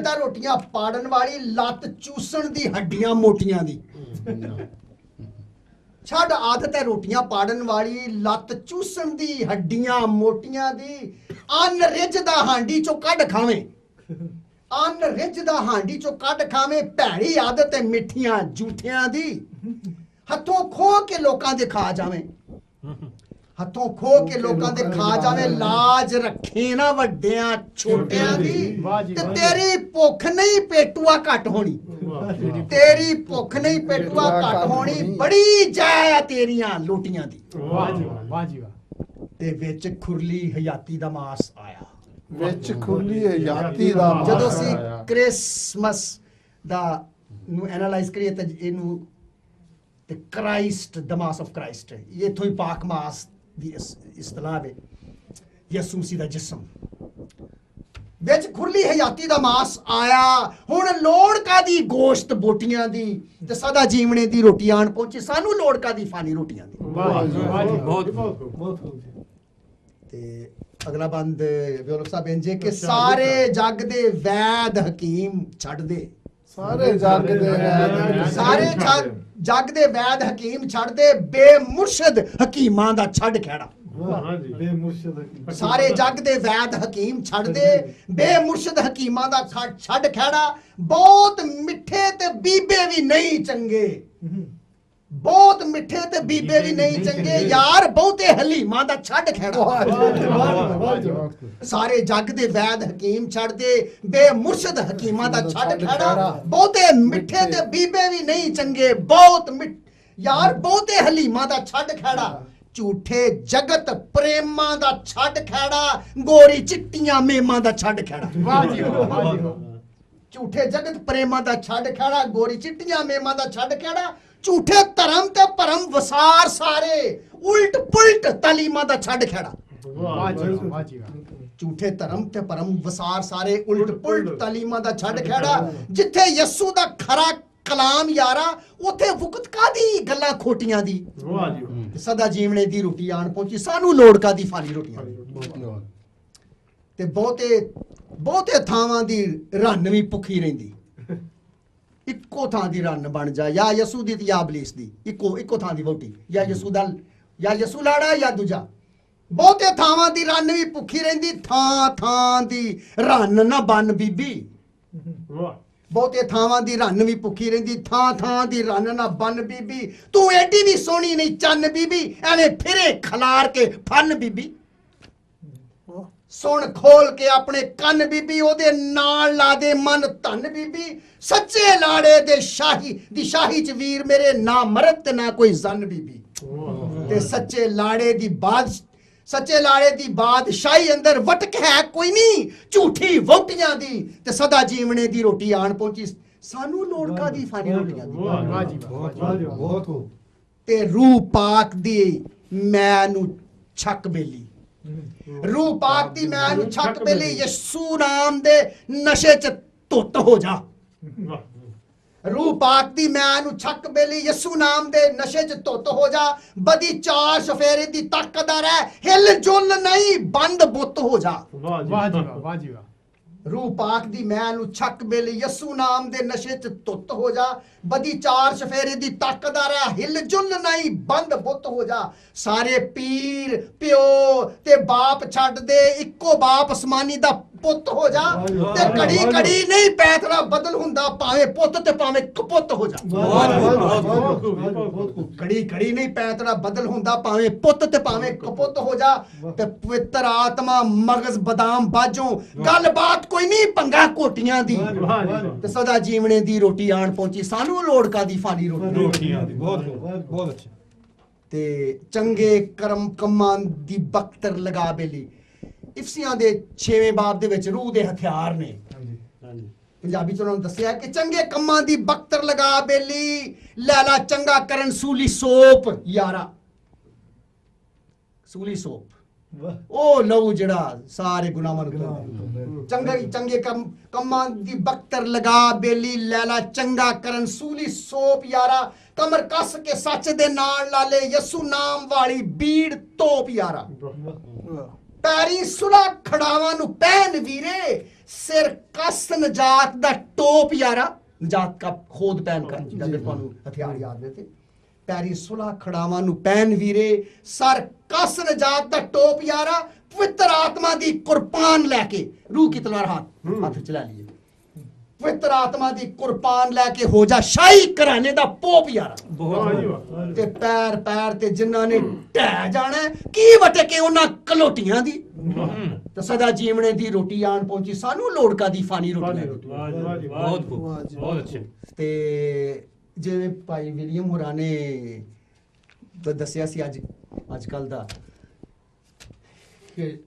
है रोटियां पाड़न वाली। लत चूसण दी हड्डियां मोटियां दी। छड़ आदत है रोटियां पाड़न वाली लत चूसण दी हड्डियां मोटियां दी। अन्न रिझदा हांडी चो कढ खावे अन्न रिझदा हांडी चो कढ खावे। भैड़ी आदत है मिठियां झूठियां दी। हथों खो के लोकां दे खा जावे हथों खो के लोकां दे खा जावे। लाज रखे ना वड्डियां छोटियां दी। ते तेरी भुख नहीं पेटुआ घट होनी तेरी भुख नहीं पेटुआ घट होनी। बड़ी जय तेरियां लोटियां दी। ते विच खुरली हयाती दा मास आया विच खुरली हयाती दा मास ਜਦੋਂ ਅਸੀਂ ਕ੍ਰਿਸਮਸ ਦਾ ਨੂੰ ਐਨਾਲਾਈਜ਼ ਕਰੀਏ ਤਾਂ ਇਹਨੂੰ ਤੇ Christ the mass of Christ ਇਹ ਇਥੋਂ ਹੀ ਪਾਕ ਮਾਸ ਦੀ ਇਸਤਲਾਹ ਹੈ। ਯਿਸੂ ਮਸੀਹ ਦਾ ਜਿਸਮ ਵਿੱਚ ਖੁਰਲੀ ਹਯਾਤੀ ਦਾ ਮਾਸ ਆਇਆ। ਹੁਣ ਲੋੜ ਕਾਦੀ ਗੋਸ਼ਤ ਬੋਟੀਆਂ ਦੀ ਤੇ ਸਦਾ ਜੀਵਣੇ ਦੀ ਰੋਟੀ ਆਣ ਪਹੁੰਚੀ। ਸਾਨੂੰ ਲੋੜ ਕਾਦੀ ਫਾਨੀ ਰੋਟੀਆਂ ਦੀ। ਬਹੁਤ ਤੇ ਅਗਲਾ ਬੰਦ ਵਿਓਲਕ ਸਾਹਿਬ ਇੰਜੇ ਕਿ ਸਾਰੇ ਜੱਗ ਦੇ ਵੈਦ ਹਕੀਮ ਛੱਡ ਦੇ ਸਾਰੇ ਜੱਗ ਦੇ ਵੈਦ ਹਕੀਮ ਛੱਡ ਦੇ। ਬੇਮੁਰਸ਼ਦ ਹਕੀਮਾਂ ਦਾ ਛੱਡ ਖਹਿੜਾ। ਸਾਰੇ ਜੱਗ ਦੇ ਵੈਦ ਹਕੀਮ ਛੱਡ ਦੇ। ਬੇਮੁਰਸ਼ਦ ਹਕੀਮਾਂ ਦਾ ਛੱਡ ਖਹਿੜਾ। ਬਹੁਤ ਮਿੱਠੇ ਤੇ ਬੀਬੇ ਵੀ ਨਹੀਂ ਚੰਗੇ ਬਹੁਤ ਮਿੱਠੇ ਤੇ ਬੀਬੇ ਵੀ ਨਹੀਂ ਚੰਗੇ। ਯਾਰ ਬਹੁਤੇ ਹਲੀਮਾਂ ਦਾ ਛੱਡ ਖਹਿੜਾ। ਸਾਰੇ ਜੱਗ ਦੇ ਵੈਦ ਹਕੀਮ ਛੱਡ ਦੇ। ਬੇਮੁਰਸ਼ਦ ਹਕੀਮਾਂ ਦਾ ਛੱਡ ਖਹਿੜਾ। ਬਹੁਤੇ ਮਿੱਠੇ ਤੇ ਬੀਬੇ ਵੀ ਨਹੀਂ ਚੰਗੇ ਬਹੁਤ ਯਾਰ ਬਹੁਤੇ ਹਲੀਮਾਂ ਦਾ ਛੱਡ ਖਹਿੜਾ। ਝੂਠੇ ਜਗਤ ਪ੍ਰੇਮਾਂ ਦਾ ਛੱਡ ਖੈੜਾ, ਗੋਰੀ ਚਿੱਟੀਆਂ ਮੇਮਾਂ ਦਾ ਛੱਡ ਖੈੜਾ। ਵਾਹ ਜੀ ਵਾਹ ਜੀ। ਝੂਠੇ ਜਗਤ ਪ੍ਰੇਮਾਂ ਦਾ ਛੱਡ ਖੈੜਾ, ਗੋਰੀ ਚਿੱਟੀਆਂ ਮੇਮਾਂ ਦਾ ਛੱਡ ਖੈੜਾ। ਝੂਠੇ ਧਰਮ ਤੇ ਭਰਮ ਵਸਾਰ ਸਾਰੇ, ਉਲਟ ਪੁਲਟ ਤਾਲੀਮਾਂ ਦਾ ਛੱਡ ਖੈੜਾ। ਵਾਹ ਜੀ ਵਾਹ ਜੀ। ਝੂਠੇ ਧਰਮ ਤੇ ਭਰਮ ਵਸਾਰ ਸਾਰੇ, ਉਲਟ ਪੁਲਟ ਤਾਲੀਮਾਂ ਦਾ ਛੱਡ ਖੈੜਾ। ਜਿੱਥੇ ਯਸੂ ਦਾ ਖਰਾ ਕਲਾਮ ਯਾਰਾ, ਉੱਥੇ ਵਕਤ ਕਾਦੀ ਗੱਲਾਂ ਖੋਟੀਆਂ ਦੀ। ਵਾਹ ਜੀ। ਸਦਾ ਜੀਵਣੇ ਦੀ ਰੋਟੀ ਆਣ ਪਹੁੰਚੀ, ਸਾਨੂੰ ਲੋੜ ਕਾਦੀ ਫਾਲੀ ਰੋਟੀਆਂ ਦੀ। ਤੇ ਬਹੁਤੇ ਥਾਵਾਂ ਦੀ ਰੰਨ ਵੀ ਭੁੱਖੀ ਰਹਿੰਦੀ। ਇੱਕੋ ਥਾਂ ਦੀ ਰੰਨ ਬਣ ਜਾ, ਜਾਂ ਯਸੂ ਦੀ ਤੇ ਜਾਂ ਇਬਲੀਸ ਦੀ। ਇੱਕੋ ਥਾਂ ਦੀ ਵੋਟੀ, ਜਾਂ ਯਸੂ ਲਾੜਾ ਜਾਂ ਦੂਜਾ। ਬਹੁਤੇ ਥਾਵਾਂ ਦੀ ਰੰਨ ਵੀ ਭੁੱਖੀ ਰਹਿੰਦੀ, ਥਾਂ ਦੀ ਰੰਨ ਨਾ ਬਣ ਬੀਬੀ। ਬਹੁਤੇ ਥਾਵਾਂ ਦੀ ਰੰਨ ਵੀ ਭੁੱਖੀ ਰਹਿੰਦੀ, ਥਾਂ ਦੀ ਰੰਨ ਨਾ ਬਣ ਬੀਬੀ। ਤੂੰ ਐਡੀ ਵੀ ਸੋਹਣੀ ਨਹੀਂ ਚੰਨ ਬੀਬੀ, ਐਵੇਂ ਫਿਰੇ ਖਲਾਰ ਕੇ ਫਨ ਬੀਬੀ। ਸੁਣ ਖੋਲ ਕੇ ਆਪਣੇ ਕੰਨ ਬੀਬੀ, ਉਹਦੇ ਨਾਲ ਲਾ ਦੇ ਮਨ ਧਨ ਬੀਬੀ। ਸੱਚੇ ਲਾੜੇ ਦੇ ਸ਼ਾਹੀ ਚ ਵੀਰ ਮੇਰੇ, ਨਾ ਮਰਦ ਤੇ ਨਾ ਕੋਈ ਜ਼ਨ ਬੀਬੀ। ਤੇ ਸੱਚੇ ਲਾੜੇ ਦੀ ਬਾਦਸ਼ਾਹੀ ਅੰਦਰ ਵਟਕ ਹੈ ਕੋਈ ਨਹੀਂ, ਝੂਠੀ ਵੋਟੀਆਂ ਦੀ। ਤੇ ਸਦਾ ਜੀਵਣੇ ਦੀ ਰੋਟੀ ਆਣ ਪਹੁੰਚੀ, ਸਾਨੂੰ ਲੋੜ ਕਾਦੀ ਫਾਨੀ ਰੋਟੀਆਂ ਦੀ। ਵਾਹ ਜੀ ਬਹੁਤ ਖੂਬ। ਤੇ ਰੂਹ ਪਾਕ ਦੀ ਮੈਂ ਨੂੰ ਛੱਕ ਬੇਲੀ, ਰੂਹ ਪਾਕ ਦੀ ਮੈਂ ਨੂੰ ਛੱਕ ਬੇਲੀ। ਯਿਸੂ ਨਾਮ ਦੇ ਨਸ਼ੇ ਚ ਧੁੱਤ ਹੋ ਜਾ। ਰੂਹ ਪਾਕ ਦੀ ਮੈਂ ਨੂੰ ਛੱਕ ਬੇਲੀ, ਯਿਸੂ ਨਾਮ ਦੇ ਨਸ਼ੇ ਚ ਧੁੱਤ ਹੋ ਜਾ। ਬਦੀ ਚਾਰ ਸਫੇਰੇ ਦੀ ਤਾਕਤਦਾਰ ਹੈ, ਹਿਲ ਜੁਲ ਨਹੀਂ ਬੰਦ ਬੁੱਤ ਹੋ ਜਾ। ਵਾਹ ਜੀ ਵਾਹ ਜੀ ਵਾਹ। ਰੂਹ ਪਾਕ ਦੀ ਮੈਂ ਨੂੰ ਛੱਕ ਬੇਲੀ, ਯਿਸੂ ਨਾਮ ਦੇ ਨਸ਼ੇ ਚ ਧੁੱਤ ਹੋ ਜਾ। ਬਦੀ ਚਾਰ ਸਫੇਰੇ ਦੀ ਤਾਕਤਦਾਰ ਹੈ, ਹਿਲ ਜੁਲ ਨਹੀਂ ਬੰਦ ਬੁੱਤ ਹੋ ਜਾ। ਸਾਰੇ ਪੀਰ ਪਿਓ ਤੇ ਬਾਪ ਛੱਡ ਦੇ, ਇੱਕੋ ਬਾਪ ਅਸਮਾਨੀ ਦਾ ਪੁੱਤ ਹੋ ਜਾ। ਤੇ ਘੜੀ ਘੜੀ ਨਹੀਂ ਪੈਤਰਾ ਬਦਲ ਹੁੰਦਾ, ਭਾਵੇਂ ਪੁੱਤ ਤੇ ਭਾਵੇਂ ਕਪੁੱਤ ਹੋ ਜਾ। ਘੜੀ ਘੜੀ ਨਹੀਂ ਪੈਤਰਾ ਬਦਲ ਹੁੰਦਾ, ਭਾਵੇਂ ਪੁੱਤ ਤੇ ਭਾਵੇਂ ਕਪੁੱਤ ਹੋ ਜਾ। ਤੇ ਪਵਿੱਤਰ ਆਤਮਾ ਮਗਜ਼ ਬਦਾਮ ਬਾਜੋਂ, ਗੱਲਬਾਤ ਕੋਈ ਨਹੀਂ ਭੰਗਾ ਕੋਟੀਆਂ ਦੀ। ਤੇ ਸਦਾ ਜੀਵਣੇ ਦੀ ਰੋਟੀ ਆਣ ਪਹੁੰਚੀ, ਸਾਨੂੰ ਲੋੜ ਕਾਦੀ ਫਾਨੀ ਰੋਟੀਆਂ ਦੀ। बहुत अच्छा। ਤੇ ਚੰਗੇ ਕਰਮ ਕੰਮਾਂ ਦੀ ਬਖਤਰ ਲਗਾ ਬੇਲੀ। ਇਫਸੀਆਂ ਦੇ 6ਵੇਂ ਬਾਬ ਦੇ ਵਿੱਚ ਰੂਹ ਦੇ ਹਥਿਆਰ ਨੇ। ਪੰਜਾਬੀ ਚ ਉਹਨਾਂ ਨੂੰ ਦੱਸਿਆ ਕਿ ਚੰਗੇ ਕੰਮਾਂ ਦੀ ਬਖਤਰ ਲਗਾ ਬੇਲੀ, ਲੈਲਾ ਚੰਗਾ ਕਰਨ ਸੂਲੀ ਸੋਪ ਯਾਰਾ। ਸੂਲੀ ਸੋਪ ਉਹ ਲਹੂ ਜਿਹੜਾ ਸਾਰੇ ਗੁਨਾਹਾਂ ਨੂੰ ਚੰਗੇ ਕੰਮਾਂ ਦੀ ਬਖਤਰ ਲਗਾ ਬੇਲੀ, ਲੈਲਾ ਚੰਗਾ ਕਰਨ ਸੂਲੀ ਸੋਪ ਯਾਰਾ। ਕਮਰ ਕੱਸ ਕੇ ਸੱਚ ਦੇ ਨਾਲ ਲਾਲੇ, ਯਸੂ ਨਾਮ ਵਾਲੀ ਬੀੜ ਤੋਪ ਯਾਰਾ। ਪੈਰੀ ਸੁਲਾ ਖੜਾਵਾਂ ਨੂੰ ਪਹਿਨ ਵੀਰੇ, ਸਿਰ ਕਸ ਨਜਾਤ ਦਾ ਟੋਪ ਯਾਰਾ। ਨਜਾਤ ਦਾ ਖੋਦ ਪਹਿਨ ਕਰ, ਅਗਰ ਤੁਹਾਨੂੰ ਹਥਿਆਰ ਯਾਦ ਨੇ ਤੇ ਪੈਰੀ ਸੁਲਾ ਖੜਾਵਾਂ ਨੂੰ ਪਹਿਨ ਵੀਰੇ, ਸਰ ਕਸ ਨਜਾਤ ਦਾ ਟੋਪ ਯਾਰਾ। ਪਵਿੱਤਰ ਆਤਮਾ ਦੀ ਕੁਰਬਾਨ ਲੈ ਕੇ, ਰੂਹ ਕੀ ਤਲਵਾਰ ਹੱਥ ਚ ਲੈ ਲਈਏ। ਪਵਿੱਤਰ ਆਤਮਾ ਦੀ ਕੁਰਬਾਨ ਲੈ ਕੇ ਹੋ ਜਾ ਸ਼ਾਹੀ ਘਰਾਣੇ ਦਾ ਪੋਪ ਯਾਰਾ। ਤੇ ਪੈਰ ਤੇ ਜਿਨ੍ਹਾਂ ਨੇ ਢਹਿ ਜਾਣਾ, ਕੀ ਵਟੇ ਕੇ ਉਹਨਾਂ ਕਲੋਟੀਆਂ ਦੀ। ਤੇ ਸਦਾ ਜੀਵਣੇ ਦੀ ਰੋਟੀ ਆਣ ਪਹੁੰਚੀ, ਸਾਨੂੰ ਲੋੜ ਕਾਦੀ ਫਾਨੀ ਰੋਟੀਆਂ ਦੀ। बहुत अच्छे। ਤੇ ਜਿਵੇਂ ਭਾਈ ਵਿਲੀਅਮ ਹੋਰਾਂ ਨੇ ਦੱਸਿਆ ਸੀ ਅੱਜ ਕੱਲ ਦਾ, ਕਿ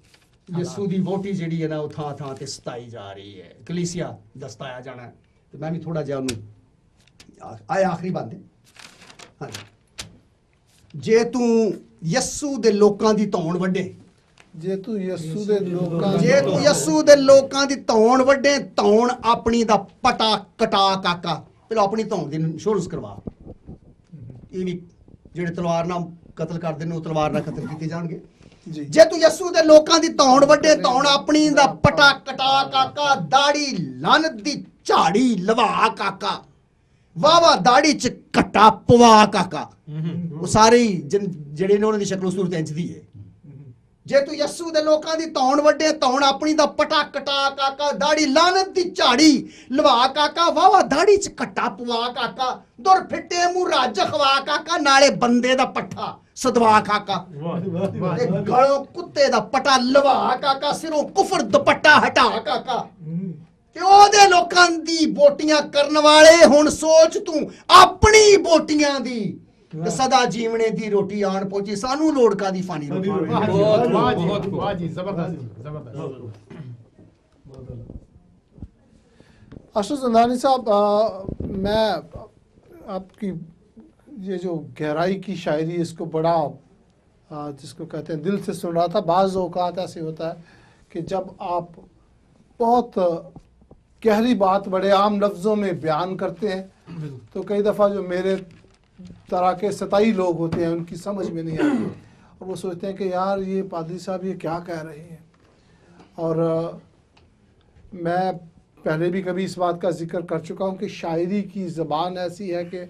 ਯਿਸੂ ਦੀ ਵੋਟੀ ਜਿਹੜੀ ਹੈ ਨਾ, ਉਹ ਥਾਂ ਤੇ ਸਤਾਈ ਜਾ ਰਹੀ ਹੈ, ਕਲੀਸਿਆ ਦਾ ਸਤਾਇਆ ਜਾਣਾ। ਤੇ ਮੈਂ ਵੀ ਥੋੜਾ ਜਿਹਾ ਉਹਨੂੰ ਆਖਰੀ ਬੰਦ ਹਾਂਜੀ। ਜੇ ਤੂੰ ਯਿਸੂ ਦੇ ਲੋਕਾਂ ਦੀ ਧੌਣ ਵੱਢੇ, ਜੇ ਤੂੰ ਯਿਸੂ ਦੇ ਲੋਕਾਂ ਦੀ ਧੌਣ ਵੱਢੇ, ਧੌਣ ਆਪਣੀ ਦਾ ਪਟਾ ਕਟਾ ਕਾਕਾ। ਪਹਿਲਾਂ ਆਪਣੀ ਧੌਣ ਦੀ ਇੰਸ਼ੋਰੈਂਸ ਕਰਵਾ। ਇਹ ਵੀ ਜਿਹੜੇ ਤਲਵਾਰ ਨਾਲ ਕਤਲ ਕਰਦੇ ਨੇ, ਉਹ ਤਲਵਾਰ ਨਾਲ ਕਤਲ ਕੀਤੇ ਜਾਣਗੇ। ਜੇ ਤੂੰ ਯਿਸੂ ਦੇ ਲੋਕਾਂ ਦੀ ਧੌਣ ਵੱਢੇ, ਧੌਣ ਆਪਣੀ ਦਾ ਪਟਾ ਕਟਾ ਕਾਕਾ। ਦਾੜੀ ਲਾਨਤ ਦੀ ਝਾੜੀ ਲਵਾ ਕਾਕਾ, ਵਾਵਾ ਦਾੜੀ ਚ ਘਟਾ ਪਵਾ ਕਾਕਾ। ਉਹ ਸਾਰੇ ਜਿਹੜੇ ਨੇ ਉਹਨਾਂ ਦੀ ਸ਼ਕਲ ਸੂਰਤ ਇੰਜ ਦੀ ਹੈ। ਜੇ ਤੂੰ ਯਿਸੂ ਦੇ ਲੋਕਾਂ ਦੀ ਧੌਣ ਵੱਢੇ, ਧੌਣ ਆਪਣੀ ਦਾ ਪਟਾ ਕਟਾ ਕਾਕਾ। ਦਾੜੀ ਲਾਨਤ ਦੀ ਝਾੜੀ ਲਵਾ ਕਾਕਾ, ਵਾਵਾ ਦਾੜੀ ਚ ਘਟਾ ਪਵਾ ਕਾਕਾ। ਦੁਰ ਫਿੱਟੇ ਮੂੰਹ ਰੱਜ ਖਵਾ ਕਾਕਾ, ਨਾਲੇ ਬੰਦੇ ਦਾ ਪੱਠਾ ਸਦਵਾ ਕਾਕਾ। ਗਲੋਂ ਕੁੱਤੇ ਦਾ ਪਟਾ ਲਵਾ ਕਾਕਾ, ਸਿਰੋਂ ਕੁਫਰ ਦੁਪੱਟਾ ਹਟਾ ਕਾਕਾ। ਤੇ ਉਹਦੇ ਲੋਕਾਂ ਦੀ ਬੋਟੀਆਂ ਕਰਨ ਵਾਲੇ, ਹੁਣ ਸੋਚ ਤੂੰ ਆਪਣੀ ਬੋਟੀਆਂ ਦੀ। ਤੇ ਸਦਾ ਜੀਵਣੇ ਦੀ ਰੋਟੀ ਆਣ ਪਹੁੰਚੀ ਸਾਨੂੰ ਲੋੜ ਕਾਦੀ ਫਾਨੀ ਰੋਟੀ वाह जी जबरदस्त जबरदस्त। अशरफ जंदानी साहब, मैं आपकी ये जो गहराई की शायरी इसको बड़ा जिसको कहते हैं दिल से सुन रहा था। बाज़ औक़ात ऐसे होता है कि जब आप बहुत गहरी बात बड़े आम लफ्ज़ों में बयान करते हैं तो कई दफ़ा जो मेरे तरह के सताई लोग होते हैं उनकी समझ में नहीं आती और वो सोचते हैं कि यार ये पादरी साहब ये क्या कह रहे हैं। और मैं पहले भी कभी इस बात का जिक्र कर चुका हूँ कि शायरी की ज़बान ऐसी है कि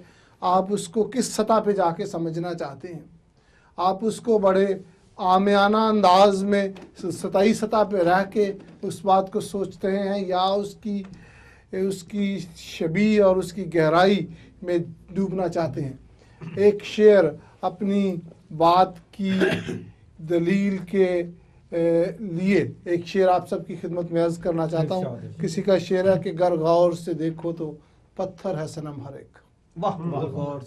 आप उसको किस सतह पे जाके समझना चाहते हैं। आप उसको बड़े आमियाना अंदाज में सतही सतह पे रह के उस बात को सोचते हैं या उसकी शबी और उसकी गहराई में डूबना चाहते हैं। एक शेर अपनी बात की दलील के लिए एक शेर आप सबकी खिदमत में अर्ज़ करना चाहता हूँ। किसी का शेर है कि गर गौर से देखो तो पत्थर है सनम हर एक। वाह,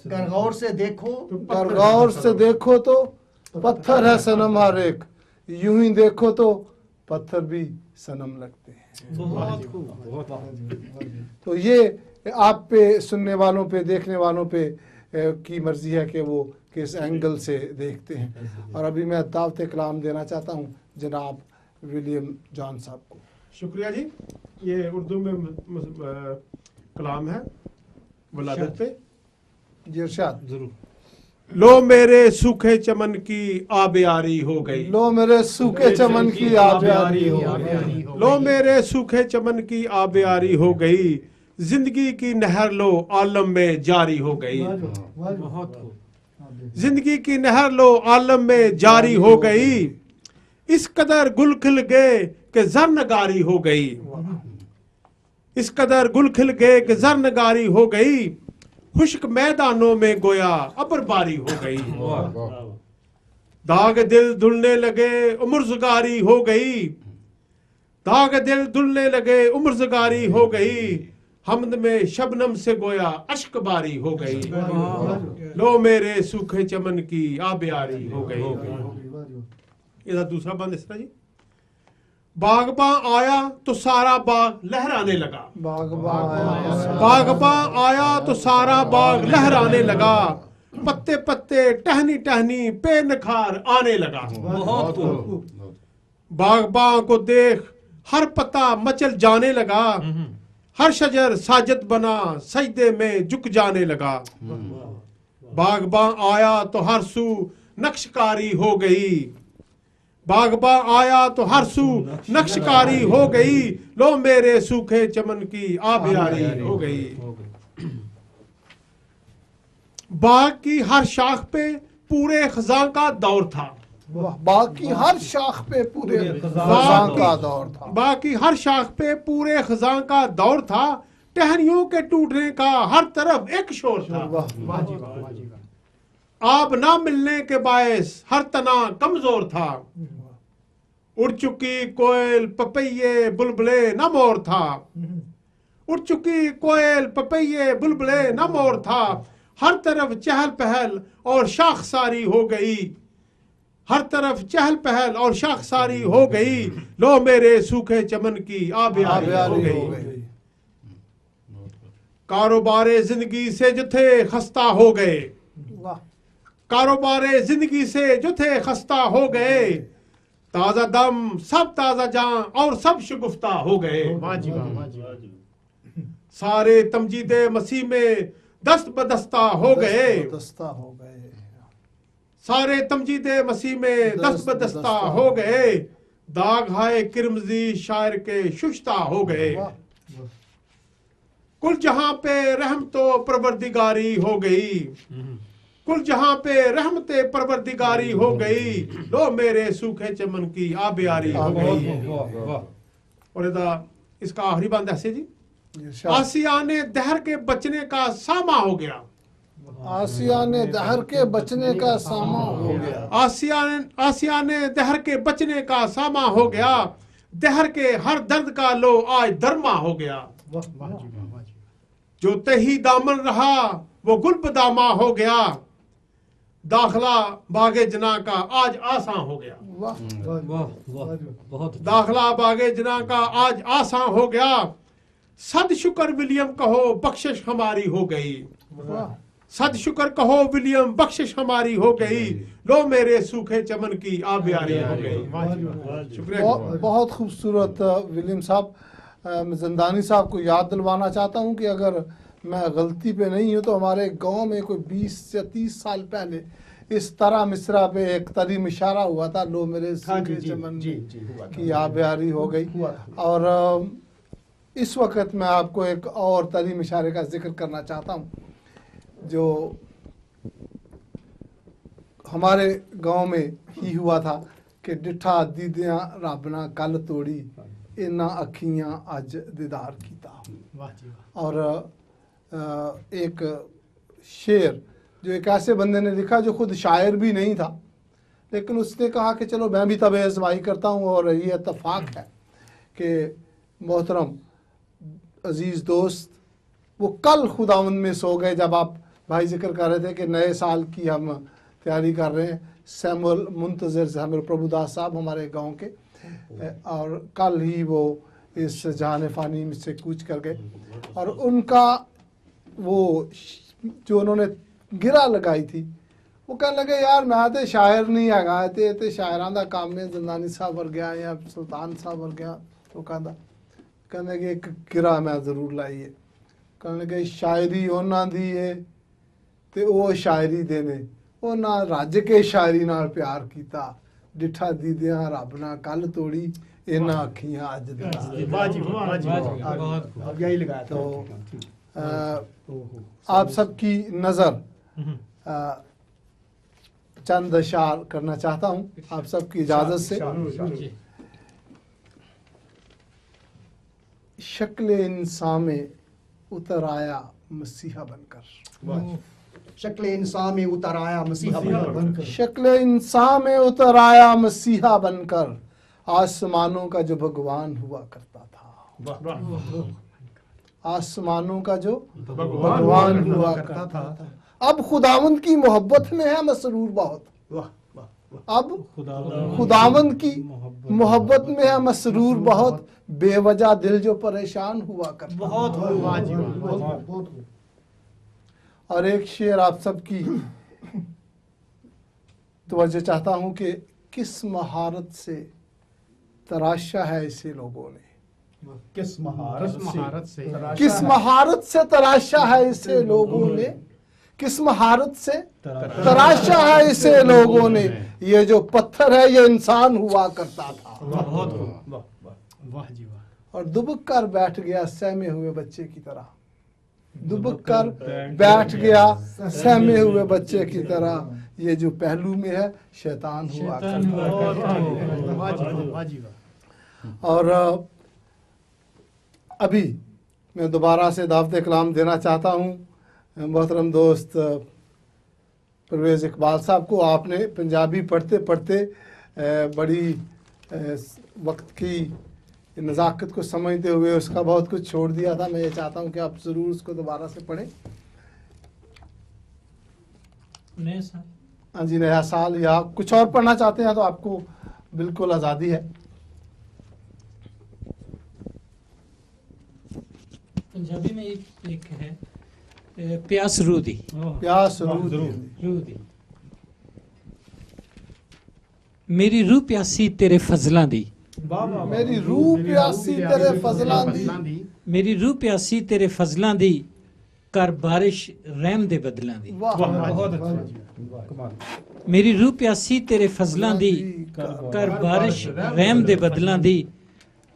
गर गौर से देखो, गर गौर से देखो तो पत्थर है सनम हर एक, यूं ही देखो तो पत्थर भी सनम लगते हैं। बहुत खूब। तो ये आप पे, सुनने वालों पे, देखने वालों पे की मर्जी है कि वो किस एंगल से देखते हैं। और अभी मैं दावत कलाम देना चाहता हूँ जनाब विलियम जॉन साहब को। शुक्रिया जी। ये उर्दू में कलाम है वलादत पे। जी इरशाद। जरूर। लो मेरे सूखे चमन की आबियारी हो गई, लो मेरे सूखे चमन की आबियारी हो गई, लो मेरे सूखे चमन की आबियारी हो गई, जिंदगी की नहर लो आलम में जारी हो गई, जिंदगी की नहर लो आलम में जारी हो गई, इस कदर गुल खिल गए कि जरनगारी हो गई, इस कदर गुल खिल गए कि जरनगारी हो गई, खुश्क मैदानों में गोया अबरबारी हो गई, दाग दिल धुलने लगे उम्रज़गारी हो गई, दाग दिल धुलने लगे उम्रज़गारी हो गई, हमद में शबनम से गोया अश्क बारी हो गई, लो मेरे सूखे चमन की आबियारी हो गई। इधर दूसरा बंद इस तरह जी। बागबां आया तो सारा बाग लहराने लगा, बागबां आया तो सारा बाग लहराने लगा, पत्ते पत्ते टहनी टहनी पे निखार आने लगा, बागबां को देख हर पत्ता मचल जाने लगा, हर शजर साजद बना सजदे में झुक जाने लगा, बागबां आया तो हर सू नक्शकारी हो गई, बागबां आया तो हर सू नक्शकारी हो गई, लो मेरे सूखे चमन की आबियारी हो गई। बाग की हर शाख पे पूरे खजां का दौर था, बाग की हर शाख पे पूरे खजां का दौर था, बाग की हर शाख पे पूरे खजां का दौर था, टहनियों के टूटने का हर तरफ एक शोर था, आब ना मिलने के बायस हर तना कमजोर था, उड़ चुकी कोयल पपैये बुलबुले न मोर था, उड़ चुकी कोयल पपैये बुलबुले न मोर था, हर तरफ चहल पहल और शाखसारी हो गई, हर तरफ चहल पहल और शाखसारी हो गई, लो मेरे सूखे चमन की आबियारी हो गई, कारोबारे जिंदगी से जो थे खस्ता हो गए, कारोबारे जिंदगी से जो थे खस्ता हो गए, ताजा दम सब ताजा जान और सब शगुफ्ता हो गए, सारे तमजीदे मसीह में दस्त बदस्ता हो गए, सारे तमजीदे मसीह में दस्त बदस्ता हो गए, दाग हाय किरमजी शायर के शुश्ता हो गए, कुल जहां पे रहम तो परवरदिगारी हो गई, कुल जहां पे रहमते परवरदिगारी हो गई, लो मेरे सूखे चमन की आबियारी हो गई। और इसका आखिरी बंद ऐसे जी। आसिया ने दहर के बचने का सामा हो गया, आसिया ने दहर के बचने का सामा हो गया, आसिया ने दहर के बचने का सामा हो गया, दहर के हर दर्द का लो आज दरमा हो गया, जो तही दामन रहा वो गुल बदामा हो गया, दाखला बागे जना का आज आसान हो गया। वाह वाह वाह बहुत दाखला बागे जना का आज आसान हो गया, सद शुक्र विलियम कहो बख्शिश हमारी हो गई। सद शुक्र कहो विलियम बख्शिश हमारी हो गई, लो मेरे सूखे चमन की आबियारी हो गई। शुक्रिया। बहुत खूबसूरत विलियम साहब। मैं जंदानी साहब को याद दिलवाना चाहता हूँ कि अगर मैं गलती पे नहीं हूँ तो हमारे गांव में कोई 20 या 30 साल पहले इस तरह मिसरा पे एक तरीम इशारा हुआ था, लो मेरे सूखे चमन की आबियारी हो गई। और इस वक्त मैं आपको एक और तरीम इशारे का जिक्र करना चाहता हूँ जो हमारे गांव में ही हुआ था कि डिठा दीदियां रब ना कल तोड़ी, इन्ना अखियां अज दीदार कीता। और एक शेर जो एक ऐसे बंदे ने लिखा जो खुद शायर भी नहीं था, लेकिन उसने कहा कि चलो मैं भी तब आजमाई करता हूँ। और ये इत्तेफाक है कि मोहतरम अजीज़ दोस्त वो कल खुदावंद में सो गए जब आप भाई जिक्र कर रहे थे कि नए साल की हम तैयारी कर रहे हैं। सैमुअल मुंतज़िर सैमुअल प्रभुदास साहब हमारे गांव के, और कल ही वो इस जहान फ़ानी में से कूच कर गए। और उनका वो जो उन्होंने गिरा लगाई थी वो कहने लगे यार मैं तो शायर नहीं है, तो शायरां दा काम में जंदानी साहब वर गया या सुल्तान साहब वर गया। तो कहने लगे एक गिरा मैं जरूर लाइए। कहने लगे शायरी उन्हां दी है ते वो शायरी देने, उन्हां रज के शायरी नाल प्यार कीता, डिठा दीदियां रब ना कल तोड़ी, इन्हां अखियां अज दीदार। तो आप सबकी नज़र चंद अशार करना चाहता हूँ आप सबकी इजाज़त से। शक्ल इंसान में उतर आया मसीहा बनकर। शक्ल इंसान में उतर आया मसीहा बनकर। शक्ल इंसान में उतर आया मसीहा बनकर, आसमानों का जो भगवान हुआ करता था। आसमानों का जो भगवान हुआ करता था, अब खुदावंद की मोहब्बत में है मसरूर बहुत। अब खुदावंद की मोहब्बत में है मसरूर बहुत, बेवजह दिल जो परेशान हुआ करता बहुत। और एक शेर आप सबकी तवज्जो चाहता हूं कि किस महारत से तराशा है इसे लोगों ने, किस महारत से तराशा है इसे लोगों ने, किस महारत से तराशा है इसे लोगों ने, ये जो पत्थर है ये इंसान हुआ करता था। वाह जी वाह। और दुबक कर बैठ गया सहमे हुए बच्चे की तरह, दुबक कर बैठ गया सहमे हुए बच्चे की तरह, ये जो पहलू में है शैतान हुआ करता। और अभी मैं दोबारा से दावत कलाम देना चाहता हूँ मोहतरम दोस्त परवेज़ इकबाल साहब को। आपने पंजाबी पढ़ते पढ़ते बड़ी वक्त की नज़ाकत को समझते हुए उसका बहुत कुछ छोड़ दिया था। मैं ये चाहता हूँ कि आप ज़रूर उसको दोबारा से पढ़ें। नया साल, हाँ जी, नया साल या कुछ और पढ़ना चाहते हैं तो आपको बिल्कुल आज़ादी है। पंजाबी में एक है प्यास रूदी। प्यास रूदी। मेरी रूह प्यासी तेरे फजलां दी, मेरी रूह प्यासी तेरे फजलां दी, मेरी रूह प्यासी तेरे फजलां दी, कर बारिश रहम दे बदलां दी। मेरी रूह प्यासी तेरे फजलां दी, कर बारिश रहम दे बदलां दी,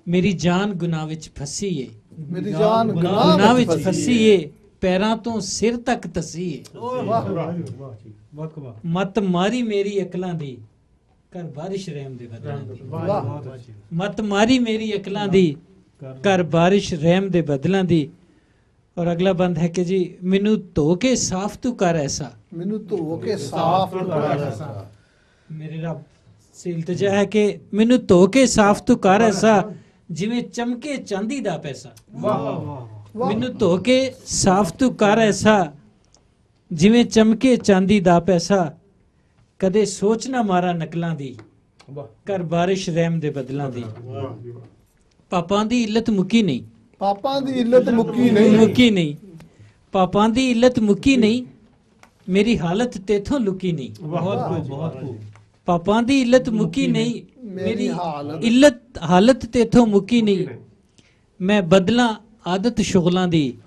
मेरी जान गुनाह विच फसी है, मेरी जान गुनाह विच फसी है, पैरां तो सिर तक तसी है, मत मारी मेरी अकलां दी, कर बारिश रहम दे बदलां दी, मत मारी मेरी अकलां दी, कर बारिश रहम दे बदलां दी। और अगला बंद है कि जी मैनू धो के साफ तू कर ऐसा, मैनू धो के साफ कर ऐसा, मेरे रब से इल्तिजा है कि मैनू धो के साफ तू कर ऐसा, जिवें चमके चांदी दा पैसा। मैनू धो के साफ तू कर ऐसा, जिवें चमके चांदी दा पैसा, ਕਦੇ ਸੋਚ ਨਾ ਮਾਰਾ ਨਕਲਾਂ ਦੀ ਕਰ ਬਾਰਿਸ਼ ਰਹਿਮ ਦੇ ਬਦਲਾਂ ਦੀ ਪਾਪਾਂ ਦੀ ਇੱਲਤ ਮੁੱਕੀ ਨਹੀਂ ਪਾਪਾਂ ਦੀ ਇੱਲਤ ਮੁੱਕੀ ਨਹੀਂ ਪਾਪਾਂ ਦੀ ਇੱਲਤ ਮੁੱਕੀ ਨਹੀਂ ਮੇਰੀ ਹਾਲਤ ਤੇਥੋਂ ਲੁਕੀ ਨਹੀਂ ਪਾਪਾਂ ਦੀ ਇੱਲਤ ਮੁੱਕੀ ਨਹੀਂ ਮੇਰੀ ਹਾਲਤ ਤੇਥੋਂ ਮੁੱਕੀ ਨਹੀਂ ਮੈਂ ਬਦਲਾਂ ਆਦਤ ਸ਼ੁਗਲਾਂ ਦੀ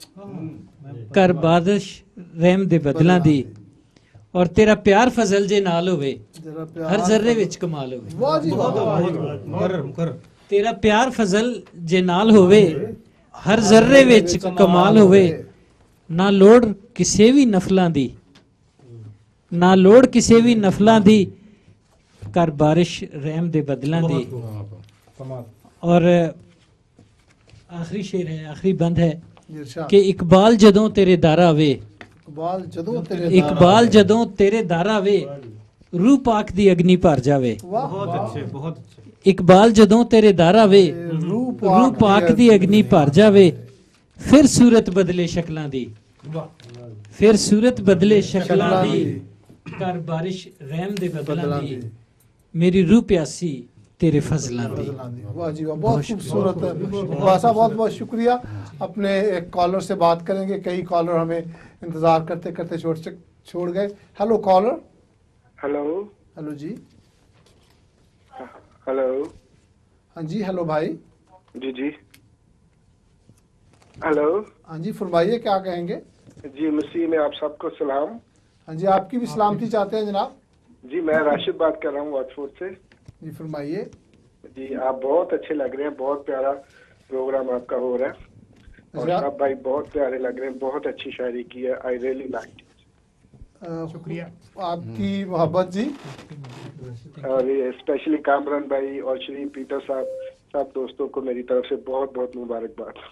ਕਰ ਬਾਰਿਸ਼ ਰਹਿਮ ਦੇ ਬਦਲਾਂ ਦੀ ਔਰ ਤੇਰਾ ਪਿਆਰ ਫਜ਼ਲ ਜੇ ਨਾਲ ਹੋਵੇ ਹਰ ਜ਼ਰਰੇ ਵਿੱਚ ਕਮਾਲ ਹੋਵੇ ਵਾਹ ਜੀ ਵਾਹ ਤੇਰਾ ਪਿਆਰ ਫਜ਼ਲ ਜੇ ਨਾਲ ਹੋਵੇ ਹਰ ਜ਼ਰਰੇ ਵਿੱਚ ਕਮਾਲ ਹੋਵੇ ਨਾ ਲੋੜ ਕਿਸੇ ਵੀ ਨਫਲਾਂ ਦੀ ਨਾ ਲੋੜ ਕਿਸੇ ਵੀ ਨਫਲਾਂ ਦੀ ਕਰ ਬਾਰਿਸ਼ ਰਹਿਮ ਦੇ ਬਦਲਾਂ ਦੀ और आखिरी शेर है आखिरी बंद है कि इकबाल जदों तेरे दर आवे इकबाल जदों तेरे दर आवे रूह पाक दी अग्नि भर जावे बहुत अच्छे इकबाल जदों तेरे दर आवे रूह पाक दी अग्नि भर जावे फिर सूरत बदले शक्लां दी फिर सूरत बदले शक्लां दी कर बारिश रहम दे बदलां दी मेरी रूह प्यासी तेरे फजलां दी वाह जी वाह बहुत खूबसूरत है भाषा बहुत बहुत शुक्रिया अपने एक कॉलर से बात करेंगे कई कॉलर हमें इंतजार करते करते छोड़ गए हेलो कॉलर हेलो हेलो जी हेलो हाँ जी हेलो भाई जी जी हेलो हाँ जी फरमाइए क्या कहेंगे जी मसीह में आप सबको सलाम हाँ जी आपकी भी सलामती चाहते हैं जनाब जी मैं राशिद बात कर रहा हूँ वाटफोर्ड से जी फरमाइए जी आप बहुत अच्छे लग रहे हैं बहुत प्यारा प्रोग्राम आपका हो रहा है और आप भाई बहुत प्यारे लग रहे हैं बहुत अच्छी शायरी की है आई रियली लाइक शुक्रिया आपकी मोहब्बत जी और स्पेशली कामरान भाई और श्री पीटर साहब सब दोस्तों को मेरी तरफ से बहुत बहुत मुबारकबाद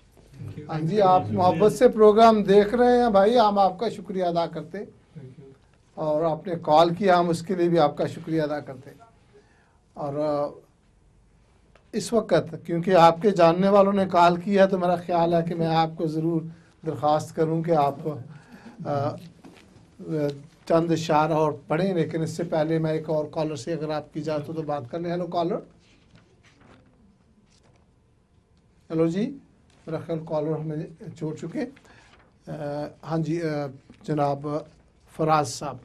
हाँ जी आप मोहब्बत से प्रोग्राम देख रहे हैं भाई हम आपका शुक्रिया अदा करते और आपने कॉल किया हम उसके लिए भी आपका शुक्रिया अदा करते और इस वक्त क्योंकि आपके जानने वालों ने कॉल किया है तो मेरा ख्याल है कि मैं आपको ज़रूर दरख्वास्त करूं कि आप चंद इशार और पढ़ें लेकिन इससे पहले मैं एक और कॉलर से अगर आपकी इजाज़त हो तो बात कर लें हेलो कॉलर हेलो जी मेरा ख्याल कॉलर हमें छोड़ चुके हाँ जी जनाब फराज साहब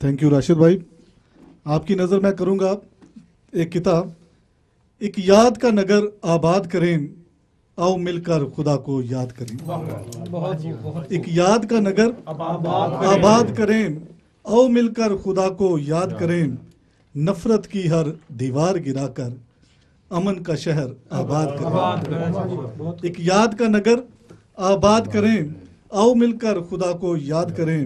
थैंक यू राशिद भाई आपकी नज़र मैं करूँगा एक किताब एक याद का नगर आबाद करें आओ मिलकर खुदा को याद करें एक याद का नगर आबाद करें आओ मिलकर खुदा को याद करें नफरत की हर दीवार गिराकर अमन का शहर आबाद करें एक याद का नगर आबाद करें आओ मिलकर खुदा को याद करें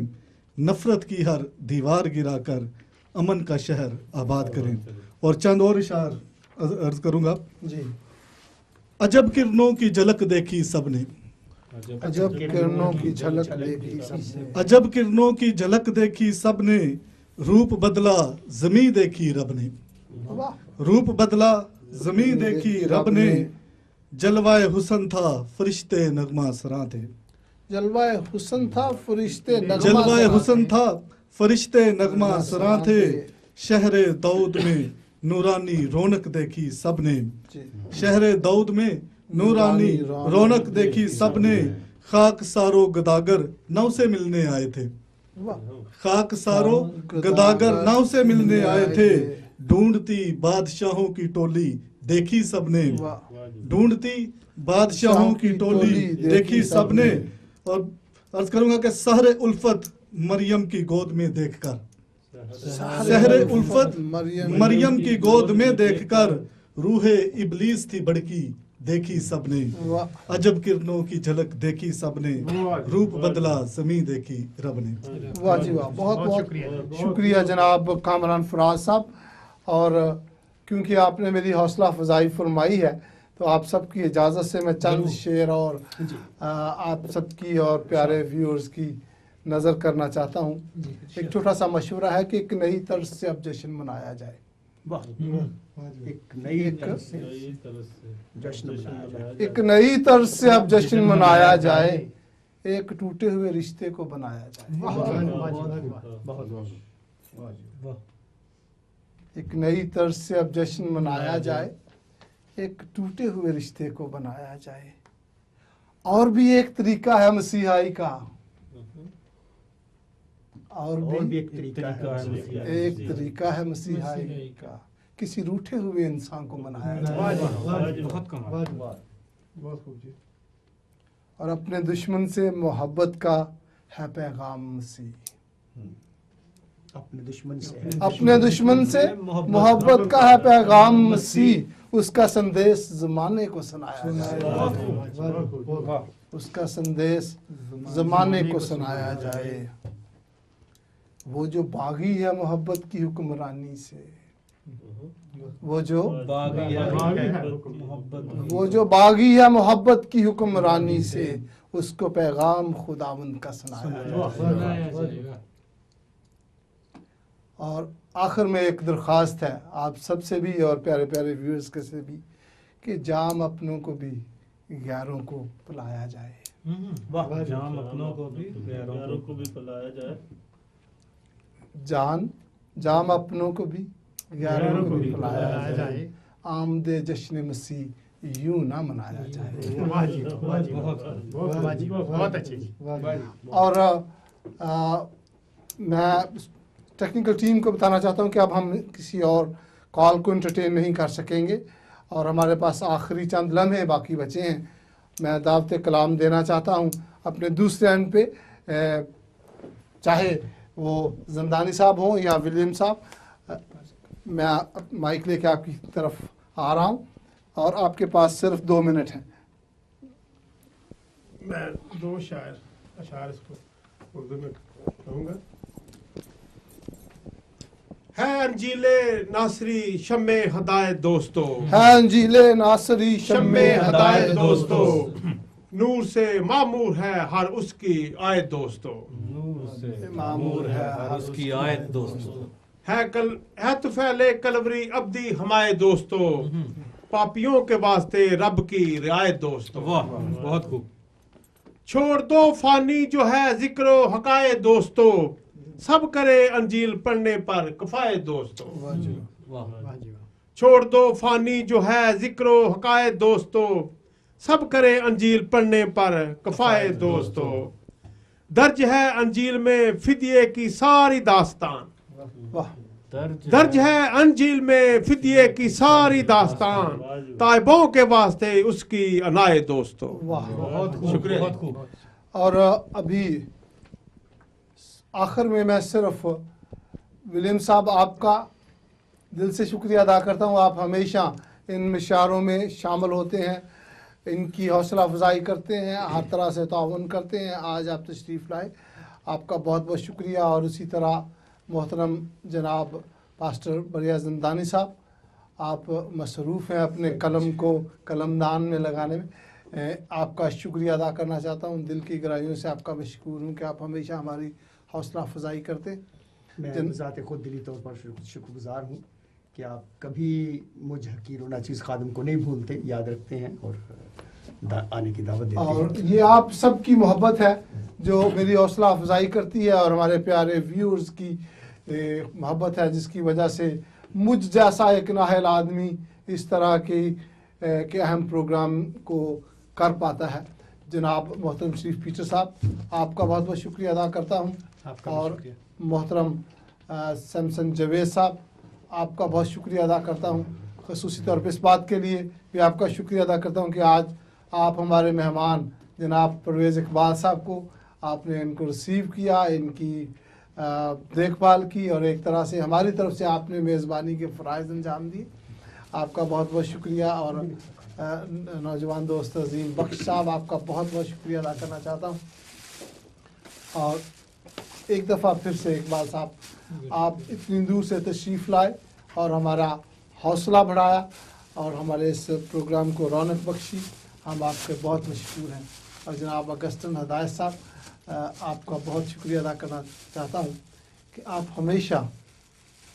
नफरत की हर दीवार गिराकर अमन का शहर आबाद करें और चंद और इशार अर्ज करूंगा जी अजब किरणों की झलक देखी सबने अजब किरणों की झलक देखी सबने अजब किरणों की झलक देखी सबने रूप बदला जमी देखी रब ने रूप बदला जमी देखी रब ने जलवाए हुसन था फरिश्ते नगमा सरा थे जलवाए हुसन था फरिश्ते जलवाए हुसन था फरिश्ते नगमा सरा थे शहरे दाऊद में नूरानी रौनक देखी सबने शहरे दाऊद में नूरानी रौनक देखी सबने खाक सारो गदागर नौ से मिलने आए थे खाक सारो गदागर नौ से मिलने आए थे ढूंढती बादशाहों की टोली देखी सबने ढूंढती बादशाहों की टोली देखी सबने और अर्ज करूंगा कि सहरे उल्फत मरियम की गोद में देखकर सहरे उल्फत मरियम की गोद में देखकर रूहे इबलीस थी बड़की देखी सबने अजब किरणों की झलक देखी सबने रूप बदला जमी देखी रब ने वाह जी वाह बहुत बहुत शुक्रिया जनाब कामरान फराज साहब और क्योंकि आपने मेरी हौसला अफजाई फरमाई है तो आप सबकी इजाज़त से मैं चंद शेर और आप सबकी और प्यारे व्यूअर्स की नज़र करना चाहता हूँ एक छोटा सा मशवरा है कि एक नई तर्ज से अब जश्न मनाया जाए एक नई तरह से जश्न मनाया जाए एक नई तर्ज से अब जश्न मनाया जाए एक टूटे हुए रिश्ते को बनाया जाए, एक नई तर्ज से अब जश्न मनाया जाए, एक टूटे हुए रिश्ते को बनाया जाए। और भी एक तरीका है मसीहाई का, और भी एक तरीका है मसीहाई का, किसी रूठे हुए इंसान को मनाया जाए। और अपने दुश्मन से मोहब्बत का है पैगाम मसीह, अपने दुश्मन से मोहब्बत का है पैगाम मसीह, उसका संदेश जमाने को सुनाया जाए, उसका संदेश जमाने को सुनाया जाए। वो जो बागी है मोहब्बत की हुक्मरानी से, वो जो बागी है मोहब्बत की हुक्मरानी से, उसको पैगाम खुदावंद का सुनाया जाए। और आखिर में एक दरख्वास्त है आप सबसे भी और प्यारे प्यारे व्यूअर्स के से भी, कि जाम अपनों को भी गैरों को पिलाया जाए। जाम अपनों को भी गैरों को भी पिलाया जाए। जाम अपनों को भी गैरों को भी पिलाया जाए। आमदे जश्न मसीह यूं ना मनाया जाए। बहुत अच्छी। और मैं टेक्निकल टीम को बताना चाहता हूं कि अब हम किसी और कॉल को एंटरटेन नहीं कर सकेंगे और हमारे पास आखिरी चंद लम्हे बाकी बचे हैं। मैं दावत कलाम देना चाहता हूं अपने दूसरे एंड पे, चाहे वो जमदानी साहब हों या विलियम साहब। मैं माइक लेके आपकी तरफ आ रहा हूं और आपके पास सिर्फ 2 मिनट हैं। मैं 2 अशार इसको उर्दू में कहूँगा। है अंजीले नासरी शम्मे हदायत दोस्तों, है अंजीले नासरी शम्मे हदायत दोस्तों, नूर से मामूर है हर उसकी आयत दोस्तों, नूर से मामूर है हर उसकी आयत दोस्तों। है तुफैले कलवरी अब्दी हमारे दोस्तों, पापियों के वास्ते रब की रियायत दोस्तों। वाह, बहुत खूब। छोड़ दो फानी जो है जिक्रो हकायत दोस्तों, सब करे अंजील पढ़ने पर कफायत दोस्तों। छोड़ दो फानी जो है जिक्रो हकायत दोस्तों, सब करे अंजील पढ़ने पर कफायत दोस्तों। दर्ज है अंजील में फिदिये की सारी दास्तान, दर्ज है अंजील में फिदिये की सारी दास्तान, ताइबों के वास्ते उसकी अनायत दोस्तों। बहुत शुक्रिया। और अभी आखिर में मैं सिर्फ विलियम साहब आपका दिल से शुक्रिया अदा करता हूँ। आप हमेशा इन मिशारों में शामिल होते हैं, इनकी हौसला अफजाई करते हैं, हर तरह से ताउन करते हैं। आज आप तशरीफ़ लाए, आपका बहुत बहुत शुक्रिया। और उसी तरह मोहतरम जनाब पास्टर बरिया जमदानी साहब, आप मसरूफ़ हैं अपने कलम को कलमदान में लगाने में। आपका शुक्रिया अदा करना चाहता हूँ, दिल की गहराइयों से आपका मशकूर हूँ कि आप हमेशा हमारी हौसला अफजाई करते। मैं ज़ात खुद दिली तौर पर शुक्रगुजार हूँ कि आप कभी मुझ हकीर नाचीज़ खादम को नहीं भूलते, याद रखते हैं और आने की दावत देते हैं। और ये आप सबकी मोहब्बत है जो मेरी हौसला अफजाई करती है, और हमारे प्यारे व्यूअर्स की मोहब्बत है जिसकी वजह से मुझ जैसा एक नाहल आदमी इस तरह के अहम प्रोग्राम को कर पाता है। जनाब मोहतरम शरीफ पीटर साहब, आपका बहुत बहुत शुक्रिया अदा करता हूँ। और मोहतरम सैमसन जवेद साहब, आपका बहुत शुक्रिया अदा करता हूँ। ख़ुसूसी तौर पर इस बात के लिए भी आपका शुक्रिया अदा करता हूँ कि आज आप हमारे मेहमान जनाब परवेज़ इकबाल साहब को आपने इनको रिसीव किया, इनकी देखभाल की, और एक तरह से हमारी तरफ से आपने मेज़बानी के फ़राइज़ अंजाम दिए। आपका बहुत बहुत शुक्रिया। और नौजवान दोस्त अजीम बख्श साहब, आपका बहुत बहुत शुक्रिया अदा करना चाहता हूँ। और एक दफ़ा फिर से इकबाल साहब, आप इतनी दूर से तशरीफ़ लाए और हमारा हौसला बढ़ाया और हमारे इस प्रोग्राम को रौनक बख्शी, हम आपके बहुत मशहूर हैं। और जनाब अगस्टन हदायत साहब, आपका बहुत शुक्रिया अदा करना चाहता हूँ कि आप हमेशा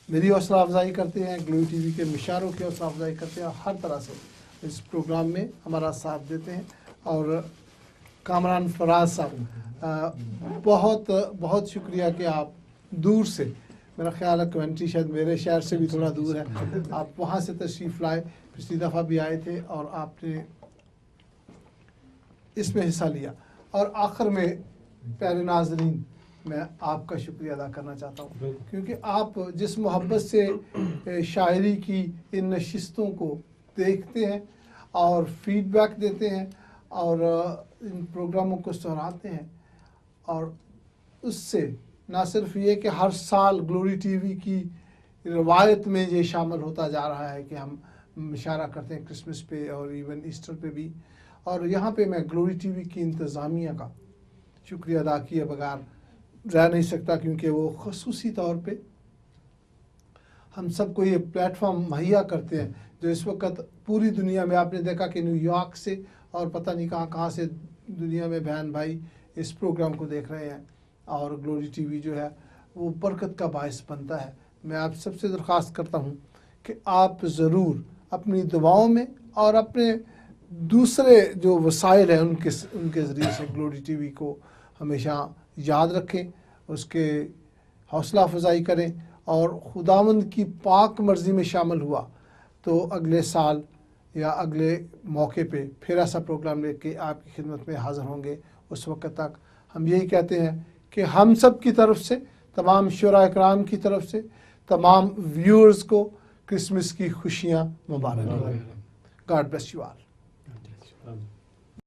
मेरी हौसला अफजाई करते हैं, ग्लोरी टीवी के मिशारों की हौसला अफजाई करते हैं, और हर तरह से इस प्रोग्राम में हमारा साथ देते हैं। और कामरान फराज साहब, बहुत बहुत शुक्रिया कि आप दूर से, मेरा ख्याल है कमेंट्री शायद मेरे शहर से भी थोड़ा दूर है, आप वहाँ से तशरीफ़ लाए, पिछली दफ़ा भी आए थे और आपने इसमें हिस्सा लिया। और आखिर में प्यारे नाज़रीन, मैं आपका शुक्रिया अदा करना चाहता हूँ, क्योंकि आप जिस मोहब्बत से शायरी की इन नशिस्तों को देखते हैं और फीडबैक देते हैं और इन प्रोग्रामों को सराहते हैं, और उससे ना सिर्फ ये कि हर साल ग्लोरी टीवी की रवायत में ये शामिल होता जा रहा है कि हम इशारा करते हैं क्रिसमस पे और इवन ईस्टर पे भी, और यहाँ पे मैं ग्लोरी टीवी की इंतज़ामिया का शुक्रिया अदा किए बगैर रह नहीं सकता, क्योंकि वो ख़ुसूसी तौर पे हम सबको ये प्लेटफॉर्म मुहैया करते हैं, जो इस वक्त पूरी दुनिया में आपने देखा कि न्यूयॉर्क से और पता नहीं कहाँ कहाँ से दुनिया में बहन भाई इस प्रोग्राम को देख रहे हैं, और ग्लोरी टीवी जो है वो बरकत का बायस बनता है। मैं आप सबसे दरख्वास्त करता हूँ कि आप ज़रूर अपनी दुआओं में और अपने दूसरे जो वसाइल हैं उनके ज़रिए से ग्लोरी टीवी को हमेशा याद रखें, उसके हौसला अफजाई करें, और खुदावंद की पाक मर्ज़ी में शामिल हुआ तो अगले साल या अगले मौके पे फिर ऐसा प्रोग्राम लेके आपकी खिदमत में हाज़िर होंगे। उस वक्त तक हम यही कहते हैं कि हम सब की तरफ से, तमाम शुरा इकराम की तरफ से, तमाम व्यूअर्स को क्रिसमस की खुशियाँ मुबारक। God bless you all.